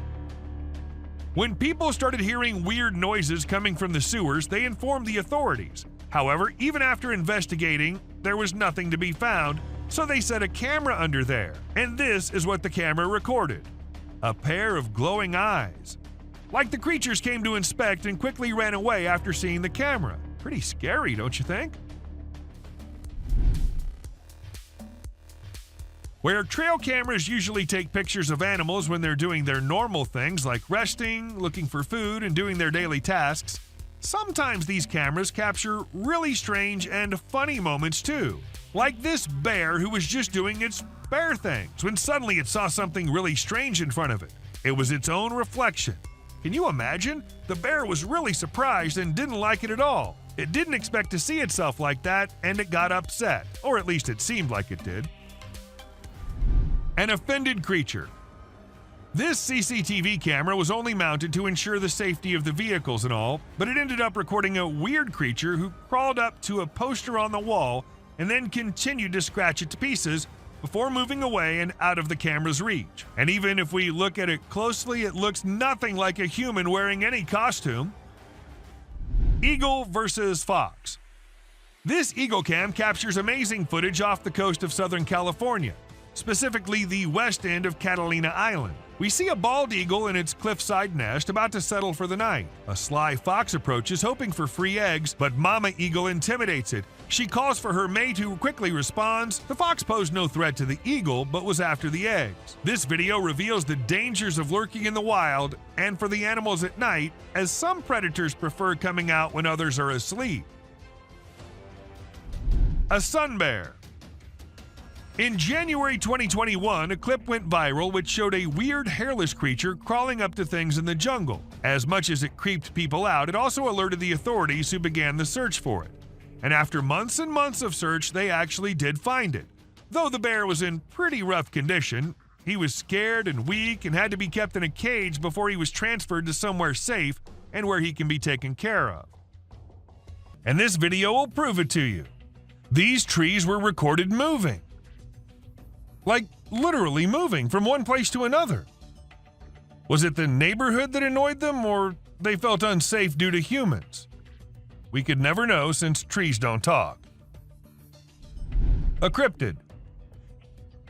When people started hearing weird noises coming from the sewers, they informed the authorities. However, even after investigating, there was nothing to be found, so they set a camera under there. And this is what the camera recorded. A pair of glowing eyes. Like the creatures came to inspect and quickly ran away after seeing the camera. Pretty scary, don't you think? Where trail cameras usually take pictures of animals when they're doing their normal things like resting, looking for food, and doing their daily tasks, sometimes these cameras capture really strange and funny moments too. Like this bear who was just doing its bear things when suddenly it saw something really strange in front of it. It was its own reflection. Can you imagine? The bear was really surprised and didn't like it at all. It didn't expect to see itself like that, and it got upset, or at least it seemed like it did. An offended creature. This CCTV camera was only mounted to ensure the safety of the vehicles and all, but it ended up recording a weird creature who crawled up to a poster on the wall and then continued to scratch it to pieces before moving away and out of the camera's reach. And even if we look at it closely, it looks nothing like a human wearing any costume. Eagle versus fox. This Eagle Cam captures amazing footage off the coast of Southern California, specifically the west end of Catalina Island. We see a bald eagle in its cliffside nest about to settle for the night. A sly fox approaches hoping for free eggs, but Mama Eagle intimidates it. She calls for her mate who quickly responds. The fox posed no threat to the eagle, but was after the eggs. This video reveals the dangers of lurking in the wild and for the animals at night, as some predators prefer coming out when others are asleep. A sun bear. In January 2021, a clip went viral which showed a weird hairless creature crawling up to things in the jungle. As much as it creeped people out, it also alerted the authorities who began the search for it. And after months and months of search, they actually did find it. Though the bear was in pretty rough condition, he was scared and weak and had to be kept in a cage before he was transferred to somewhere safe and where he can be taken care of. And this video will prove it to you. These trees were recorded moving. Like, literally moving from one place to another. Was it the neighborhood that annoyed them, or they felt unsafe due to humans? We could never know since trees don't talk. A cryptid.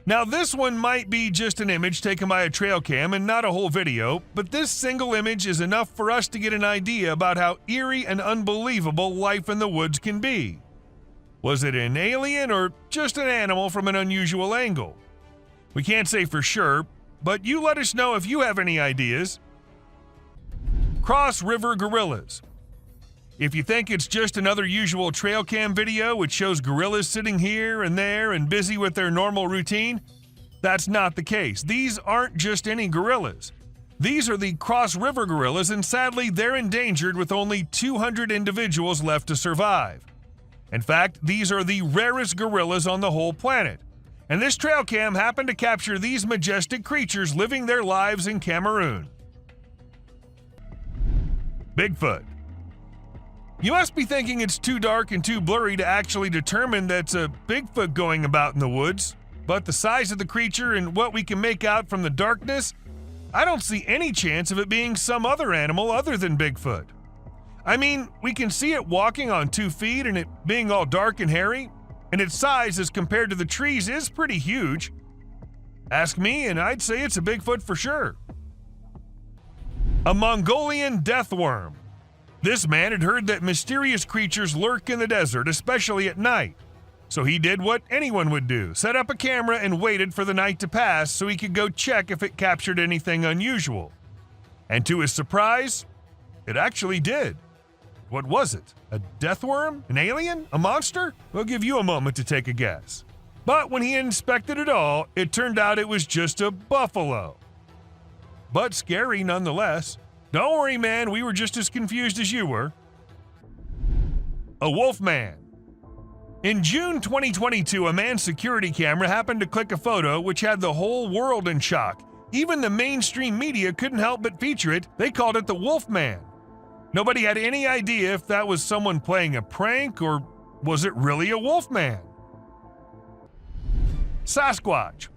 Now this one might be just an image taken by a trail cam and not a whole video, but this single image is enough for us to get an idea about how eerie and unbelievable life in the woods can be. Was it an alien or just an animal from an unusual angle? We can't say for sure, but you let us know if you have any ideas. Cross River Gorillas. If you think it's just another usual trail cam video which shows gorillas sitting here and there and busy with their normal routine, that's not the case. These aren't just any gorillas. These are the Cross River gorillas, and sadly they're endangered with only 200 individuals left to survive. In fact, these are the rarest gorillas on the whole planet. And this trail cam happened to capture these majestic creatures living their lives in Cameroon. Bigfoot. You must be thinking it's too dark and too blurry to actually determine that's a Bigfoot going about in the woods, but the size of the creature and what we can make out from the darkness, I don't see any chance of it being some other animal other than Bigfoot. I mean, we can see it walking on 2 feet and it being all dark and hairy, and its size as compared to the trees is pretty huge. Ask me and I'd say it's a Bigfoot for sure. A Mongolian death worm. This man had heard that mysterious creatures lurk in the desert, especially at night. So he did what anyone would do, set up a camera and waited for the night to pass so he could go check if it captured anything unusual. And to his surprise, it actually did. What was it? A death worm? An alien? A monster? We'll give you a moment to take a guess. But when he inspected it all, it turned out it was just a buffalo. But scary nonetheless. Don't worry, man, we were just as confused as you were. A wolf man. In June 2022, a man's security camera happened to click a photo which had the whole world in shock. Even the mainstream media couldn't help but feature it. They called it the Wolf Man. Nobody had any idea if that was someone playing a prank or was it really a wolf man? Sasquatch.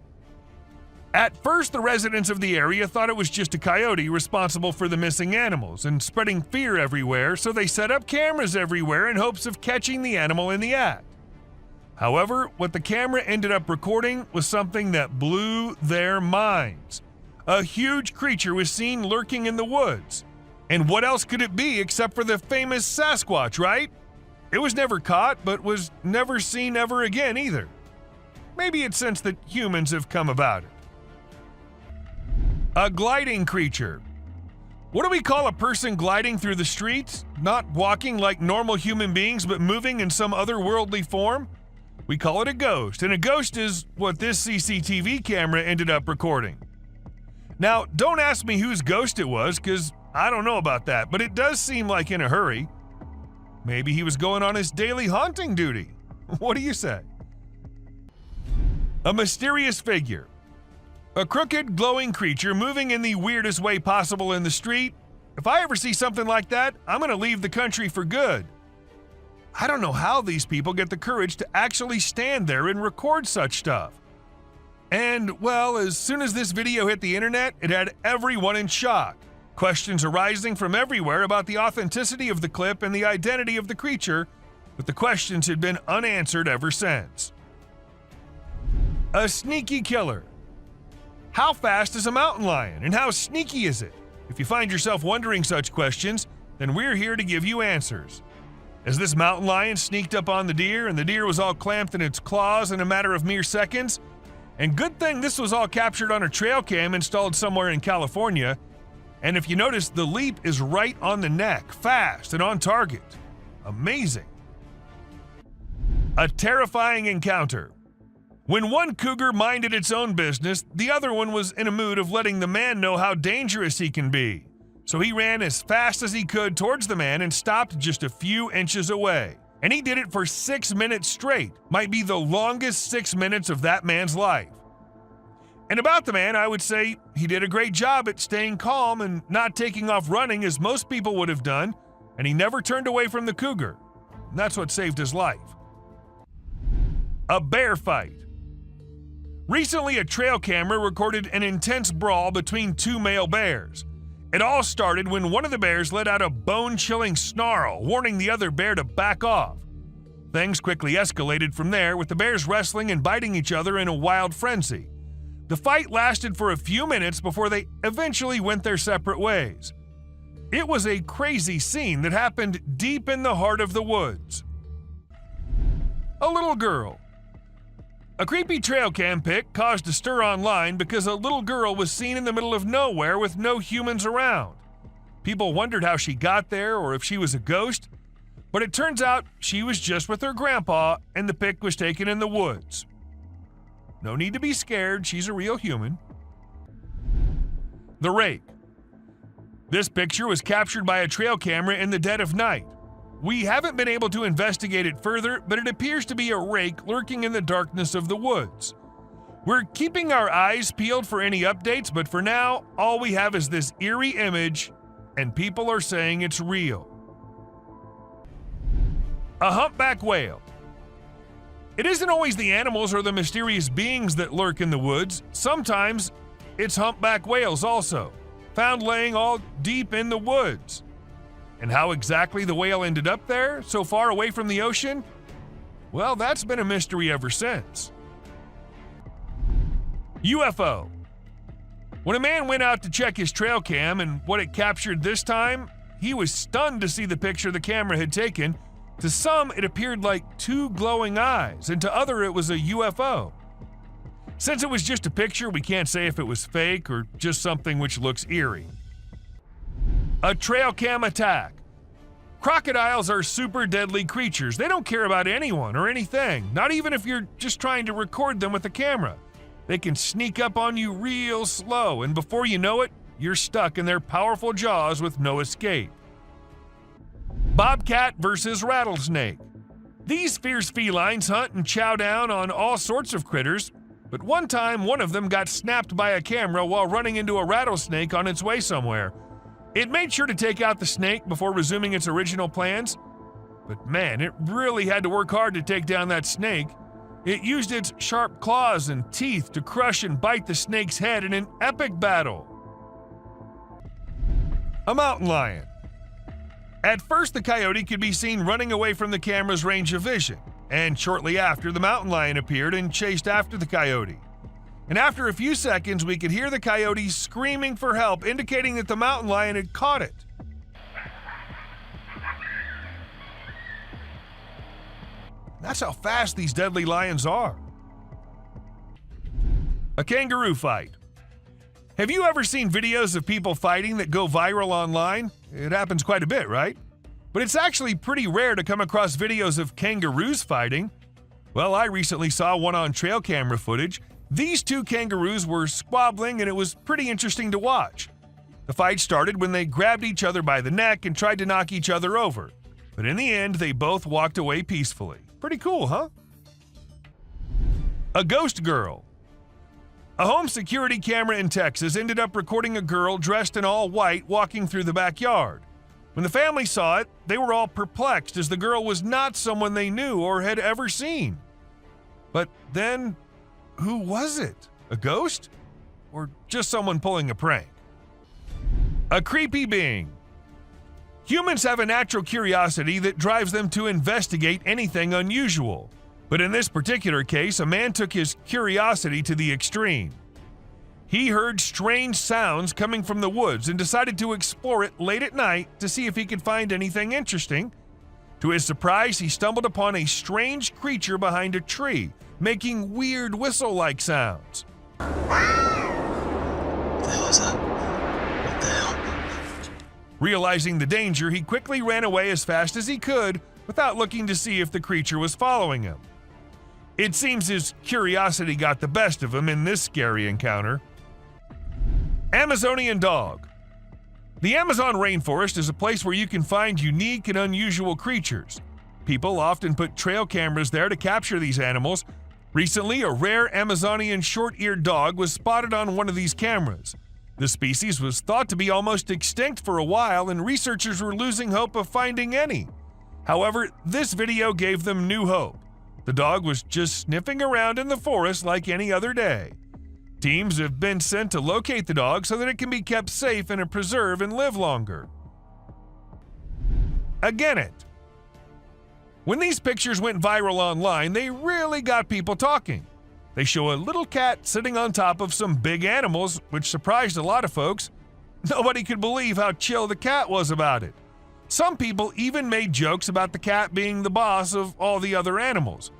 At first, the residents of the area thought it was just a coyote responsible for the missing animals and spreading fear everywhere, so they set up cameras everywhere in hopes of catching the animal in the act. However, what the camera ended up recording was something that blew their minds. A huge creature was seen lurking in the woods. And what else could it be except for the famous Sasquatch, right? It was never caught, but was never seen ever again either. Maybe it's since that humans have come about it. A gliding creature. What do we call a person gliding through the streets? Not walking like normal human beings, but moving in some otherworldly form? We call it a ghost, and a ghost is what this CCTV camera ended up recording. Now, don't ask me whose ghost it was, because I don't know about that, but it does seem like in a hurry. Maybe he was going on his daily haunting duty. What do you say? A mysterious figure. A crooked, glowing creature moving in the weirdest way possible in the street. If I ever see something like that, I'm going to leave the country for good. I don't know how these people get the courage to actually stand there and record such stuff. And, well, as soon as this video hit the internet, it had everyone in shock. Questions arising from everywhere about the authenticity of the clip and the identity of the creature, but the questions had been unanswered ever since. A sneaky killer. How fast is a mountain lion, and how sneaky is it? If you find yourself wondering such questions, then we're here to give you answers. As this mountain lion sneaked up on the deer, and the deer was all clamped in its claws in a matter of mere seconds, and good thing this was all captured on a trail cam installed somewhere in California, and if you notice, the leap is right on the neck, fast and on target. Amazing. A terrifying encounter. When one cougar minded its own business, the other one was in a mood of letting the man know how dangerous he can be. So he ran as fast as he could towards the man and stopped just a few inches away. And he did it for 6 minutes straight. Might be the longest 6 minutes of that man's life. And about the man, I would say he did a great job at staying calm and not taking off running as most people would have done, and he never turned away from the cougar. And that's what saved his life. A bear fight. Recently, a trail camera recorded an intense brawl between two male bears. It all started when one of the bears let out a bone-chilling snarl, warning the other bear to back off. Things quickly escalated from there, with the bears wrestling and biting each other in a wild frenzy. The fight lasted for a few minutes before they eventually went their separate ways. It was a crazy scene that happened deep in the heart of the woods. A little girl. A creepy trail cam pic caused a stir online because a little girl was seen in the middle of nowhere with no humans around. People wondered how she got there or if she was a ghost, but it turns out she was just with her grandpa and the pic was taken in the woods. No need to be scared, she's a real human. The rake. This picture was captured by a trail camera in the dead of night. We haven't been able to investigate it further, but it appears to be a rake lurking in the darkness of the woods. We're keeping our eyes peeled for any updates, but for now, all we have is this eerie image, and people are saying it's real. A humpback whale. It isn't always the animals or the mysterious beings that lurk in the woods. Sometimes it's humpback whales also, found laying all deep in the woods. And how exactly the whale ended up there, so far away from the ocean? Well, that's been a mystery ever since. UFO. When a man went out to check his trail cam and what it captured this time, he was stunned to see the picture the camera had taken. To some, it appeared like two glowing eyes, and to others, it was a UFO. Since it was just a picture, we can't say if it was fake or just something which looks eerie. A trail cam attack. Crocodiles are super deadly creatures. They don't care about anyone or anything, not even if you're just trying to record them with a camera. They can sneak up on you real slow, and before you know it, you're stuck in their powerful jaws with no escape. Bobcat versus rattlesnake. These fierce felines hunt and chow down on all sorts of critters, but one time one of them got snapped by a camera while running into a rattlesnake on its way somewhere. It made sure to take out the snake before resuming its original plans, but man, it really had to work hard to take down that snake. It used its sharp claws and teeth to crush and bite the snake's head in an epic battle. A mountain lion. At first, the coyote could be seen running away from the camera's range of vision, and shortly after, the mountain lion appeared and chased after the coyote. And after a few seconds, we could hear the coyote screaming for help, indicating that the mountain lion had caught it. That's how fast these deadly lions are. A kangaroo fight. Have you ever seen videos of people fighting that go viral online? It happens quite a bit, right? But it's actually pretty rare to come across videos of kangaroos fighting. Well, I recently saw one on trail camera footage. These two kangaroos were squabbling, and it was pretty interesting to watch. The fight started when they grabbed each other by the neck and tried to knock each other over. But in the end, they both walked away peacefully. Pretty cool, huh? A ghost girl. A home security camera in Texas ended up recording a girl dressed in all white walking through the backyard. When the family saw it, they were all perplexed as the girl was not someone they knew or had ever seen. But then, who was it? A ghost? Or just someone pulling a prank? A creepy being. Humans have a natural curiosity that drives them to investigate anything unusual. But in this particular case, a man took his curiosity to the extreme. He heard strange sounds coming from the woods and decided to explore it late at night to see if he could find anything interesting. To his surprise, he stumbled upon a strange creature behind a tree, making weird whistle-like sounds. Realizing the danger, he quickly ran away as fast as he could without looking to see if the creature was following him. It seems his curiosity got the best of him in this scary encounter. Amazonian dog. The Amazon rainforest is a place where you can find unique and unusual creatures. People often put trail cameras there to capture these animals. Recently, a rare Amazonian short-eared dog was spotted on one of these cameras. The species was thought to be almost extinct for a while, and researchers were losing hope of finding any. However, this video gave them new hope. The dog was just sniffing around in the forest like any other day. Teams have been sent to locate the dog so that it can be kept safe in a preserve and live longer. A genet. When these pictures went viral online, they really got people talking. They show a little cat sitting on top of some big animals, which surprised a lot of folks. Nobody could believe how chill the cat was about it. Some people even made jokes about the cat being the boss of all the other animals.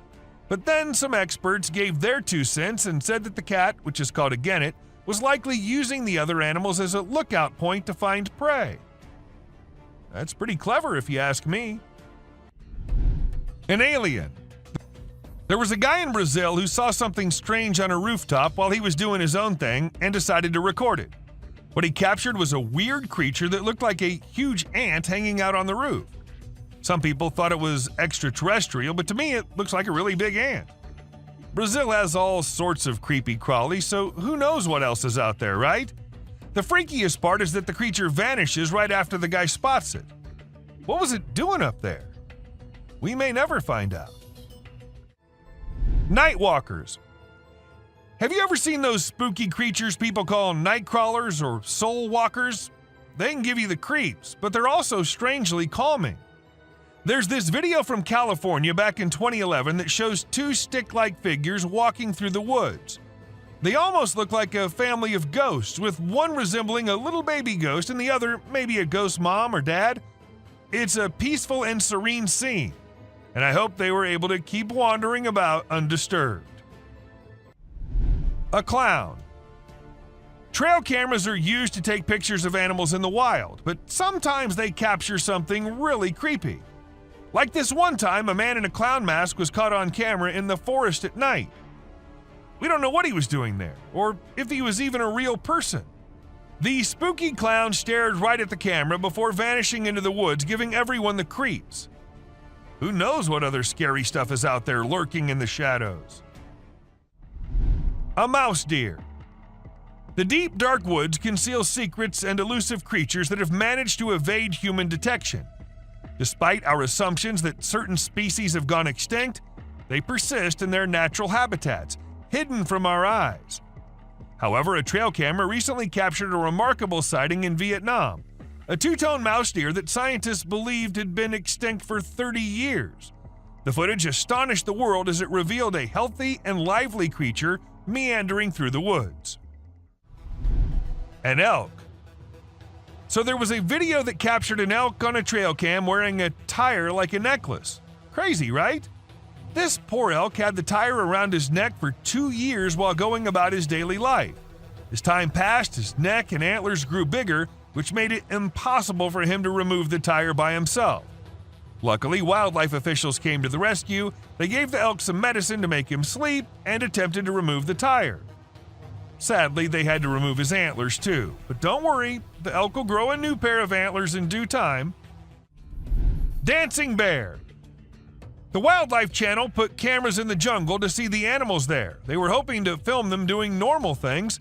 But then some experts gave their 2 cents and said that the cat, which is called a genet, was likely using the other animals as a lookout point to find prey. That's pretty clever if you ask me. An alien. There was a guy in Brazil who saw something strange on a rooftop while he was doing his own thing and decided to record it. What he captured was a weird creature that looked like a huge ant hanging out on the roof. Some people thought it was extraterrestrial, but to me it looks like a really big ant. Brazil has all sorts of creepy crawlies, so who knows what else is out there, right? The freakiest part is that the creature vanishes right after the guy spots it. What was it doing up there? We may never find out. Nightwalkers. Have you ever seen those spooky creatures people call night crawlers or soul walkers? They can give you the creeps, but they're also strangely calming. There's this video from California back in 2011 that shows 2 stick-like figures walking through the woods. They almost look like a family of ghosts, with one resembling a little baby ghost and the other maybe a ghost mom or dad. It's a peaceful and serene scene, and I hope they were able to keep wandering about undisturbed. A clown. Trail cameras are used to take pictures of animals in the wild, but sometimes they capture something really creepy. Like this one time, a man in a clown mask was caught on camera in the forest at night. We don't know what he was doing there, or if he was even a real person. The spooky clown stared right at the camera before vanishing into the woods, giving everyone the creeps. Who knows what other scary stuff is out there lurking in the shadows? A mouse deer. The deep, dark woods conceal secrets and elusive creatures that have managed to evade human detection. Despite our assumptions that certain species have gone extinct, they persist in their natural habitats, hidden from our eyes. However, a trail camera recently captured a remarkable sighting in Vietnam, a two-tone mouse deer that scientists believed had been extinct for 30 years. The footage astonished the world as it revealed a healthy and lively creature meandering through the woods. An elk. So there was a video that captured an elk on a trail cam wearing a tire like a necklace. Crazy, right? This poor elk had the tire around his neck for 2 years while going about his daily life. As time passed, his neck and antlers grew bigger, which made it impossible for him to remove the tire by himself. Luckily, wildlife officials came to the rescue. They gave the elk some medicine to make him sleep and attempted to remove the tire. Sadly, they had to remove his antlers too. But don't worry, the elk will grow a new pair of antlers in due time. Dancing bear. The Wildlife Channel put cameras in the jungle to see the animals there. They were hoping to film them doing normal things,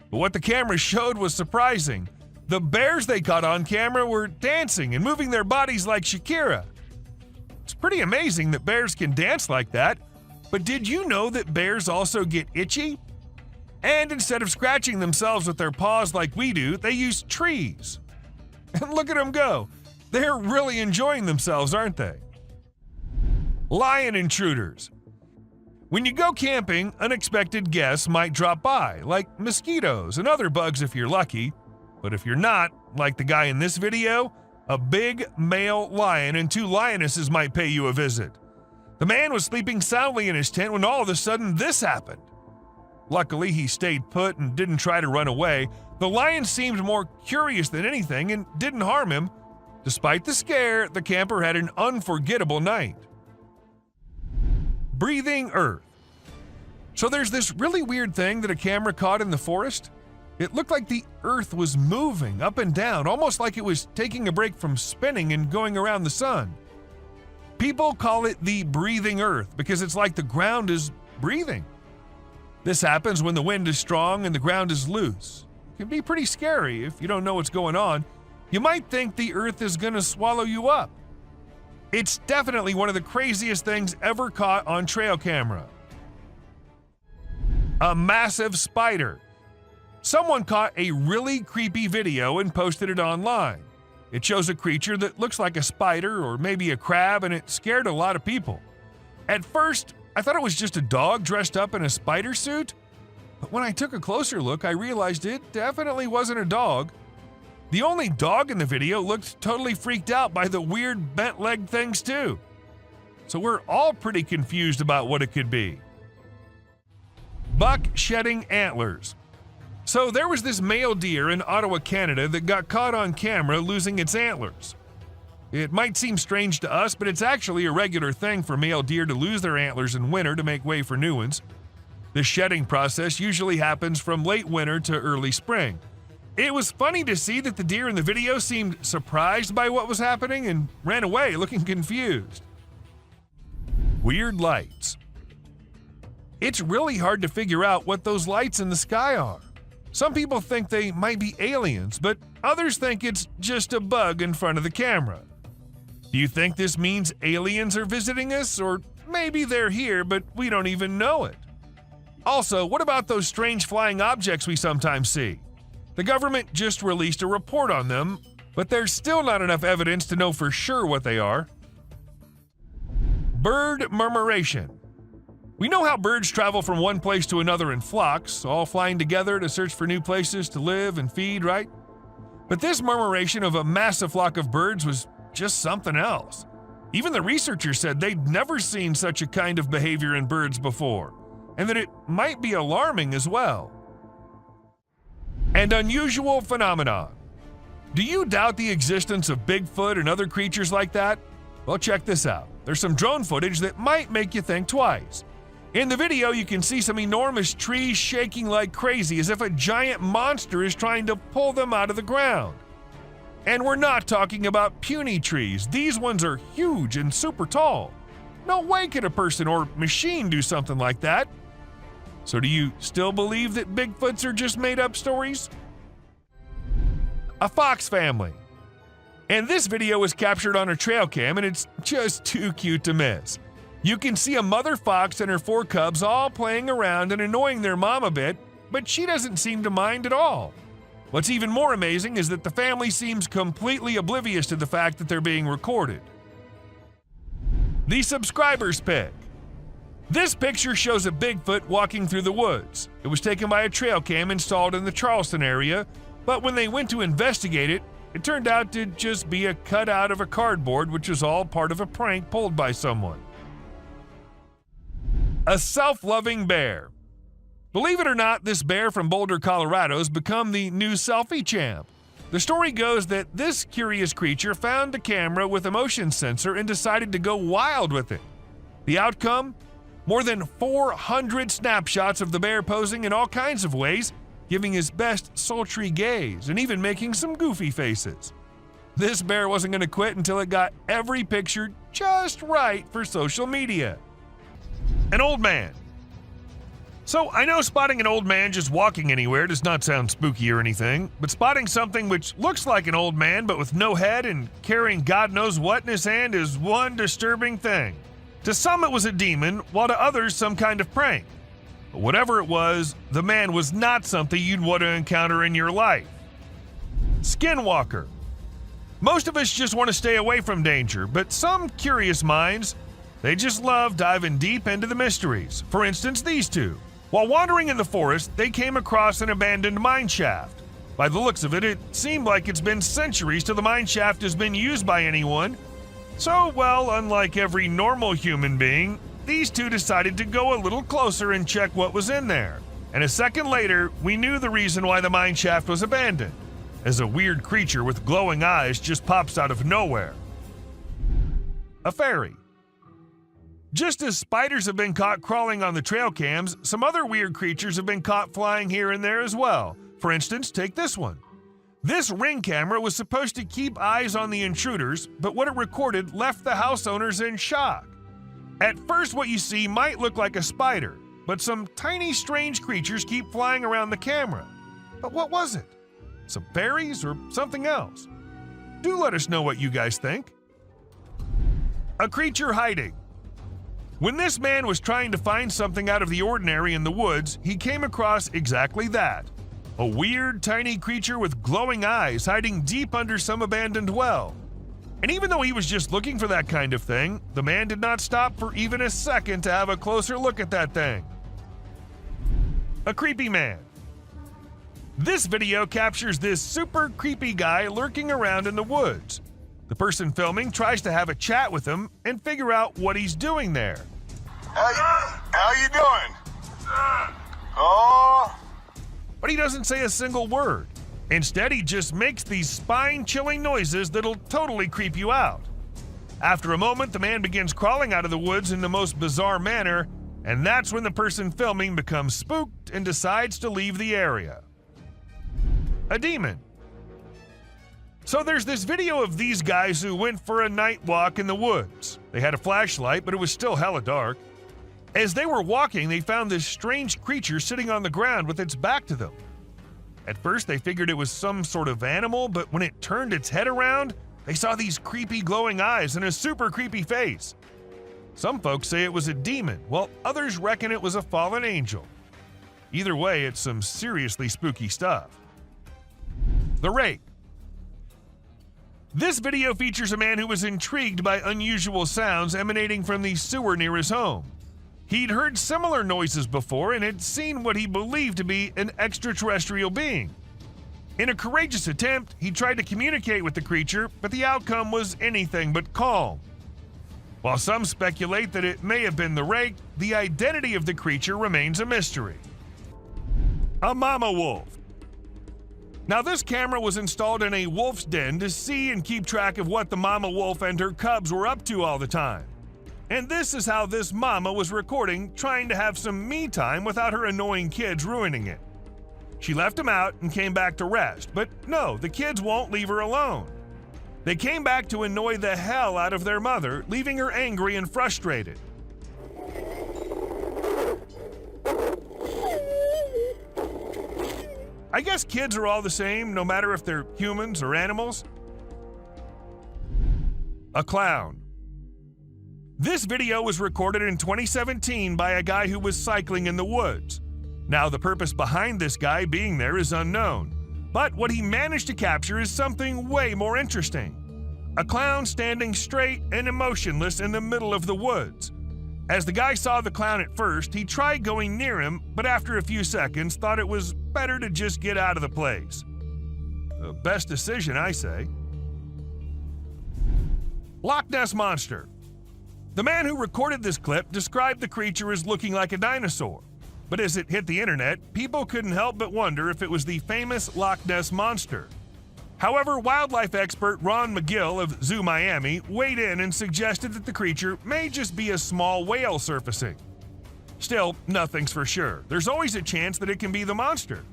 but what the cameras showed was surprising. The bears they caught on camera were dancing and moving their bodies like Shakira. It's pretty amazing that bears can dance like that, but did you know that bears also get itchy? And instead of scratching themselves with their paws like we do, they use trees. And look at them go. They're really enjoying themselves, aren't they? Lion intruders. When you go camping, unexpected guests might drop by, like mosquitoes and other bugs if you're lucky. But if you're not, like the guy in this video, a big male lion and 2 lionesses might pay you a visit. The man was sleeping soundly in his tent when all of a sudden this happened. Luckily, he stayed put and didn't try to run away. The lion seemed more curious than anything and didn't harm him. Despite the scare, the camper had an unforgettable night. Breathing earth. So there's this really weird thing that a camera caught in the forest. It looked like the earth was moving up and down, almost like it was taking a break from spinning and going around the sun. People call it the breathing earth because it's like the ground is breathing. This happens when the wind is strong and the ground is loose. It can be pretty scary if you don't know what's going on. You might think the earth is going to swallow you up. It's definitely one of the craziest things ever caught on trail camera. A massive spider. Someone caught a really creepy video and posted it online. It shows a creature that looks like a spider or maybe a crab, and it scared a lot of people. At first, I thought it was just a dog dressed up in a spider suit, but when I took a closer look, I realized it definitely wasn't a dog. The only dog in the video looked totally freaked out by the weird bent-legged things too. So we're all pretty confused about what it could be. Buck shedding antlers. So there was this male deer in Ottawa, Canada that got caught on camera losing its antlers. It might seem strange to us, but it's actually a regular thing for male deer to lose their antlers in winter to make way for new ones. The shedding process usually happens from late winter to early spring. It was funny to see that the deer in the video seemed surprised by what was happening and ran away looking confused. Weird lights. It's really hard to figure out what those lights in the sky are. Some people think they might be aliens, but others think it's just a bug in front of the camera. Do you think this means aliens are visiting us, or maybe they're here but we don't even know it? Also, what about those strange flying objects we sometimes see? The government just released a report on them, but there's still not enough evidence to know for sure what they are. Bird murmuration. We know how birds travel from one place to another in flocks, all flying together to search for new places to live and feed, right? But this murmuration of a massive flock of birds was just something else. Even the researchers said they'd never seen such a kind of behavior in birds before, and that it might be alarming as well. and unusual phenomenon. Do you doubt the existence of Bigfoot and other creatures like that? Well, check this out. There's some drone footage that might make you think twice. In the video, you can see some enormous trees shaking like crazy as if a giant monster is trying to pull them out of the ground. And we're not talking about puny trees. These ones are huge and super tall. No way could a person or machine do something like that. So do you still believe that Bigfoots are just made-up stories? A fox family. And this video was captured on a trail cam, and it's just too cute to miss. You can see a mother fox and her 4 cubs all playing around and annoying their mom a bit, but she doesn't seem to mind at all. What's even more amazing is that the family seems completely oblivious to the fact that they're being recorded. The subscribers pick. This picture shows a Bigfoot walking through the woods. It was taken by a trail cam installed in the Charleston area, but when they went to investigate it, it turned out to just be a cutout of a cardboard, which was all part of a prank pulled by someone. A self-loving bear. Believe it or not, this bear from Boulder, Colorado has become the new selfie champ. The story goes that this curious creature found a camera with a motion sensor and decided to go wild with it. The outcome? More than 400 snapshots of the bear posing in all kinds of ways, giving his best sultry gaze and even making some goofy faces. This bear wasn't going to quit until it got every picture just right for social media. An old man. So I know spotting an old man just walking anywhere does not sound spooky or anything, but spotting something which looks like an old man but with no head and carrying God knows what in his hand is one disturbing thing. To some it was a demon, while to others some kind of prank. But whatever it was, the man was not something you'd want to encounter in your life. Skinwalker. Most of us just want to stay away from danger, but some curious minds, they just love diving deep into the mysteries. For instance, these two. While wandering in the forest, they came across an abandoned mine shaft. By the looks of it, it seemed like it's been centuries till the mine shaft has been used by anyone. So, well, unlike every normal human being, these two decided to go a little closer and check what was in there. And a second later, we knew the reason why the mine shaft was abandoned, as a weird creature with glowing eyes just pops out of nowhere. A fairy. Just as spiders have been caught crawling on the trail cams, some other weird creatures have been caught flying here and there as well. For instance, take this one. This Ring camera was supposed to keep eyes on the intruders, but what it recorded left the house owners in shock. At first, what you see might look like a spider, but some tiny strange creatures keep flying around the camera. But what was it? Some fairies or something else? Do let us know what you guys think. A creature hiding. When this man was trying to find something out of the ordinary in the woods, he came across exactly that. A weird, tiny creature with glowing eyes hiding deep under some abandoned well. And even though he was just looking for that kind of thing, the man did not stop for even a second to have a closer look at that thing. A creepy man. This video captures this super creepy guy lurking around in the woods. The person filming tries to have a chat with him and figure out what he's doing there. How you doing? Oh. But he doesn't say a single word. Instead, he just makes these spine-chilling noises that'll totally creep you out. After a moment, the man begins crawling out of the woods in the most bizarre manner, and that's when the person filming becomes spooked and decides to leave the area. A demon. So there's this video of these guys who went for a night walk in the woods. They had a flashlight, but it was still hella dark. As they were walking, they found this strange creature sitting on the ground with its back to them. At first, they figured it was some sort of animal, but when it turned its head around, they saw these creepy glowing eyes and a super creepy face. Some folks say it was a demon, while others reckon it was a fallen angel. Either way, it's some seriously spooky stuff. The Rake. This video features a man who was intrigued by unusual sounds emanating from the sewer near his home. He'd heard similar noises before and had seen what he believed to be an extraterrestrial being. In a courageous attempt, he tried to communicate with the creature, but the outcome was anything but calm. While some speculate that it may have been the Rake, the identity of the creature remains a mystery. A mama wolf. Now, this camera was installed in a wolf's den to see and keep track of what the mama wolf and her cubs were up to all the time. And this is how this mama was recording, trying to have some me time without her annoying kids ruining it. She left them out and came back to rest, but no, the kids won't leave her alone. They came back to annoy the hell out of their mother, leaving her angry and frustrated. I guess kids are all the same, no matter if they're humans or animals. A clown. This video was recorded in 2017 by a guy who was cycling in the woods. Now, the purpose behind this guy being there is unknown, but what he managed to capture is something way more interesting. A clown standing straight and emotionless in the middle of the woods. As the guy saw the clown at first, he tried going near him, but after a few seconds thought it was better to just get out of the place. The best decision, I say. Loch Ness Monster. The man who recorded this clip described the creature as looking like a dinosaur, but as it hit the internet, people couldn't help but wonder if it was the famous Loch Ness Monster. However, wildlife expert Ron McGill of Zoo Miami weighed in and suggested that the creature may just be a small whale surfacing. Still, nothing's for sure. There's always a chance that it can be the monster.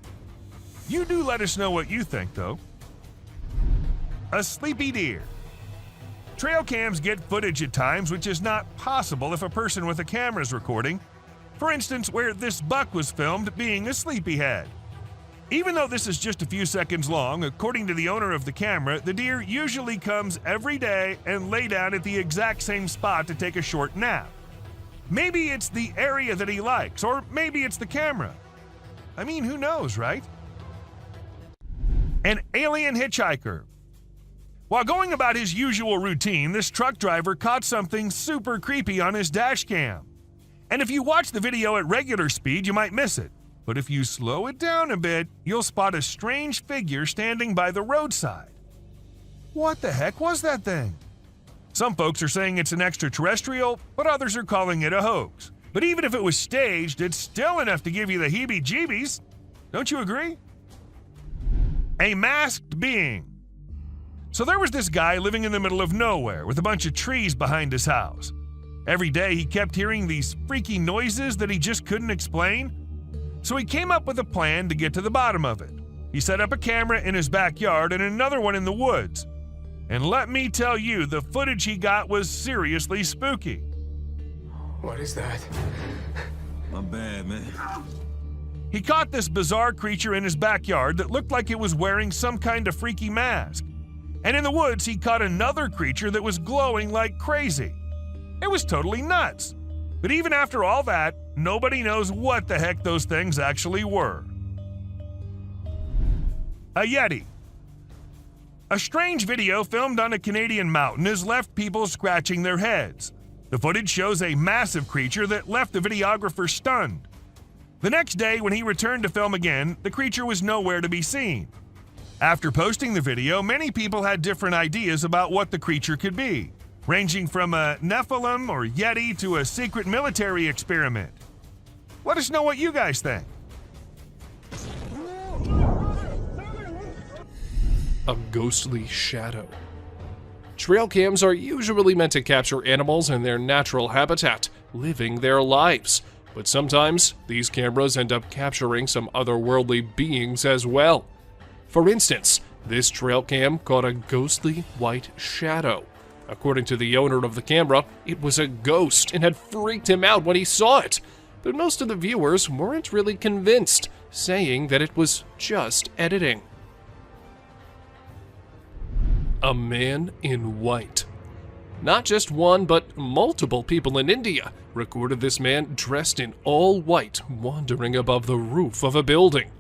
You do let us know what you think, though. A sleepy deer. Trail cams get footage at times which is not possible if a person with a camera is recording. For instance, where this buck was filmed being a sleepyhead. Even though this is just a few seconds long, according to the owner of the camera, the deer usually comes every day and lay down at the exact same spot to take a short nap. Maybe it's the area that he likes, or maybe it's the camera. I mean, who knows, right? An alien hitchhiker. While going about his usual routine, this truck driver caught something super creepy on his dash cam. And if you watch the video at regular speed, you might miss it. But if you slow it down a bit, you'll spot a strange figure standing by the roadside. What the heck was that thing? Some folks are saying it's an extraterrestrial, but others are calling it a hoax. But even if it was staged, it's still enough to give you the heebie-jeebies. Don't you agree? A masked being. So there was this guy living in the middle of nowhere with a bunch of trees behind his house. Every day he kept hearing these freaky noises that he just couldn't explain. So he came up with a plan to get to the bottom of it. He set up a camera in his backyard and another one in the woods. And let me tell you, the footage he got was seriously spooky. What is that? My bad, man. He caught this bizarre creature in his backyard that looked like it was wearing some kind of freaky mask. And in the woods, he caught another creature that was glowing like crazy. It was totally nuts. But even after all that, nobody knows what the heck those things actually were. A Yeti. A strange video filmed on a Canadian mountain has left people scratching their heads. The footage shows a massive creature that left the videographer stunned. The next day, when he returned to film again, the creature was nowhere to be seen. After posting the video, many people had different ideas about what the creature could be, ranging from a Nephilim or Yeti to a secret military experiment. Let us know what you guys think. A ghostly shadow. Trail cams are usually meant to capture animals in their natural habitat, living their lives. But sometimes, these cameras end up capturing some otherworldly beings as well. For instance, this trail cam caught a ghostly white shadow. According to the owner of the camera, it was a ghost and had freaked him out when he saw it. But most of the viewers weren't really convinced, saying that it was just editing. A man in white. Not just one, but multiple people in India recorded this man dressed in all white wandering above the roof of a building.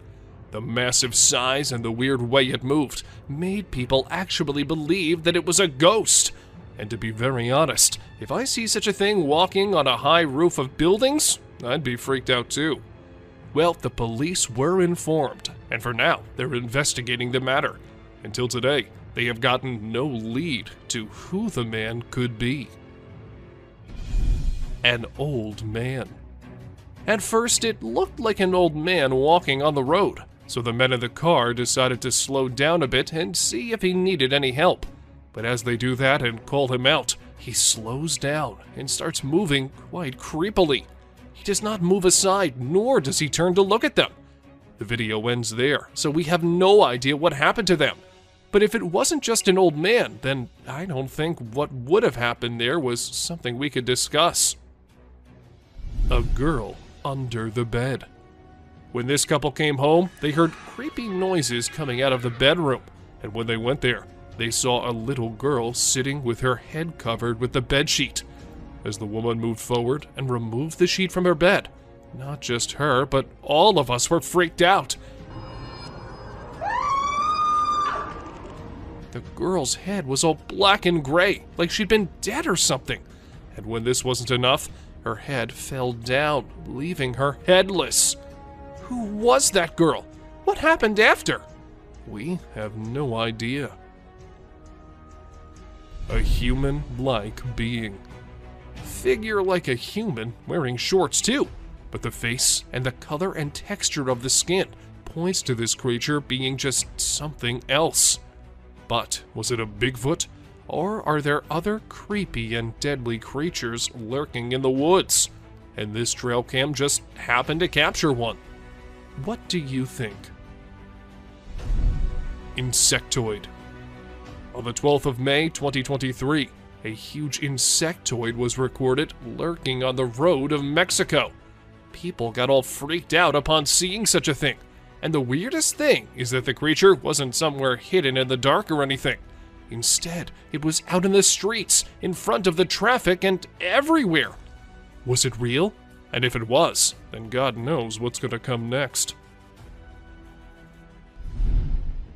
The massive size and the weird way it moved made people actually believe that it was a ghost. And to be very honest, if I see such a thing walking on a high roof of buildings, I'd be freaked out too. Well, the police were informed, and for now, they're investigating the matter. Until today, they have gotten no lead to who the man could be. An old man. At first, it looked like an old man walking on the road, so the men in the car decided to slow down a bit and see if he needed any help. But as they do that and call him out, he slows down and starts moving quite creepily. He does not move aside, nor does he turn to look at them. The video ends there, so we have no idea what happened to them. But if it wasn't just an old man, then I don't think what would have happened there was something we could discuss. A girl under the bed. When this couple came home, they heard creepy noises coming out of the bedroom, and when they went there, they saw a little girl sitting with her head covered with the bedsheet. As the woman moved forward and removed the sheet from her bed, not just her, but all of us were freaked out. The girl's head was all black and gray, like she'd been dead or something. And when this wasn't enough, her head fell down, leaving her headless. Who was that girl? What happened after? We have no idea. A human-like being. Figure like a human, wearing shorts too, but the face and the color and texture of the skin points to this creature being just something else. But was it a Bigfoot, or are there other creepy and deadly creatures lurking in the woods? And this trail cam just happened to capture one. What do you think? Insectoid. On the 12th of May, 2023, a huge insectoid was recorded lurking on the road of Mexico. People got all freaked out upon seeing such a thing. And the weirdest thing is that the creature wasn't somewhere hidden in the dark or anything. Instead, it was out in the streets, in front of the traffic, and everywhere. Was it real? And if it was, then God knows what's gonna come next.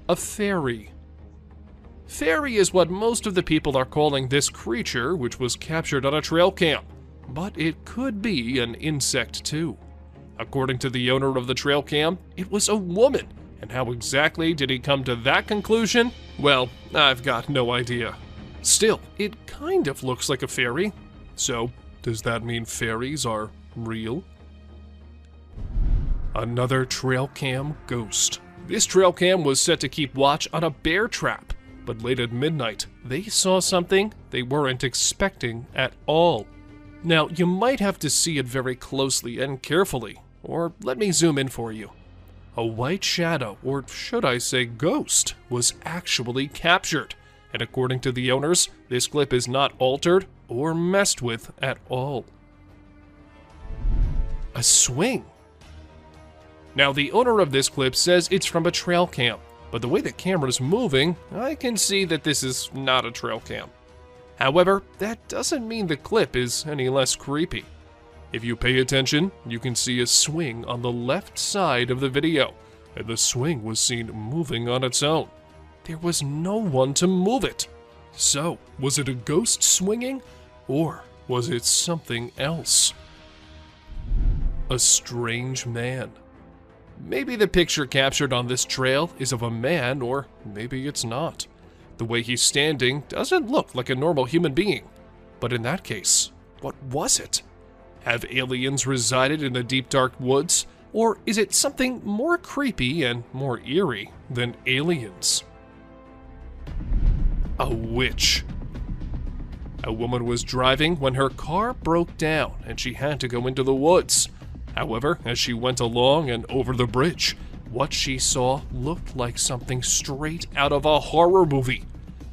A fairy. Fairy is what most of the people are calling this creature, which was captured on a trail cam. But it could be an insect too. According to the owner of the trail cam, it was a woman. And how exactly did he come to that conclusion? Well, I've got no idea. Still, it kind of looks like a fairy. So, does that mean fairies are real? Another trail cam ghost. This trail cam was set to keep watch on a bear trap, but late at midnight, they saw something they weren't expecting at all. Now, you might have to see it very closely and carefully, or let me zoom in for you. A white shadow, or should I say ghost, was actually captured, and according to the owners, this clip is not altered or messed with at all. A swing. Now, the owner of this clip says it's from a trail cam, but the way the camera's moving, I can see that this is not a trail cam. However, that doesn't mean the clip is any less creepy. If you pay attention, you can see a swing on the left side of the video, and the swing was seen moving on its own. There was no one to move it. So, was it a ghost swinging, or was it something else? A strange man. Maybe the picture captured on this trail is of a man, or maybe it's not. The way he's standing doesn't look like a normal human being. But in that case, what was it? Have aliens resided in the deep dark woods? Or is it something more creepy and more eerie than aliens? A witch. A woman was driving when her car broke down and she had to go into the woods. However, as she went along and over the bridge, what she saw looked like something straight out of a horror movie.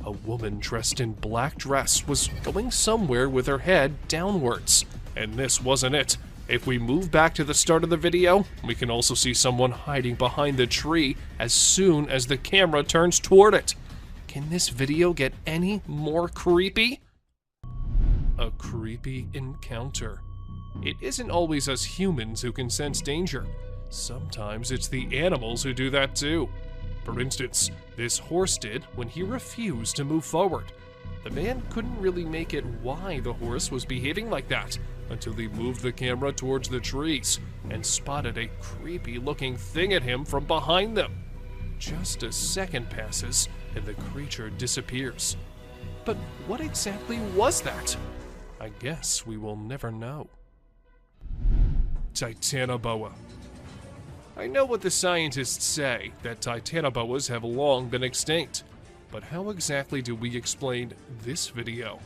A woman dressed in black dress was going somewhere with her head downwards. And this wasn't it. If we move back to the start of the video, we can also see someone hiding behind the tree as soon as the camera turns toward it. Can this video get any more creepy? A creepy encounter. It isn't always us humans who can sense danger. Sometimes it's the animals who do that too. For instance, this horse did when he refused to move forward. The man couldn't really make it why the horse was behaving like that until he moved the camera towards the trees and spotted a creepy-looking thing at him from behind them. Just a second passes and the creature disappears. But what exactly was that? I guess we will never know. Titanoboa. I know what the scientists say, that titanoboas have long been extinct. But how exactly do we explain this video?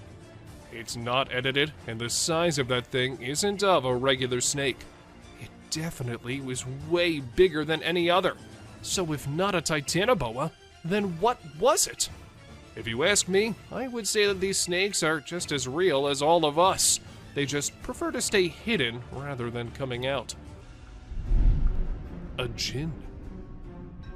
It's not edited, and the size of that thing isn't of a regular snake. It definitely was way bigger than any other. So if not a titanoboa, then what was it? If you ask me, I would say that these snakes are just as real as all of us. They just prefer to stay hidden rather than coming out. A jinn.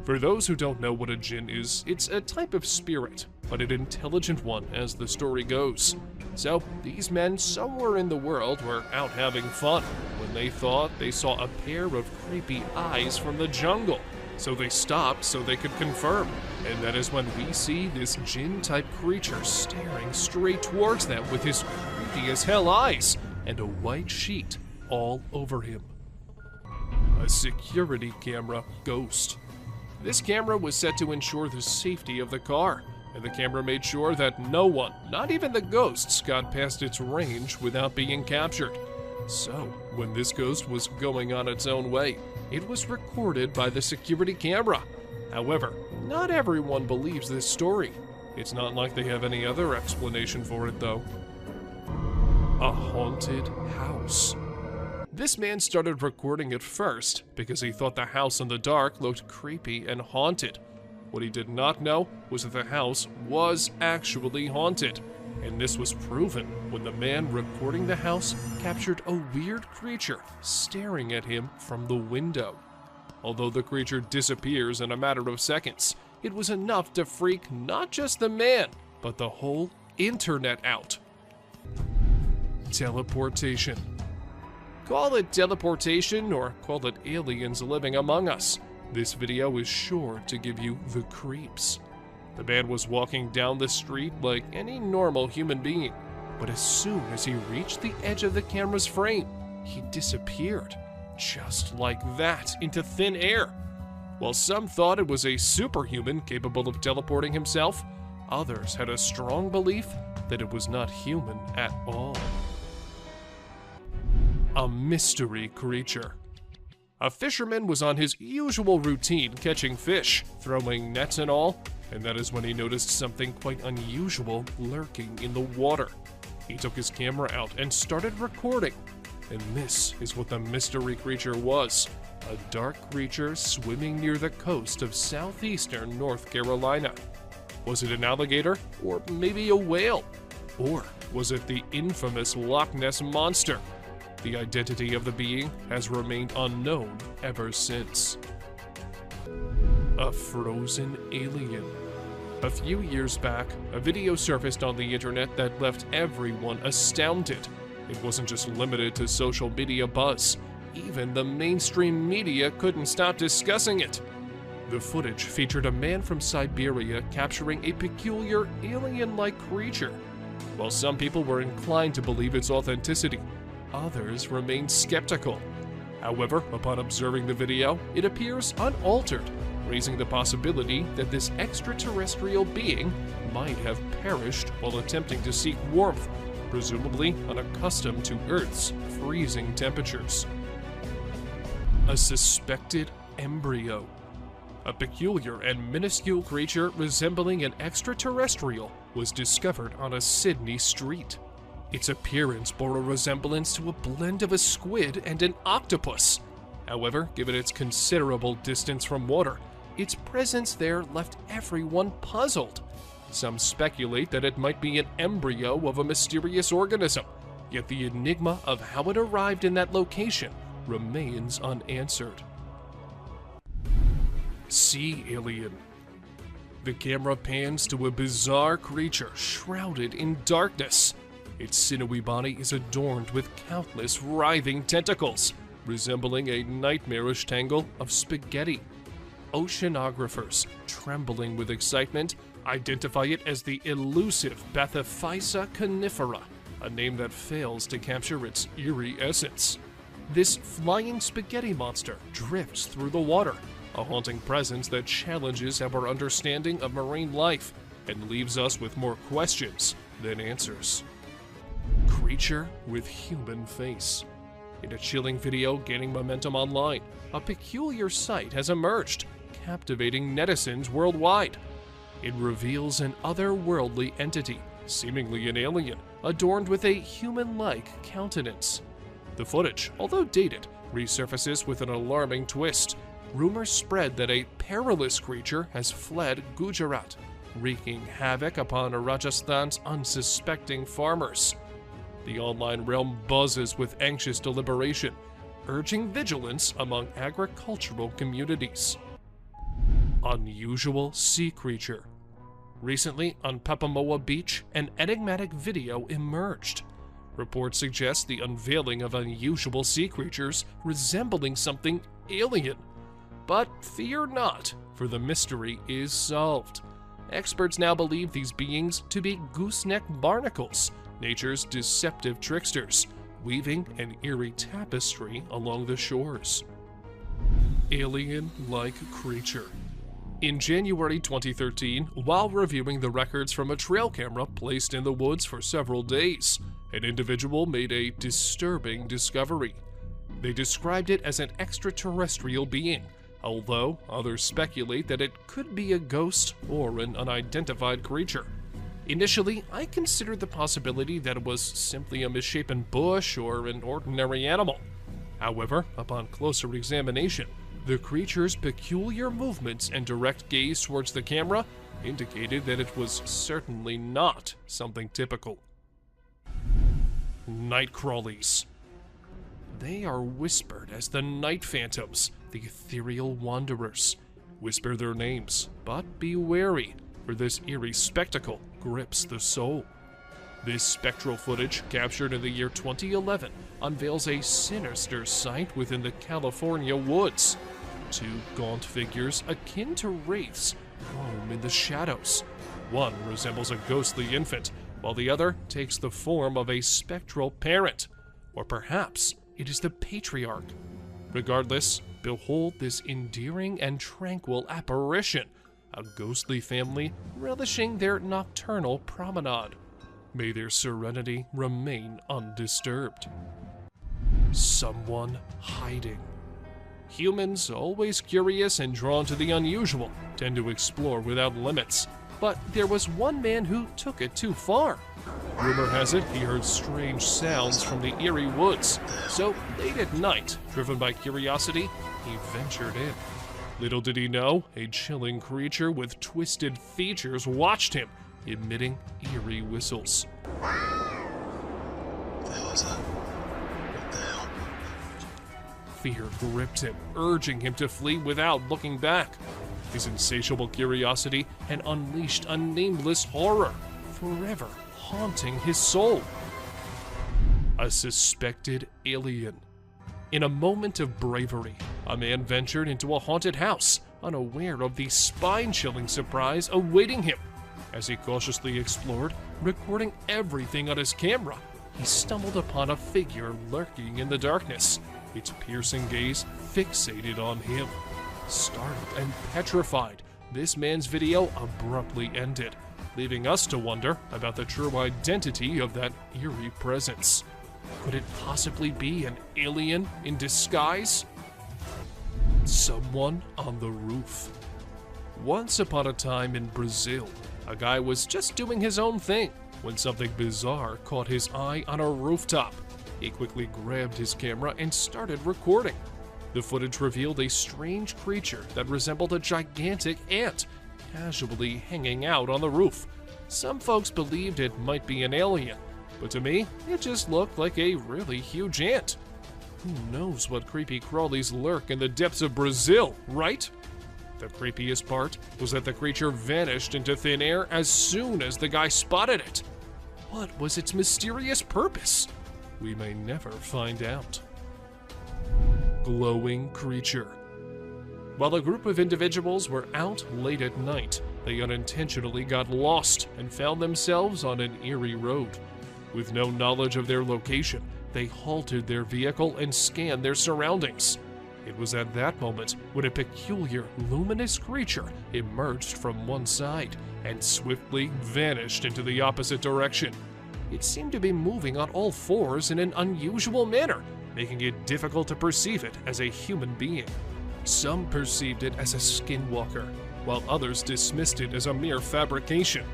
For those who don't know what a jinn is, it's a type of spirit, but an intelligent one as the story goes. So, these men somewhere in the world were out having fun when they thought they saw a pair of creepy eyes from the jungle. So they stopped so they could confirm, and that is when we see this jinn-type creature staring straight towards them with his creepy as hell eyes and a white sheet all over him. A security camera ghost. This camera was set to ensure the safety of the car, and the camera made sure that no one, not even the ghosts, got past its range without being captured. So, when this ghost was going on its own way, it was recorded by the security camera. However, not everyone believes this story. It's not like they have any other explanation for it, though. A haunted house. This man started recording it first because he thought the house in the dark looked creepy and haunted. What he did not know was that the house was actually haunted, and this was proven when the man recording the house captured a weird creature staring at him from the window. Although the creature disappears in a matter of seconds, it was enough to freak not just the man, but the whole internet out. Teleportation. Call it teleportation or call it aliens living among us. This video is sure to give you the creeps. The man was walking down the street like any normal human being, but as soon as he reached the edge of the camera's frame, he disappeared, just like that, into thin air. While some thought it was a superhuman capable of teleporting himself, others had a strong belief that it was not human at all. A mystery creature. A fisherman was on his usual routine catching fish, throwing nets and all, and that is when he noticed something quite unusual lurking in the water. He took his camera out and started recording, and this is what the mystery creature was. A dark creature swimming near the coast of southeastern North Carolina. Was it an alligator, or maybe a whale? Or was it the infamous Loch Ness Monster? The identity of the being has remained unknown ever since. A frozen alien. A few years back, a video surfaced on the internet that left everyone astounded. It wasn't just limited to social media buzz. Even the mainstream media couldn't stop discussing it. The footage featured a man from Siberia capturing a peculiar alien-like creature. While some people were inclined to believe its authenticity, others remained skeptical. However, upon observing the video, it appears unaltered, raising the possibility that this extraterrestrial being might have perished while attempting to seek warmth, presumably unaccustomed to Earth's freezing temperatures. A suspected embryo. A peculiar and minuscule creature resembling an extraterrestrial was discovered on a Sydney street. Its appearance bore a resemblance to a blend of a squid and an octopus. However, given its considerable distance from water, its presence there left everyone puzzled. Some speculate that it might be an embryo of a mysterious organism, yet the enigma of how it arrived in that location remains unanswered. Sea alien. The camera pans to a bizarre creature shrouded in darkness. Its sinewy body is adorned with countless writhing tentacles, resembling a nightmarish tangle of spaghetti. Oceanographers, trembling with excitement, identify it as the elusive Bathyphysa conifera, a name that fails to capture its eerie essence. This flying spaghetti monster drifts through the water, a haunting presence that challenges our understanding of marine life and leaves us with more questions than answers. Creature with human face. In a chilling video gaining momentum online, a peculiar sight has emerged, captivating netizens worldwide. It reveals an otherworldly entity, seemingly an alien, adorned with a human-like countenance. The footage, although dated, resurfaces with an alarming twist. Rumors spread that a perilous creature has fled Gujarat, wreaking havoc upon Rajasthan's unsuspecting farmers. The online realm buzzes with anxious deliberation, urging vigilance among agricultural communities. Unusual sea creature. Recently, on Papamoa Beach, an enigmatic video emerged. Reports suggest the unveiling of unusual sea creatures resembling something alien. But fear not, for the mystery is solved. Experts now believe these beings to be gooseneck barnacles, nature's deceptive tricksters, weaving an eerie tapestry along the shores. Alien-like creature. In January 2013, while reviewing the records from a trail camera placed in the woods for several days, an individual made a disturbing discovery. They described it as an extraterrestrial being, although others speculate that it could be a ghost or an unidentified creature. Initially, I considered the possibility that it was simply a misshapen bush or an ordinary animal. However, upon closer examination, the creature's peculiar movements and direct gaze towards the camera indicated that it was certainly not something typical. Night crawlies. They are whispered as the night phantoms, the ethereal wanderers. Whisper their names, but be wary, for this eerie spectacle grips the soul. This spectral footage, captured in the year 2011, unveils a sinister sight within the California woods. Two gaunt figures akin to wraiths roam in the shadows. One resembles a ghostly infant, while the other takes the form of a spectral parent. Or perhaps it is the patriarch. Regardless, behold this endearing and tranquil apparition, a ghostly family relishing their nocturnal promenade. May their serenity remain undisturbed. Someone hiding. Humans, always curious and drawn to the unusual, tend to explore without limits. But there was one man who took it too far. Rumor has it he heard strange sounds from the eerie woods, so late at night, driven by curiosity, he ventured in. Little did he know, a chilling creature with twisted features watched him, emitting eerie whistles. Fear gripped him, urging him to flee without looking back. His insatiable curiosity had unleashed a nameless horror, forever haunting his soul. A suspected alien. In a moment of bravery, a man ventured into a haunted house, unaware of the spine-chilling surprise awaiting him. As he cautiously explored, recording everything on his camera, he stumbled upon a figure lurking in the darkness, its piercing gaze fixated on him. Startled and petrified, this man's video abruptly ended, leaving us to wonder about the true identity of that eerie presence. Could it possibly be an alien in disguise? Someone on the roof. Once upon a time in Brazil, a guy was just doing his own thing when something bizarre caught his eye on a rooftop. He quickly grabbed his camera and started recording. The footage revealed a strange creature that resembled a gigantic ant, casually hanging out on the roof. Some folks believed it might be an alien, but to me, it just looked like a really huge ant. Who knows what creepy crawlies lurk in the depths of Brazil, right? The creepiest part was that the creature vanished into thin air as soon as the guy spotted it. What was its mysterious purpose? We may never find out. Glowing creature. While a group of individuals were out late at night, they unintentionally got lost and found themselves on an eerie road. With no knowledge of their location, they halted their vehicle and scanned their surroundings. It was at that moment when a peculiar, luminous creature emerged from one side and swiftly vanished into the opposite direction. It seemed to be moving on all fours in an unusual manner, making it difficult to perceive it as a human being. Some perceived it as a skinwalker, while others dismissed it as a mere fabrication.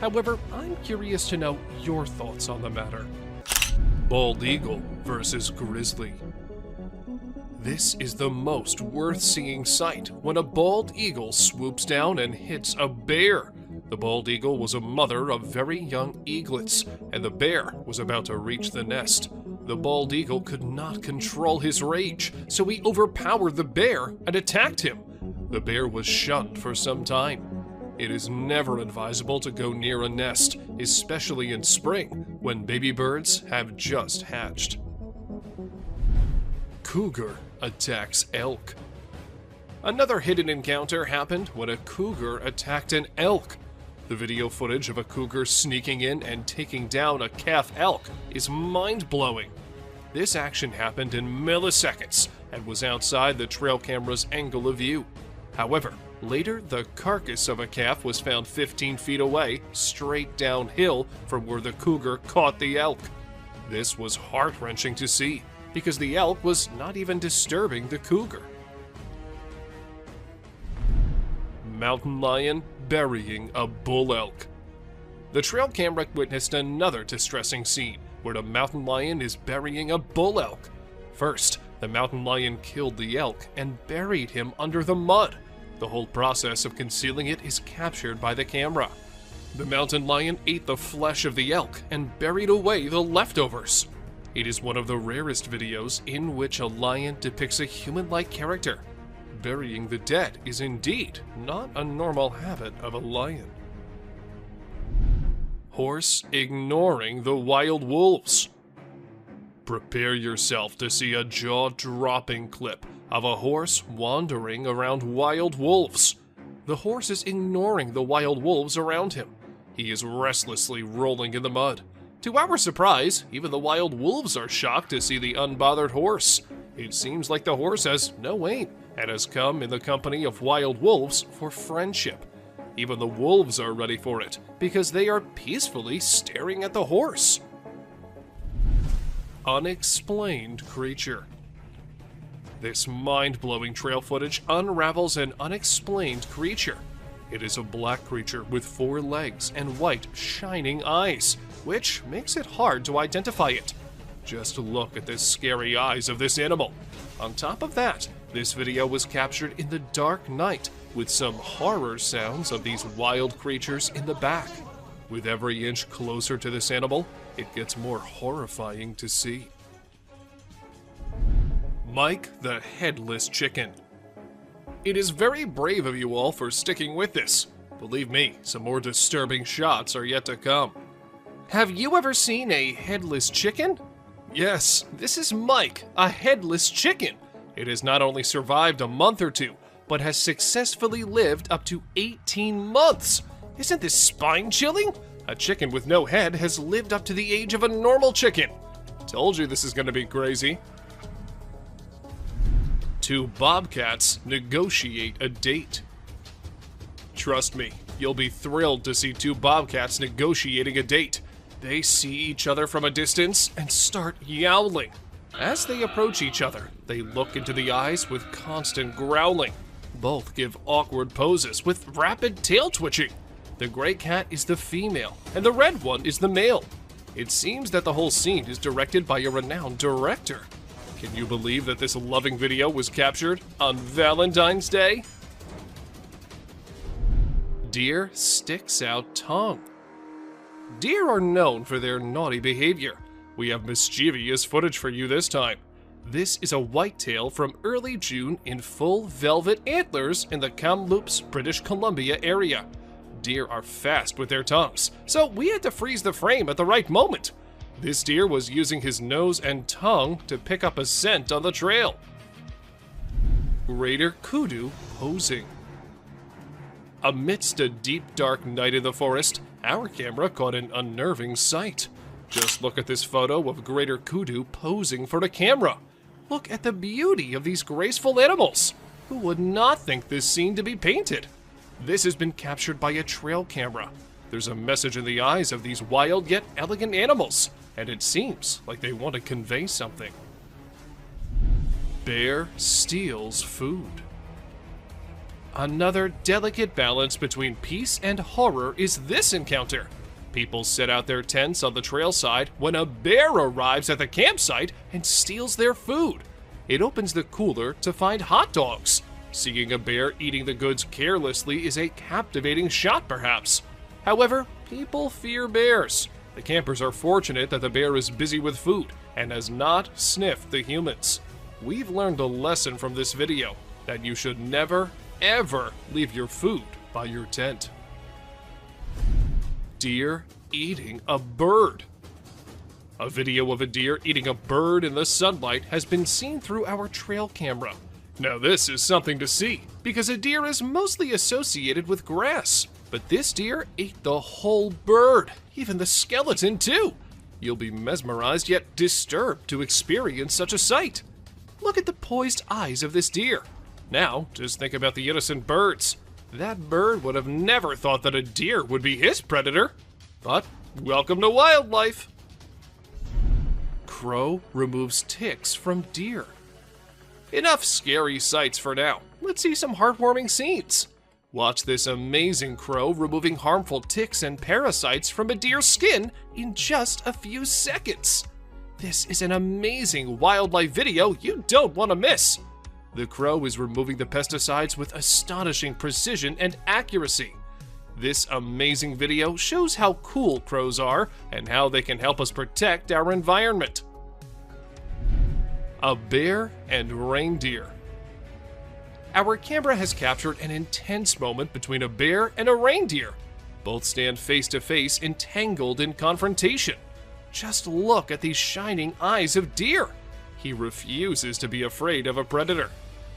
However, I'm curious to know your thoughts on the matter. Bald eagle versus grizzly. This is the most worth-seeing sight when a bald eagle swoops down and hits a bear. The bald eagle was a mother of very young eaglets, and the bear was about to reach the nest. The bald eagle could not control his rage, so he overpowered the bear and attacked him. The bear was shunned for some time. It is never advisable to go near a nest, especially in spring, when baby birds have just hatched. Cougar attacks elk. Another hidden encounter happened when a cougar attacked an elk. The video footage of a cougar sneaking in and taking down a calf elk is mind-blowing. This action happened in milliseconds and was outside the trail camera's angle of view. However, later the carcass of a calf was found 15 feet away, straight downhill from where the cougar caught the elk. This was heart-wrenching to see, because the elk was not even disturbing the cougar. Mountain lion burying a bull elk. The trail camera witnessed another distressing scene where the mountain lion is burying a bull elk. First, the mountain lion killed the elk and buried him under the mud. The whole process of concealing it is captured by the camera. The mountain lion ate the flesh of the elk and buried away the leftovers. It is one of the rarest videos in which a lion depicts a human-like character. Burying the dead is indeed not a normal habit of a lion. Horse ignoring the wild wolves. Prepare yourself to see a jaw-dropping clip of a horse wandering around wild wolves. The horse is ignoring the wild wolves around him. He is restlessly rolling in the mud. To our surprise, even the wild wolves are shocked to see the unbothered horse. It seems like the horse has no aim and has come in the company of wild wolves for friendship. Even the wolves are ready for it because they are peacefully staring at the horse. Unexplained creature. This mind-blowing trail footage unravels an unexplained creature. It is a black creature with 4 legs and white, shining eyes, which makes it hard to identify it. Just look at the scary eyes of this animal. On top of that, this video was captured in the dark night with some horror sounds of these wild creatures in the back. With every inch closer to this animal, it gets more horrifying to see. Mike the Headless Chicken. It is very brave of you all for sticking with this. Believe me, some more disturbing shots are yet to come. Have you ever seen a headless chicken? Yes, this is Mike, a headless chicken. It has not only survived a month or two, but has successfully lived up to 18 months. Isn't this spine-chilling? A chicken with no head has lived up to the age of a normal chicken. Told you this is going to be crazy. 2 bobcats negotiate a date. Trust me, you'll be thrilled to see 2 bobcats negotiating a date. They see each other from a distance and start yowling. As they approach each other, they look into the eyes with constant growling. Both give awkward poses with rapid tail twitching. The gray cat is the female, and the red one is the male. It seems that the whole scene is directed by a renowned director. Can you believe that this loving video was captured on Valentine's Day? Deer sticks out tongue. Deer are known for their naughty behavior. We have mischievous footage for you this time. This is a whitetail from early June in full velvet antlers in the Kamloops, British Columbia area. Deer are fast with their tongues, so we had to freeze the frame at the right moment. This deer was using his nose and tongue to pick up a scent on the trail. Greater kudu posing. Amidst a deep dark night in the forest, our camera caught an unnerving sight. Just look at this photo of greater kudu posing for the camera. Look at the beauty of these graceful animals. Who would not think this scene to be painted? This has been captured by a trail camera. There's a message in the eyes of these wild yet elegant animals, and it seems like they want to convey something. Bear steals food. Another delicate balance between peace and horror is this encounter. People set out their tents on the trail side when a bear arrives at the campsite and steals their food. It opens the cooler to find hot dogs. Seeing a bear eating the goods carelessly is a captivating shot, perhaps. However, people fear bears. The campers are fortunate that the bear is busy with food and has not sniffed the humans. We've learned a lesson from this video, that you should never, ever leave your food by your tent. Deer eating a bird. A video of a deer eating a bird in the sunlight has been seen through our trail camera. Now this is something to see, because a deer is mostly associated with grass. But this deer ate the whole bird, even the skeleton too. You'll be mesmerized yet disturbed to experience such a sight. Look at the poised eyes of this deer. Now, just think about the innocent birds. That bird would have never thought that a deer would be his predator. But welcome to wildlife. Crow removes ticks from deer. Enough scary sights for now. Let's see some heartwarming scenes. Watch this amazing crow removing harmful ticks and parasites from a deer's skin in just a few seconds. This is an amazing wildlife video you don't want to miss. The crow is removing the pesticides with astonishing precision and accuracy. This amazing video shows how cool crows are and how they can help us protect our environment. A bear and reindeer. Our camera has captured an intense moment between a bear and a reindeer. Both stand face to face, entangled in confrontation. Just look at these shining eyes of deer. He refuses to be afraid of a predator.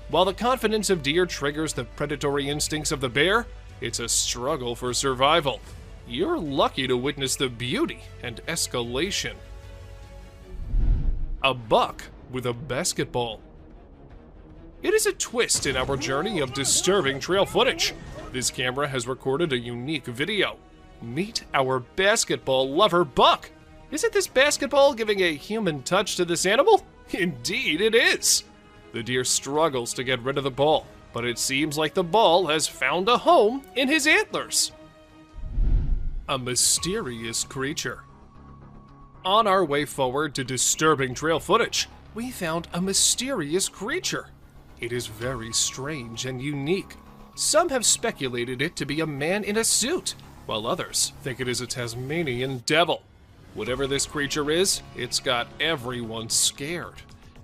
While the confidence of deer triggers the predatory instincts of the bear, it's a struggle for survival. You're lucky to witness the beauty and escalation. A buck with a basketball. It is a twist in our journey of disturbing trail footage. This camera has recorded a unique video. Meet our basketball lover buck. Isn't this basketball giving a human touch to this animal? Indeed it is. The deer struggles to get rid of the ball, but it seems like the ball has found a home in his antlers. A mysterious creature. On our way forward to disturbing trail footage, we found a mysterious creature. It is very strange and unique. Some have speculated it to be a man in a suit, while others think it is a Tasmanian devil. Whatever this creature is, it's got everyone scared.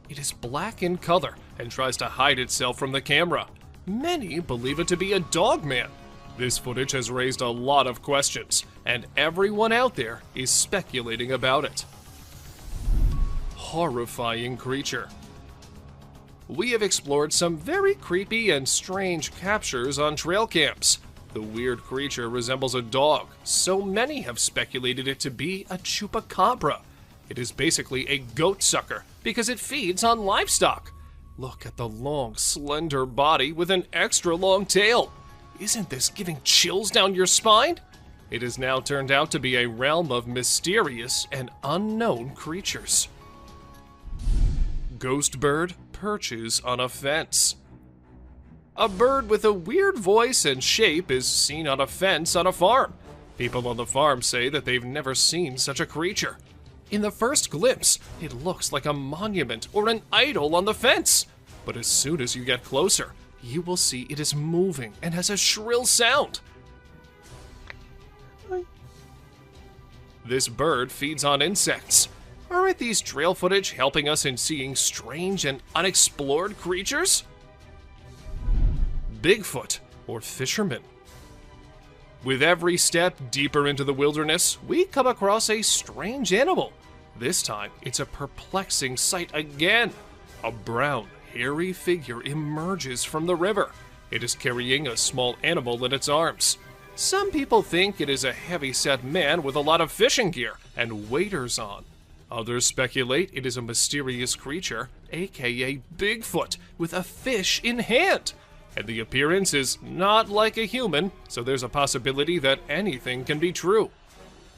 It is black in color and tries to hide itself from the camera. Many believe it to be a dog man. This footage has raised a lot of questions, and everyone out there is speculating about it. Horrifying creature. We have explored some very creepy and strange captures on trail cams. The weird creature resembles a dog, so many have speculated it to be a chupacabra. It is basically a goat sucker because it feeds on livestock. Look at the long, slender body with an extra long tail. Isn't this giving chills down your spine? It has now turned out to be a realm of mysterious and unknown creatures. Ghost bird perches on a fence. A bird with a weird voice and shape is seen on a fence on a farm. People on the farm say that they've never seen such a creature. In the first glimpse, it looks like a monument or an idol on the fence. But as soon as you get closer, you will see it is moving and has a shrill sound. This bird feeds on insects. Aren't these trail footage helping us in seeing strange and unexplored creatures? Bigfoot, or fisherman. With every step deeper into the wilderness, we come across a strange animal. This time, it's a perplexing sight again. A brown, hairy figure emerges from the river. It is carrying a small animal in its arms. Some people think it is a heavy-set man with a lot of fishing gear and waders on. Others speculate it is a mysterious creature, aka Bigfoot, with a fish in hand. And the appearance is not like a human, so there's a possibility that anything can be true.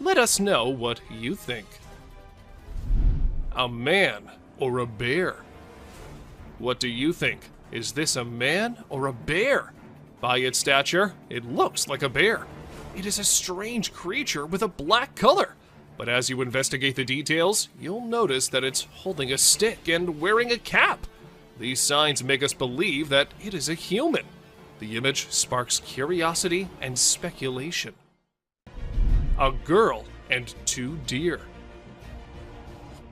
Let us know what you think. A man or a bear? What do you think? Is this a man or a bear? By its stature, it looks like a bear. It is a strange creature with a black color. But as you investigate the details, you'll notice that it's holding a stick and wearing a cap. These signs make us believe that it is a human. The image sparks curiosity and speculation. A girl and 2 deer.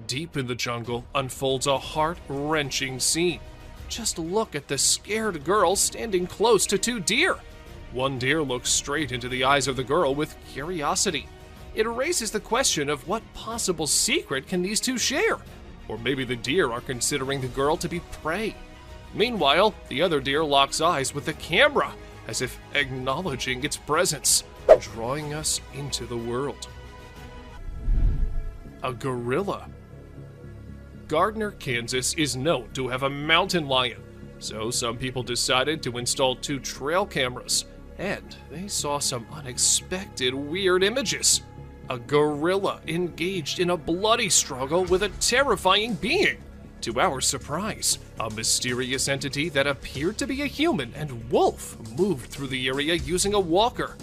Deep in the jungle unfolds a heart-wrenching scene. Just look at the scared girl standing close to 2 deer. One deer looks straight into the eyes of the girl with curiosity. It raises the question of what possible secret can these 2 share? Or maybe the deer are considering the girl to be prey. Meanwhile, the other deer locks eyes with the camera, as if acknowledging its presence, drawing us into the world. A gorilla. Gardner, Kansas is known to have a mountain lion, so some people decided to install 2 trail cameras, and they saw some unexpected weird images. A gorilla engaged in a bloody struggle with a terrifying being. To our surprise, a mysterious entity that appeared to be a human and wolf moved through the area using a walker.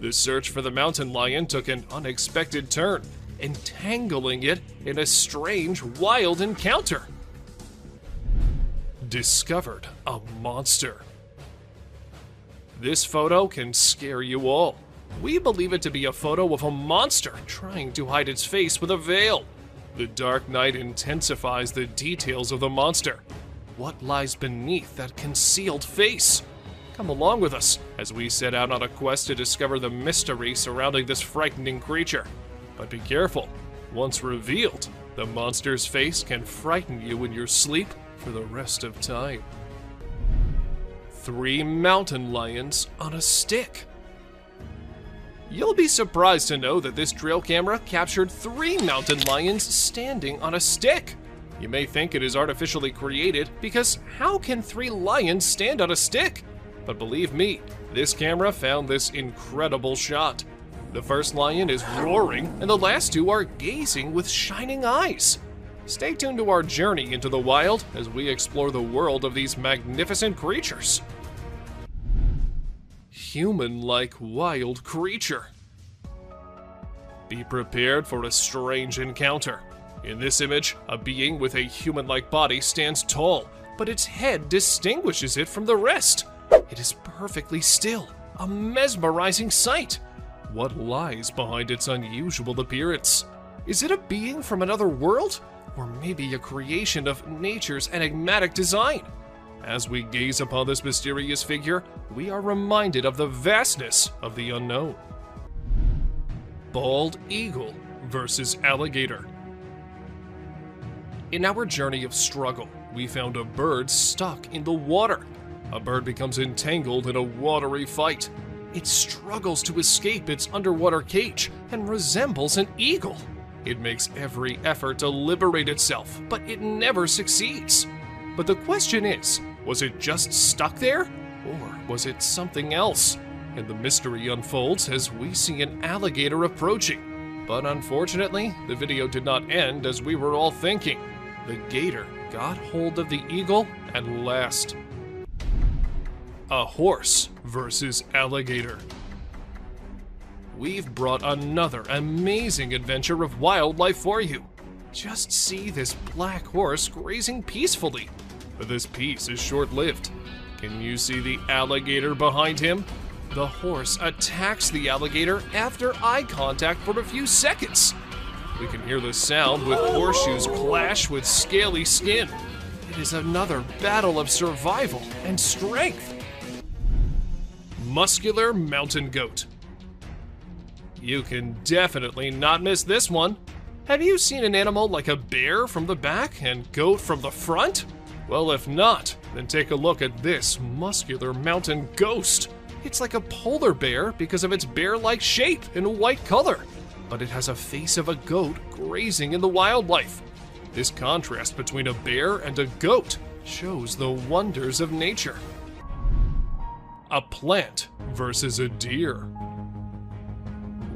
The search for the mountain lion took an unexpected turn, entangling it in a strange, wild encounter. Discovered a monster. This photo can scare you all. We believe it to be a photo of a monster trying to hide its face with a veil. The dark night intensifies the details of the monster. What lies beneath that concealed face? Come along with us as we set out on a quest to discover the mystery surrounding this frightening creature. But be careful. Once revealed, the monster's face can frighten you in your sleep for the rest of time. 3 mountain lions on a stick. You'll be surprised to know that this trail camera captured 3 mountain lions standing on a stick. You may think it is artificially created because how can 3 lions stand on a stick? But believe me, this camera found this incredible shot. The first lion is roaring and the last 2 are gazing with shining eyes. Stay tuned to our journey into the wild as we explore the world of these magnificent creatures. Human-like wild creature. Be prepared for a strange encounter. In this image, a being with a human-like body stands tall, but its head distinguishes it from the rest. It is perfectly still, a mesmerizing sight. What lies behind its unusual appearance? Is it a being from another world? Or maybe a creation of nature's enigmatic design? As we gaze upon this mysterious figure, we are reminded of the vastness of the unknown. Bald eagle versus alligator. In our journey of struggle, we found a bird stuck in the water. A bird becomes entangled in a watery fight. It struggles to escape its underwater cage and resembles an eagle. It makes every effort to liberate itself, but it never succeeds. But the question is, was it just stuck there? Or was it something else? And the mystery unfolds as we see an alligator approaching. But unfortunately, the video did not end as we were all thinking. The gator got hold of the eagle at last. A horse versus alligator. We've brought another amazing adventure of wildlife for you. Just see this black horse grazing peacefully. But this peace is short-lived. Can you see the alligator behind him? The horse attacks the alligator after eye contact for a few seconds. We can hear the sound with horseshoes clash with scaly skin. It is another battle of survival and strength. Muscular mountain goat. You can definitely not miss this one. Have you seen an animal like a bear from the back and goat from the front? Well, if not, then take a look at this muscular mountain ghost. It's like a polar bear because of its bear-like shape and white color, but it has a face of a goat grazing in the wildlife. This contrast between a bear and a goat shows the wonders of nature. A plant versus a deer.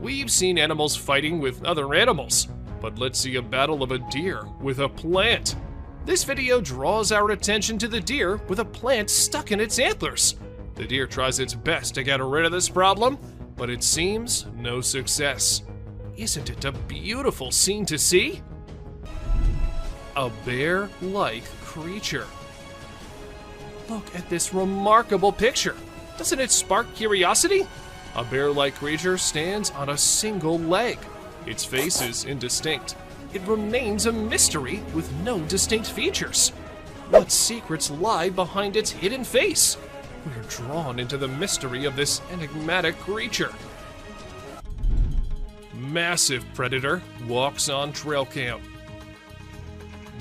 We've seen animals fighting with other animals, but let's see a battle of a deer with a plant. This video draws our attention to the deer with a plant stuck in its antlers. The deer tries its best to get rid of this problem, but it seems no success. Isn't it a beautiful scene to see? A bear-like creature. Look at this remarkable picture. Doesn't it spark curiosity? A bear-like creature stands on a single leg. Its face is indistinct. It remains a mystery with no distinct features. What secrets lie behind its hidden face? We're drawn into the mystery of this enigmatic creature. Massive predator walks on trail cam.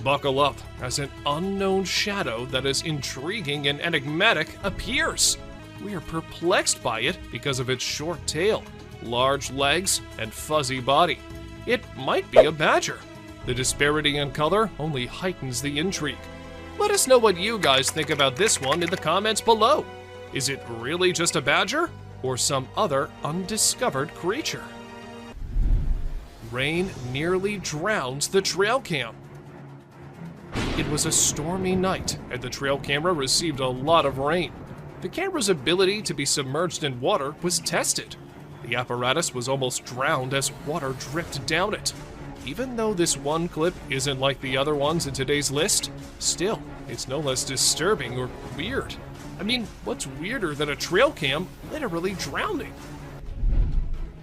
Buckle up as an unknown shadow that is intriguing and enigmatic appears. We are perplexed by it because of its short tail, large legs, and fuzzy body. It might be a badger. The disparity in color only heightens the intrigue. Let us know what you guys think about this one in the comments below. Is it really just a badger or some other undiscovered creature? Rain nearly drowns the trail cam. It was a stormy night and the trail camera received a lot of rain. The camera's ability to be submerged in water was tested. The apparatus was almost drowned as water dripped down it. Even though this one clip isn't like the other ones in today's list, still, it's no less disturbing or weird. I mean, what's weirder than a trail cam literally drowning?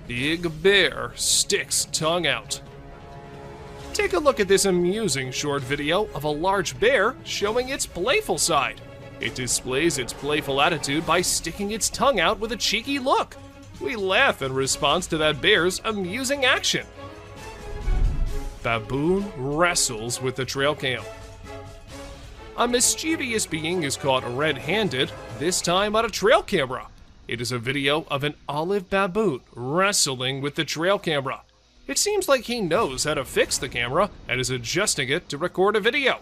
Big bear sticks tongue out. Take a look at this amusing short video of a large bear showing its playful side. It displays its playful attitude by sticking its tongue out with a cheeky look. We laugh in response to that bear's amusing action. Baboon wrestles with the trail cam. A mischievous being is caught red-handed, this time on a trail camera. It is a video of an olive baboon wrestling with the trail camera. It seems like he knows how to fix the camera and is adjusting it to record a video.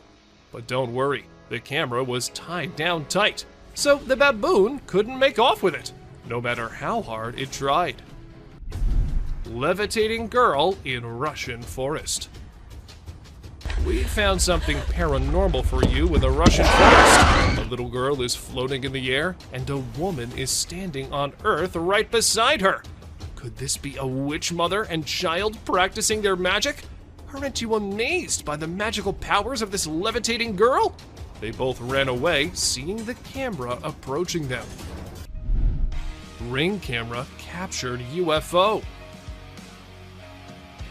But don't worry, the camera was tied down tight, so the baboon couldn't make off with it, no matter how hard it tried. Levitating girl in Russian forest. We found something paranormal for you in the Russian forest. A little girl is floating in the air, and a woman is standing on Earth right beside her. Could this be a witch mother and child practicing their magic? Aren't you amazed by the magical powers of this levitating girl? They both ran away, seeing the camera approaching them. Ring camera captured UFO.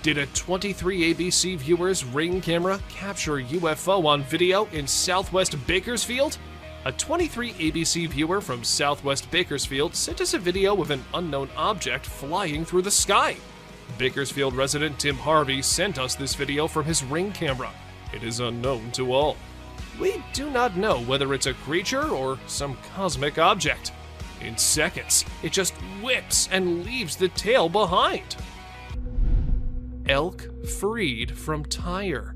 Did a 23 ABC viewer's Ring camera capture UFO on video in Southwest Bakersfield? A 23 ABC viewer from Southwest Bakersfield sent us a video of an unknown object flying through the sky. Bakersfield resident Tim Harvey sent us this video from his Ring camera. It is unknown to all. We do not know whether it's a creature or some cosmic object. In seconds, it just whips and leaves the tail behind. Elk freed from tire.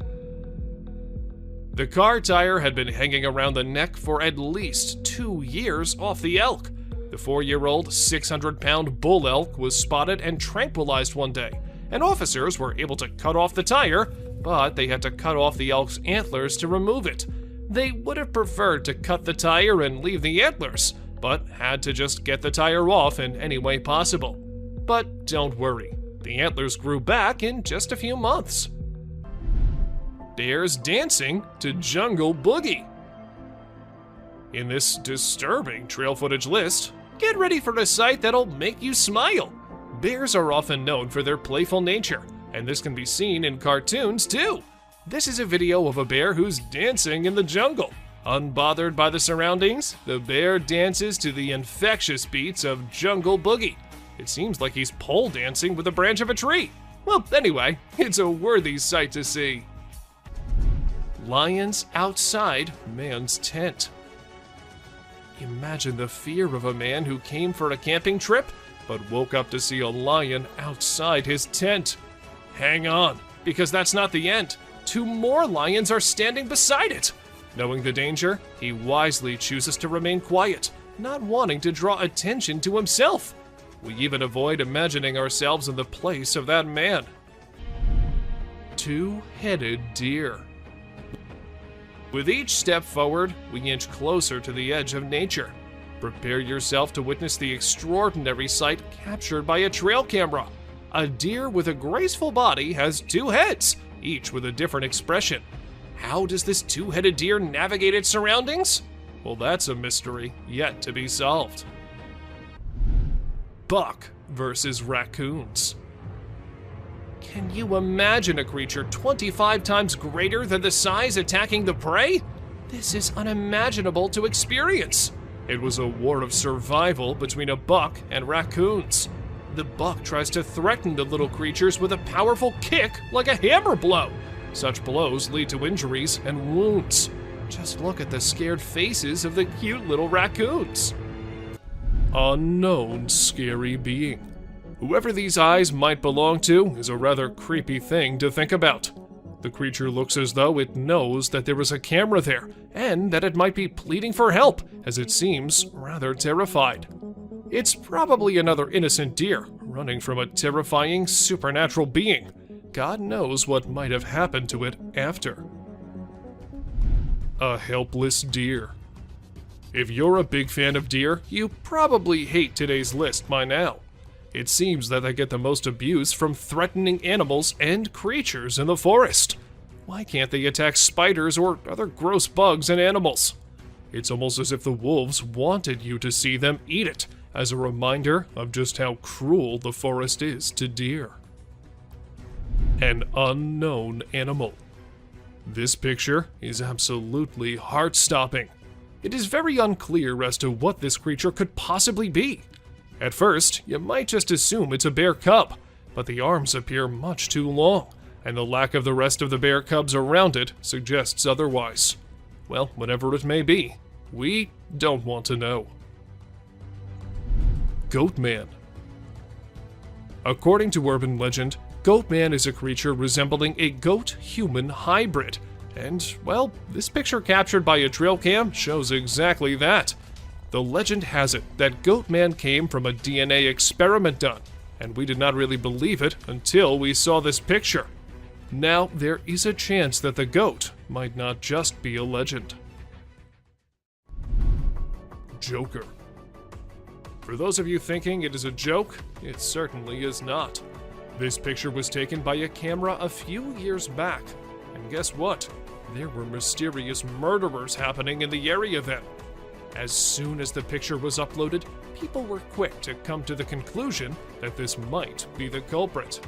The car tire had been hanging around the neck for at least 2 years off the elk. The 4-year-old, 600-pound bull elk was spotted and tranquilized one day, and officers were able to cut off the tire, but they had to cut off the elk's antlers to remove it. They would have preferred to cut the tire and leave the antlers, but had to just get the tire off in any way possible. But don't worry, the antlers grew back in just a few months. Bears dancing to Jungle Boogie. In this disturbing trail footage list, get ready for a sight that'll make you smile. Bears are often known for their playful nature, and this can be seen in cartoons too. This is a video of a bear who's dancing in the jungle. Unbothered by the surroundings, the bear dances to the infectious beats of Jungle Boogie. It seems like he's pole dancing with a branch of a tree. Well, anyway, it's a worthy sight to see. Lions outside man's tent. Imagine the fear of a man who came for a camping trip, but woke up to see a lion outside his tent. Hang on, because that's not the end. 2 more lions are standing beside it. Knowing the danger, he wisely chooses to remain quiet, not wanting to draw attention to himself. We even avoid imagining ourselves in the place of that man. 2-headed deer. With each step forward, we inch closer to the edge of nature. Prepare yourself to witness the extraordinary sight captured by a trail camera. A deer with a graceful body has two heads, each with a different expression. How does this two-headed deer navigate its surroundings? Well, that's a mystery yet to be solved. Buck versus raccoons. Can you imagine a creature 25 times greater than the size attacking the prey? This is unimaginable to experience. It was a war of survival between a buck and raccoons. The buck tries to threaten the little creatures with a powerful kick like a hammer blow. Such blows lead to injuries and wounds. Just look at the scared faces of the cute little raccoons. Unknown scary being. Whoever these eyes might belong to is a rather creepy thing to think about. The creature looks as though it knows that there is a camera there, and that it might be pleading for help, as it seems rather terrified. It's probably another innocent deer, running from a terrifying supernatural being. God knows what might have happened to it after. A helpless deer. If you're a big fan of deer, you probably hate today's list by now. It seems that they get the most abuse from threatening animals and creatures in the forest. Why can't they attack spiders or other gross bugs and animals? It's almost as if the wolves wanted you to see them eat it, as a reminder of just how cruel the forest is to deer. An unknown animal. This picture is absolutely heart-stopping. It is very unclear as to what this creature could possibly be. At first, you might just assume it's a bear cub, but the arms appear much too long, and the lack of the rest of the bear cubs around it suggests otherwise. Well, whatever it may be, we don't want to know. Goatman. According to urban legend, Goatman is a creature resembling a goat-human hybrid, and, well, this picture captured by a trail cam shows exactly that. The legend has it that Goatman came from a DNA experiment done, and we did not really believe it until we saw this picture. Now, there is a chance that the goat might not just be a legend. Joker. For those of you thinking it is a joke, it certainly is not. This picture was taken by a camera a few years back, and guess what? There were mysterious murderers happening in the area then. As soon as the picture was uploaded, people were quick to come to the conclusion that this might be the culprit.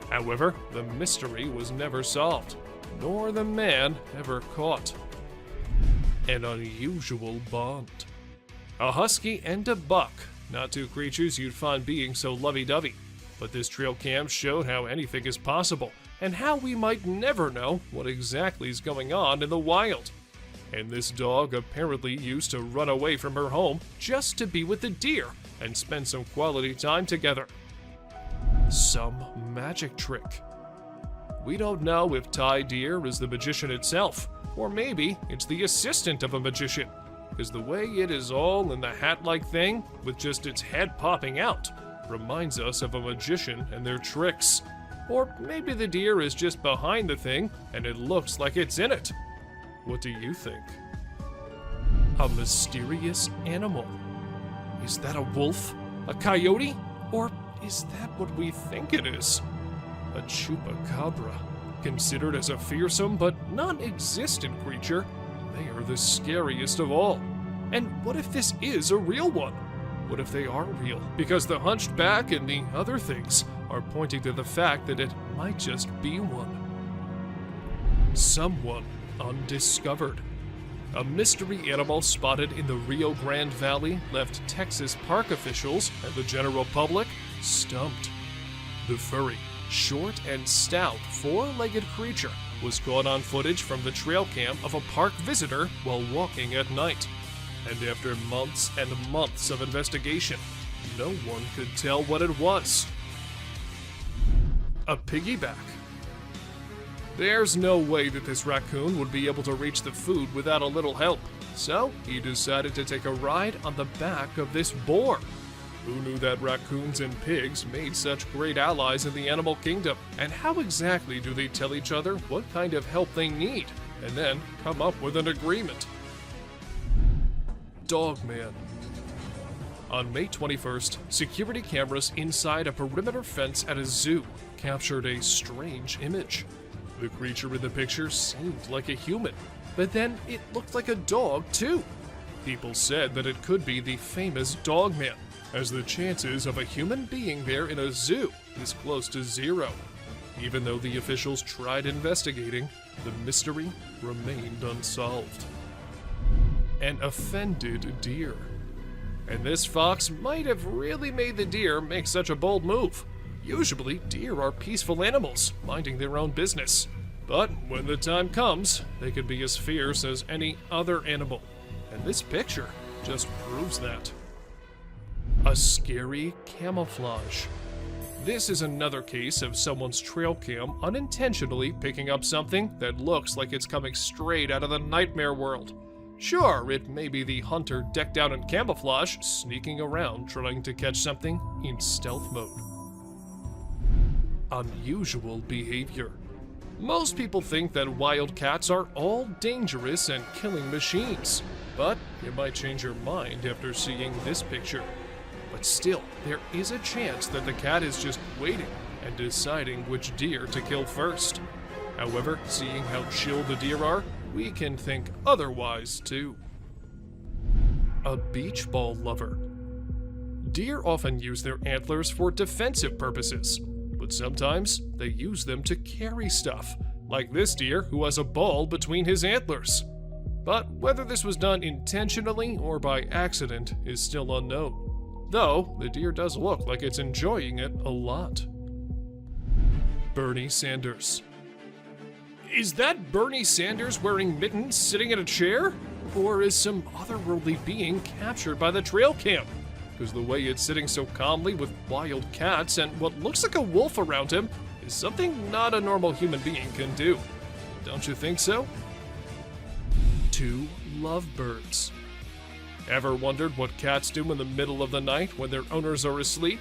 However, the mystery was never solved, nor the man ever caught. An unusual bond. A husky and a buck, not two creatures you'd find being so lovey-dovey, but this trail cam showed how anything is possible, and how we might never know what exactly is going on in the wild. And this dog apparently used to run away from her home just to be with the deer and spend some quality time together. Some magic trick. We don't know if Ty Deer is the magician itself, or maybe it's the assistant of a magician, because the way it is all in the hat-like thing, with just its head popping out, reminds us of a magician and their tricks. Or maybe the deer is just behind the thing and it looks like it's in it. What do you think? A mysterious animal. Is that a wolf? A coyote? Or is that what we think it is? A chupacabra. Considered as a fearsome but non-existent creature, they are the scariest of all. And what if this is a real one? What if they are real? Because the hunched back and the other things are pointing to the fact that it might just be one. Someone undiscovered. A mystery animal spotted in the Rio Grande Valley left Texas park officials and the general public stumped. The furry, short and stout, four-legged creature was caught on footage from the trail cam of a park visitor while walking at night. And after months and months of investigation, no one could tell what it was. A piggyback. There's no way that this raccoon would be able to reach the food without a little help, so he decided to take a ride on the back of this boar. Who knew that raccoons and pigs made such great allies in the animal kingdom? And how exactly do they tell each other what kind of help they need? and then come up with an agreement. Dogman. On May 21st, security cameras inside a perimeter fence at a zoo captured a strange image. The creature in the picture seemed like a human, but then it looked like a dog too. People said that it could be the famous Dogman, as the chances of a human being there in a zoo is close to zero. Even though the officials tried investigating, the mystery remained unsolved. An offended deer. And this fox might have really made the deer make such a bold move. Usually, deer are peaceful animals, minding their own business. But when the time comes, they can be as fierce as any other animal. And this picture just proves that. A scary camouflage. This is another case of someone's trail cam unintentionally picking up something that looks like it's coming straight out of the nightmare world. Sure, it may be the hunter decked out in camouflage, sneaking around trying to catch something in stealth mode. Unusual behavior. Most people think that wild cats are all dangerous and killing machines, but you might change your mind after seeing this picture. But still, there is a chance that the cat is just waiting and deciding which deer to kill first. However, seeing how chill the deer are, we can think otherwise too. A beach ball lover. Deer often use their antlers for defensive purposes, but sometimes they use them to carry stuff, like this deer who has a ball between his antlers. But whether this was done intentionally or by accident is still unknown, though the deer does look like it's enjoying it a lot. Bernie Sanders. Is that Bernie Sanders wearing mittens sitting in a chair? Or is some otherworldly being captured by the trail cam? Because the way it's sitting so calmly with wild cats and what looks like a wolf around him is something not a normal human being can do. Don't you think so? 2 lovebirds. Ever wondered what cats do in the middle of the night when their owners are asleep?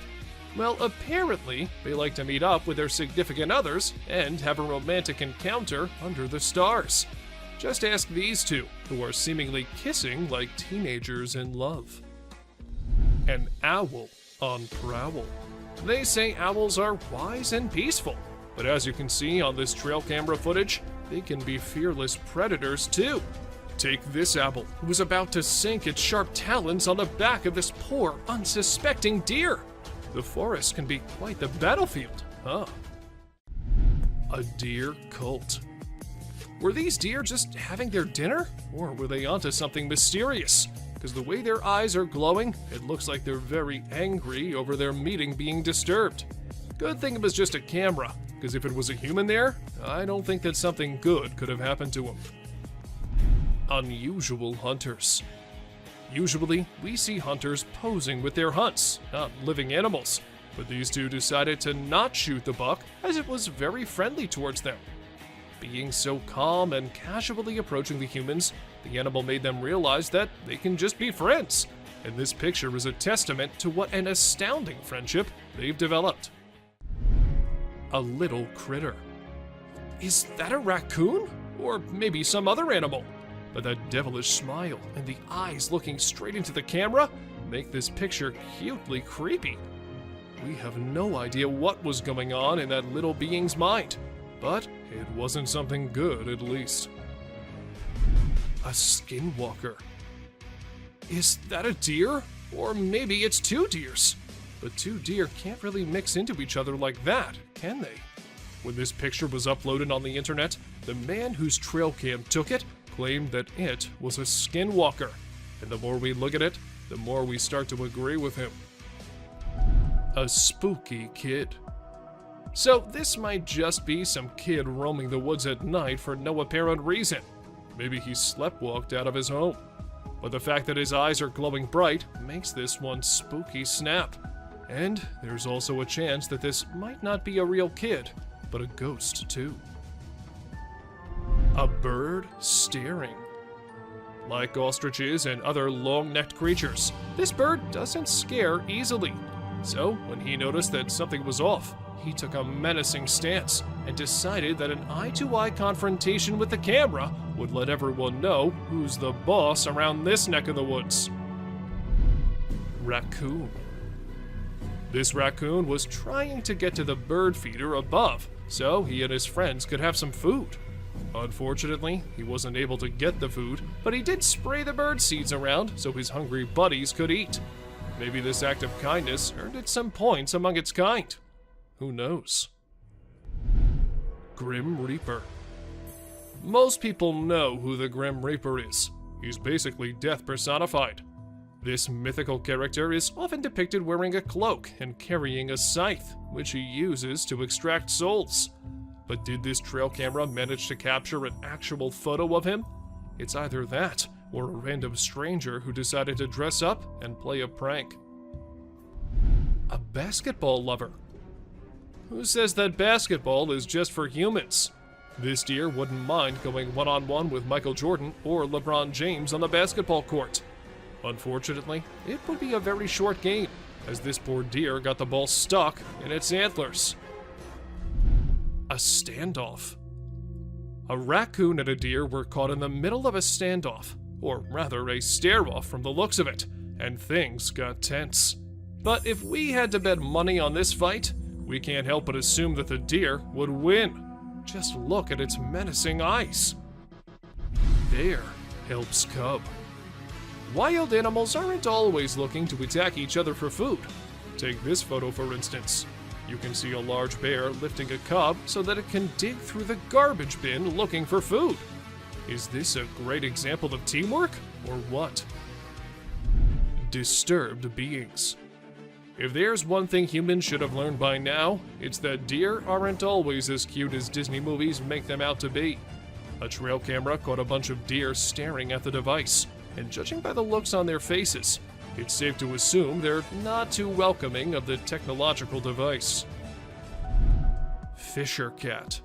Well, apparently, they like to meet up with their significant others and have a romantic encounter under the stars. Just ask these two, who are seemingly kissing like teenagers in love. An owl on prowl. They say owls are wise and peaceful, but as you can see on this trail camera footage, they can be fearless predators too. Take this owl, who was about to sink its sharp talons on the back of this poor, unsuspecting deer. The forest can be quite the battlefield, huh? A deer cult. Were these deer just having their dinner? Or were they onto something mysterious? Because the way their eyes are glowing, it looks like they're very angry over their meeting being disturbed. Good thing it was just a camera, because if it was a human there, I don't think that something good could have happened to him. Unusual hunters. Usually, we see hunters posing with their hunts, not living animals, but these two decided to not shoot the buck as it was very friendly towards them. Being so calm and casually approaching the humans, the animal made them realize that they can just be friends, and this picture is a testament to what an astounding friendship they've developed. A little critter. Is that a raccoon? Or maybe some other animal? But that devilish smile and the eyes looking straight into the camera make this picture cutely creepy. We have no idea what was going on in that little being's mind, but it wasn't something good at least. A skinwalker. Is that a deer? Or maybe it's 2 deers. But 2 deer can't really mix into each other like that, can they? When this picture was uploaded on the internet, the man whose trail cam took it claimed that it was a skinwalker, and the more we look at it, the more we start to agree with him. A spooky kid. So this might just be some kid roaming the woods at night for no apparent reason. Maybe he sleptwalked out of his home. But the fact that his eyes are glowing bright makes this one spooky snap. And there's also a chance that this might not be a real kid, but a ghost too. A bird staring. Like ostriches and other long-necked creatures, this bird doesn't scare easily. So when he noticed that something was off, he took a menacing stance and decided that an eye-to-eye confrontation with the camera would let everyone know who's the boss around this neck of the woods. Raccoon. This raccoon was trying to get to the bird feeder above so he and his friends could have some food. Unfortunately, he wasn't able to get the food, but he did spray the bird seeds around so his hungry buddies could eat. Maybe this act of kindness earned it some points among its kind. Who knows? Grim Reaper. Most people know who the Grim Reaper is. He's basically death personified. This mythical character is often depicted wearing a cloak and carrying a scythe, which he uses to extract souls. But did this trail camera manage to capture an actual photo of him? It's either that, or a random stranger who decided to dress up and play a prank. A basketball lover. Who says that basketball is just for humans? This deer wouldn't mind going one-on-one with Michael Jordan or LeBron James on the basketball court. Unfortunately, it would be a very short game, as this poor deer got the ball stuck in its antlers. A standoff. A raccoon and a deer were caught in the middle of a standoff, or rather a stare-off from the looks of it, and things got tense. But if we had to bet money on this fight, we can't help but assume that the deer would win. Just look at its menacing eyes. Bear helps cub. Wild animals aren't always looking to attack each other for food. Take this photo for instance. You can see a large bear lifting a cub so that it can dig through the garbage bin looking for food. Is this a great example of teamwork, or what? Disturbed beings. If there's one thing humans should have learned by now, it's that deer aren't always as cute as Disney movies make them out to be. A trail camera caught a bunch of deer staring at the device, and judging by the looks on their faces, it's safe to assume they're not too welcoming of the technological device. Fisher cat.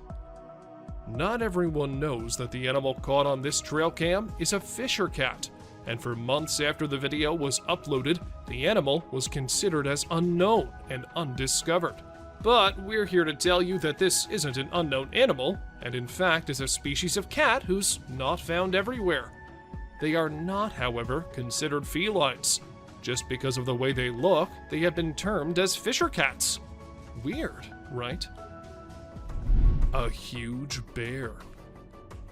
Not everyone knows that the animal caught on this trail cam is a fisher cat, and for months after the video was uploaded, the animal was considered as unknown and undiscovered. But we're here to tell you that this isn't an unknown animal, and in fact is a species of cat who's not found everywhere. They are not, however, considered felines. Just because of the way they look, they have been termed as fisher cats. Weird, right? A huge bear.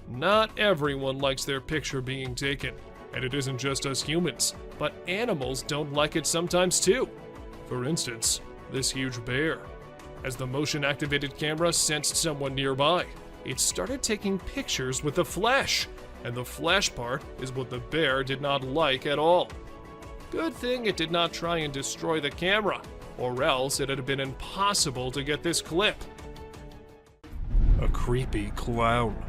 Not everyone likes their picture being taken, and it isn't just us humans, but animals don't like it sometimes too. For instance, this huge bear. As the motion-activated camera sensed someone nearby, it started taking pictures with the flash, and the flash part is what the bear did not like at all. Good thing it did not try and destroy the camera, or else it had been impossible to get this clip. A creepy clown.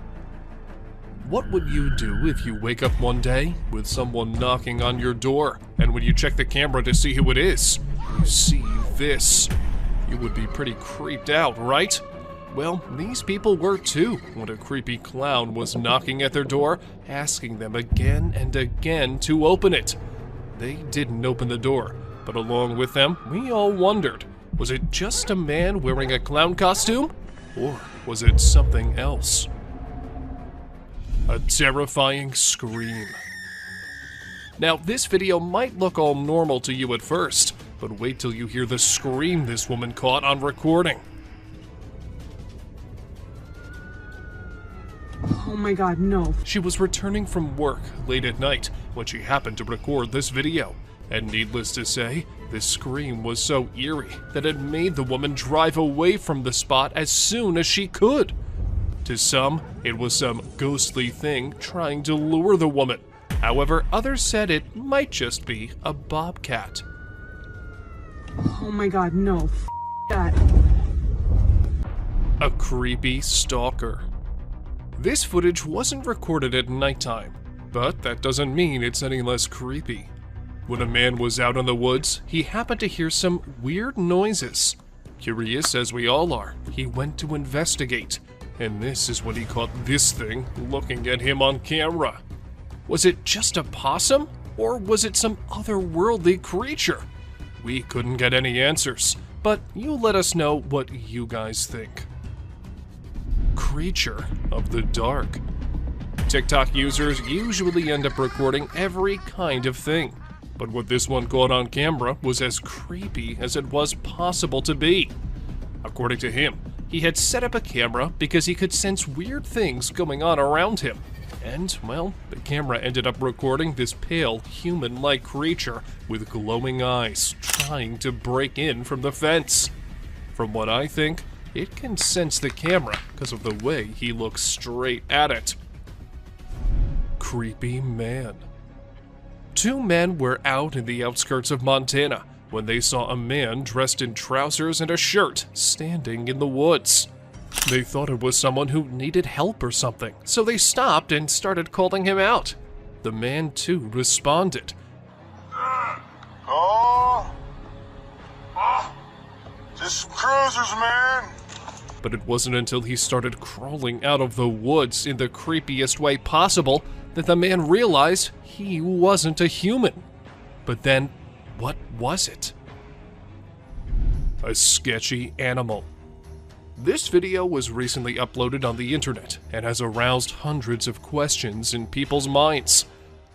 What would you do if you wake up one day with someone knocking on your door, and when you check the camera to see who it is, you see this? You would be pretty creeped out, right? Well, these people were too when a creepy clown was knocking at their door, asking them again and again to open it. They didn't open the door, but along with them, we all wondered, was it just a man wearing a clown costume? Or was it something else? A terrifying scream. Now, this video might look all normal to you at first, but wait till you hear the scream this woman caught on recording. Oh my god, no. She was returning from work late at night when she happened to record this video, and needless to say, this scream was so eerie that it made the woman drive away from the spot as soon as she could. To some, it was some ghostly thing trying to lure the woman. However, others said it might just be a bobcat. Oh my god, no. F that. A creepy stalker. This footage wasn't recorded at nighttime, but that doesn't mean it's any less creepy. When a man was out in the woods, he happened to hear some weird noises. Curious as we all are, he went to investigate, and this is when he caught this thing looking at him on camera. Was it just a possum, or was it some otherworldly creature? We couldn't get any answers, but you let us know what you guys think. Creature of the dark. TikTok users usually end up recording every kind of thing. But what this one caught on camera was as creepy as it was possible to be. According to him, he had set up a camera because he could sense weird things going on around him. And, well, the camera ended up recording this pale, human-like creature with glowing eyes trying to break in from the fence. From what I think, it can sense the camera because of the way he looks straight at it. Creepy man. Two men were out in the outskirts of Montana when they saw a man dressed in trousers and a shirt standing in the woods. They thought it was someone who needed help or something, so they stopped and started calling him out. The man, too, responded. Just cruisers, man. But it wasn't until he started crawling out of the woods in the creepiest way possible that the man realized he wasn't a human. But then, what was it? A sketchy animal. This video was recently uploaded on the internet and has aroused hundreds of questions in people's minds.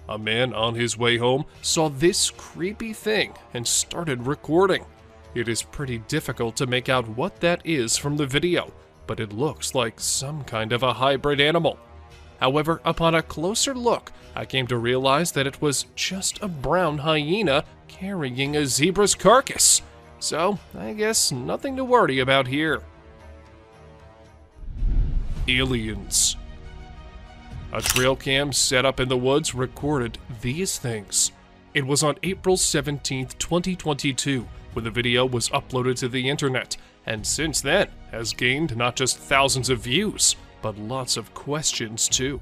A man on his way home saw this creepy thing and started recording. It is pretty difficult to make out what that is from the video, but it looks like some kind of a hybrid animal. However, upon a closer look, I came to realize that it was just a brown hyena carrying a zebra's carcass. So, I guess nothing to worry about here. Aliens. A trail cam set up in the woods recorded these things. It was on April 17th, 2022, when the video was uploaded to the internet, and since then has gained not just thousands of views, but lots of questions too.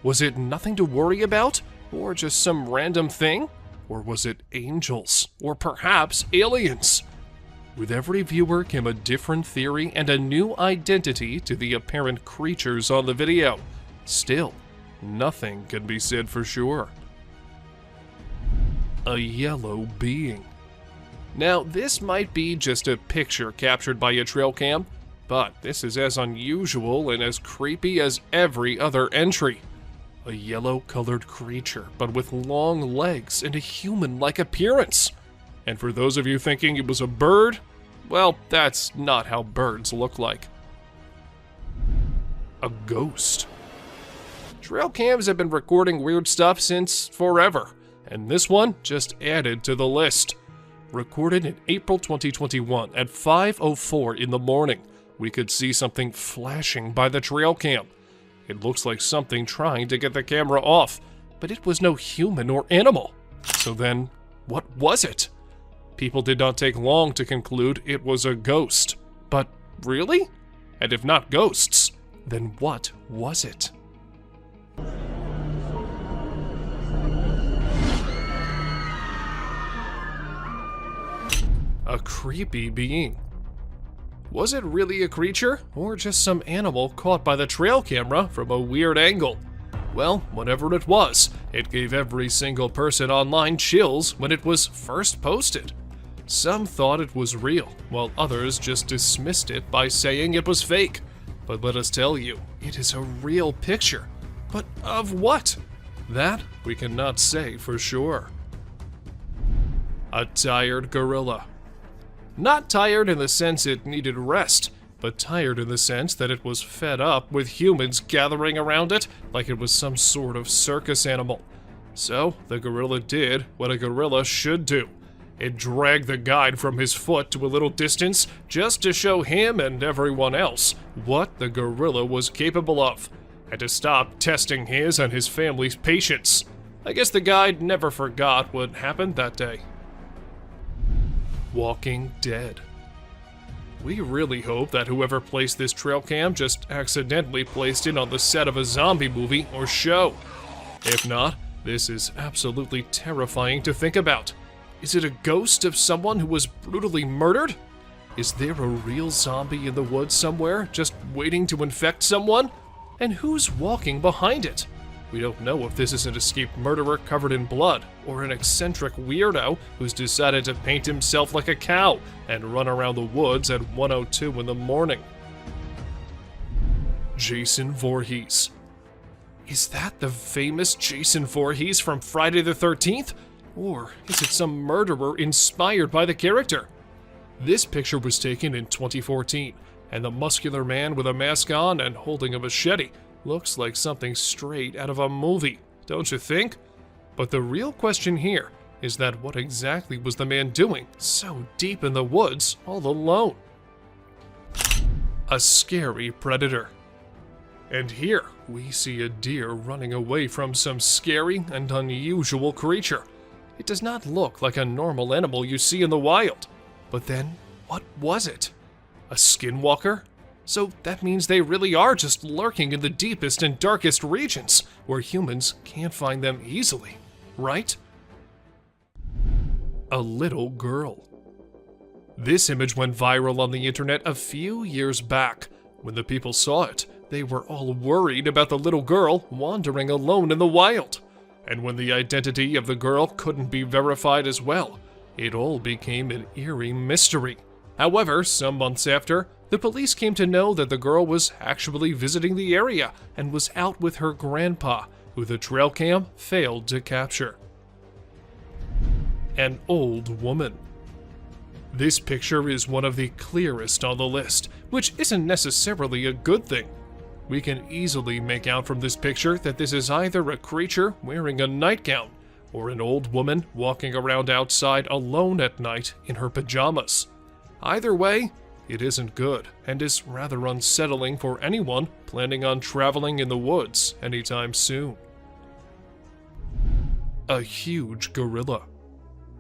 Was it nothing to worry about? Or just some random thing? Or was it angels? Or perhaps aliens? With every viewer came a different theory and a new identity to the apparent creatures on the video. Still, nothing can be said for sure. A yellow being. Now, this might be just a picture captured by a trail cam, but this is as unusual and as creepy as every other entry. A yellow-colored creature, but with long legs and a human-like appearance. And for those of you thinking it was a bird, well, that's not how birds look like. A ghost. Trail cams have been recording weird stuff since forever, and this one just added to the list. Recorded in April 2021 at 5:04 in the morning, we could see something flashing by the trail cam. It looks like something trying to get the camera off, but it was no human or animal. So then, what was it? People did not take long to conclude it was a ghost. But really? And if not ghosts, then what was it? A creepy being. Was it really a creature, or just some animal caught by the trail camera from a weird angle? Well, whatever it was, it gave every single person online chills when it was first posted. Some thought it was real, while others just dismissed it by saying it was fake. But let us tell you, it is a real picture. But of what? That we cannot say for sure. A tired gorilla. Not tired in the sense it needed rest, but tired in the sense that it was fed up with humans gathering around it like it was some sort of circus animal. So, the gorilla did what a gorilla should do. It dragged the guide from his foot to a little distance just to show him and everyone else what the gorilla was capable of, and to stop testing his and his family's patience. I guess the guide never forgot what happened that day. Walking Dead. We really hope that whoever placed this trail cam just accidentally placed it on the set of a zombie movie or show. If not, this is absolutely terrifying to think about. Is it a ghost of someone who was brutally murdered? Is there a real zombie in the woods somewhere, just waiting to infect someone? And who's walking behind it? We don't know if this is an escaped murderer covered in blood, or an eccentric weirdo who's decided to paint himself like a cow and run around the woods at 1:02 in the morning. Jason Voorhees. Is that the famous Jason Voorhees from Friday the 13th? Or is it some murderer inspired by the character? This picture was taken in 2014, and the muscular man with a mask on and holding a machete looks like something straight out of a movie, don't you think? But the real question here is that what exactly was the man doing so deep in the woods all alone? A scary predator. And here we see a deer running away from some scary and unusual creature. It does not look like a normal animal you see in the wild. But then, what was it? A skinwalker? So that means they really are just lurking in the deepest and darkest regions, where humans can't find them easily, right? A little girl. This image went viral on the internet a few years back. When the people saw it, they were all worried about the little girl wandering alone in the wild. And when the identity of the girl couldn't be verified as well, it all became an eerie mystery. However, some months after, the police came to know that the girl was actually visiting the area and was out with her grandpa, who the trail cam failed to capture. An old woman. This picture is one of the clearest on the list, which isn't necessarily a good thing. We can easily make out from this picture that this is either a creature wearing a nightgown or an old woman walking around outside alone at night in her pajamas. Either way, it isn't good and is rather unsettling for anyone planning on traveling in the woods anytime soon. A huge gorilla.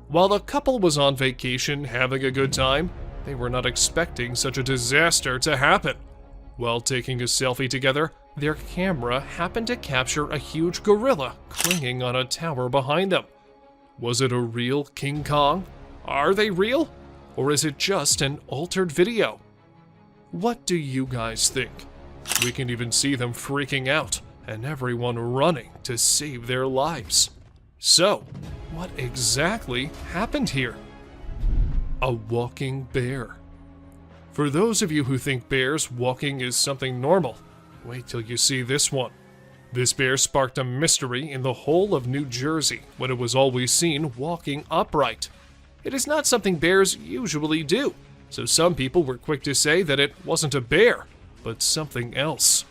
While the couple was on vacation having a good time, they were not expecting such a disaster to happen. While taking a selfie together, their camera happened to capture a huge gorilla clinging on a tower behind them. Was it a real King Kong? Are they real? Or is it just an altered video? What do you guys think? We can even see them freaking out and everyone running to save their lives. So, what exactly happened here? A walking bear. For those of you who think bears walking is something normal, wait till you see this one. This bear sparked a mystery in the whole of New Jersey when it was always seen walking upright. It is not something bears usually do, so some people were quick to say that it wasn't a bear, but something else.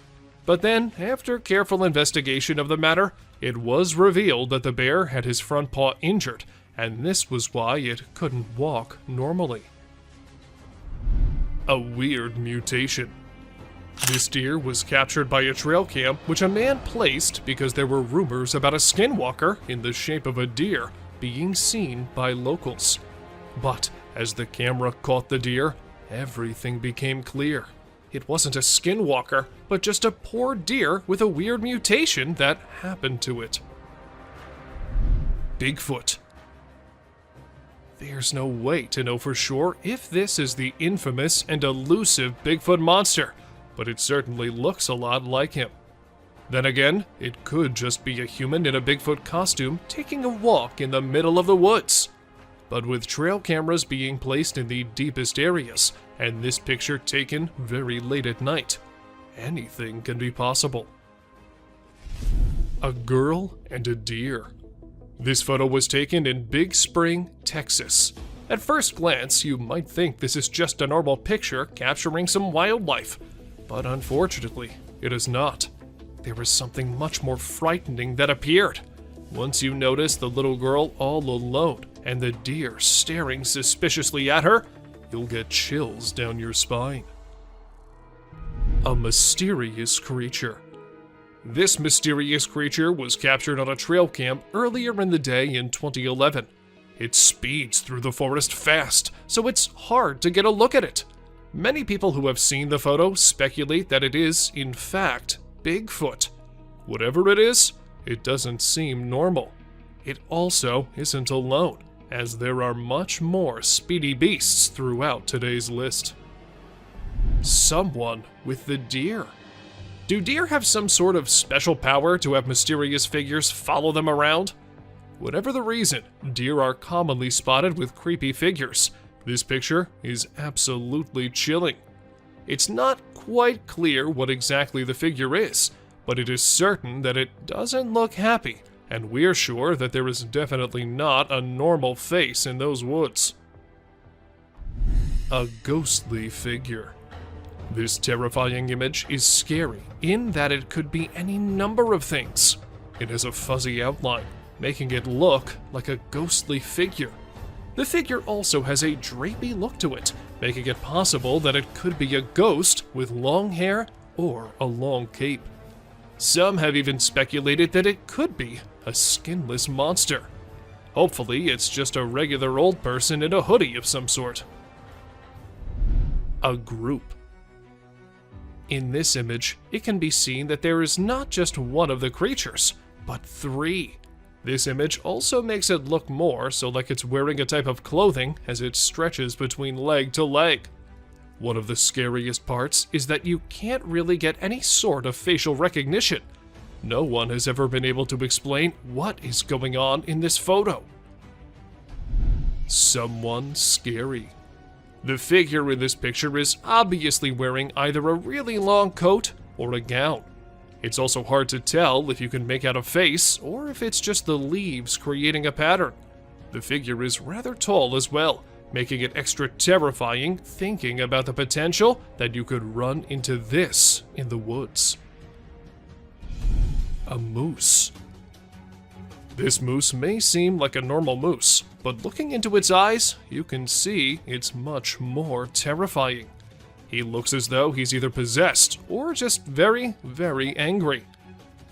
But then, after careful investigation of the matter, it was revealed that the bear had his front paw injured, and this was why it couldn't walk normally. A weird mutation. This deer was captured by a trail cam which a man placed because there were rumors about a skinwalker in the shape of a deer being seen by locals. But as the camera caught the deer, everything became clear. It wasn't a skinwalker, but just a poor deer with a weird mutation that happened to it. Bigfoot. There's no way to know for sure if this is the infamous and elusive Bigfoot monster, but it certainly looks a lot like him. Then again, it could just be a human in a Bigfoot costume taking a walk in the middle of the woods. But with trail cameras being placed in the deepest areas, and this picture taken very late at night, anything can be possible. A girl and a deer. This photo was taken in Big Spring, Texas. At first glance, you might think this is just a normal picture capturing some wildlife, but unfortunately, it is not. There was something much more frightening that appeared. Once you notice the little girl all alone and the deer staring suspiciously at her, you'll get chills down your spine. A mysterious creature. This mysterious creature was captured on a trail cam earlier in the day in 2011. It speeds through the forest fast, so it's hard to get a look at it. Many people who have seen the photo speculate that it is, in fact, Bigfoot. Whatever it is, it doesn't seem normal. It also isn't alone, as there are much more speedy beasts throughout today's list. Someone with the deer. Do deer have some sort of special power to have mysterious figures follow them around? Whatever the reason, deer are commonly spotted with creepy figures. This picture is absolutely chilling. It's not quite clear what exactly the figure is, but it is certain that it doesn't look happy, and we're sure that there is definitely not a normal face in those woods. A ghostly figure. This terrifying image is scary in that it could be any number of things. It has a fuzzy outline, making it look like a ghostly figure. The figure also has a drapey look to it, making it possible that it could be a ghost with long hair or a long cape. Some have even speculated that it could be a skinless monster. Hopefully, it's just a regular old person in a hoodie of some sort. A group. In this image, it can be seen that there is not just one of the creatures, but 3. This image also makes it look more so like it's wearing a type of clothing as it stretches between leg to leg. One of the scariest parts is that you can't really get any sort of facial recognition. No one has ever been able to explain what is going on in this photo. Someone scary. The figure in this picture is obviously wearing either a really long coat or a gown. It's also hard to tell if you can make out a face or if it's just the leaves creating a pattern. The figure is rather tall as well, making it extra terrifying thinking about the potential that you could run into this in the woods. A moose. This moose may seem like a normal moose, but looking into its eyes, you can see it's much more terrifying. He looks as though he's either possessed or just very, very angry.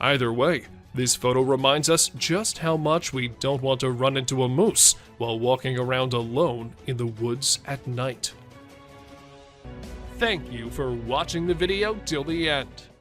Either way, this photo reminds us just how much we don't want to run into a moose while walking around alone in the woods at night. Thank you for watching the video till the end.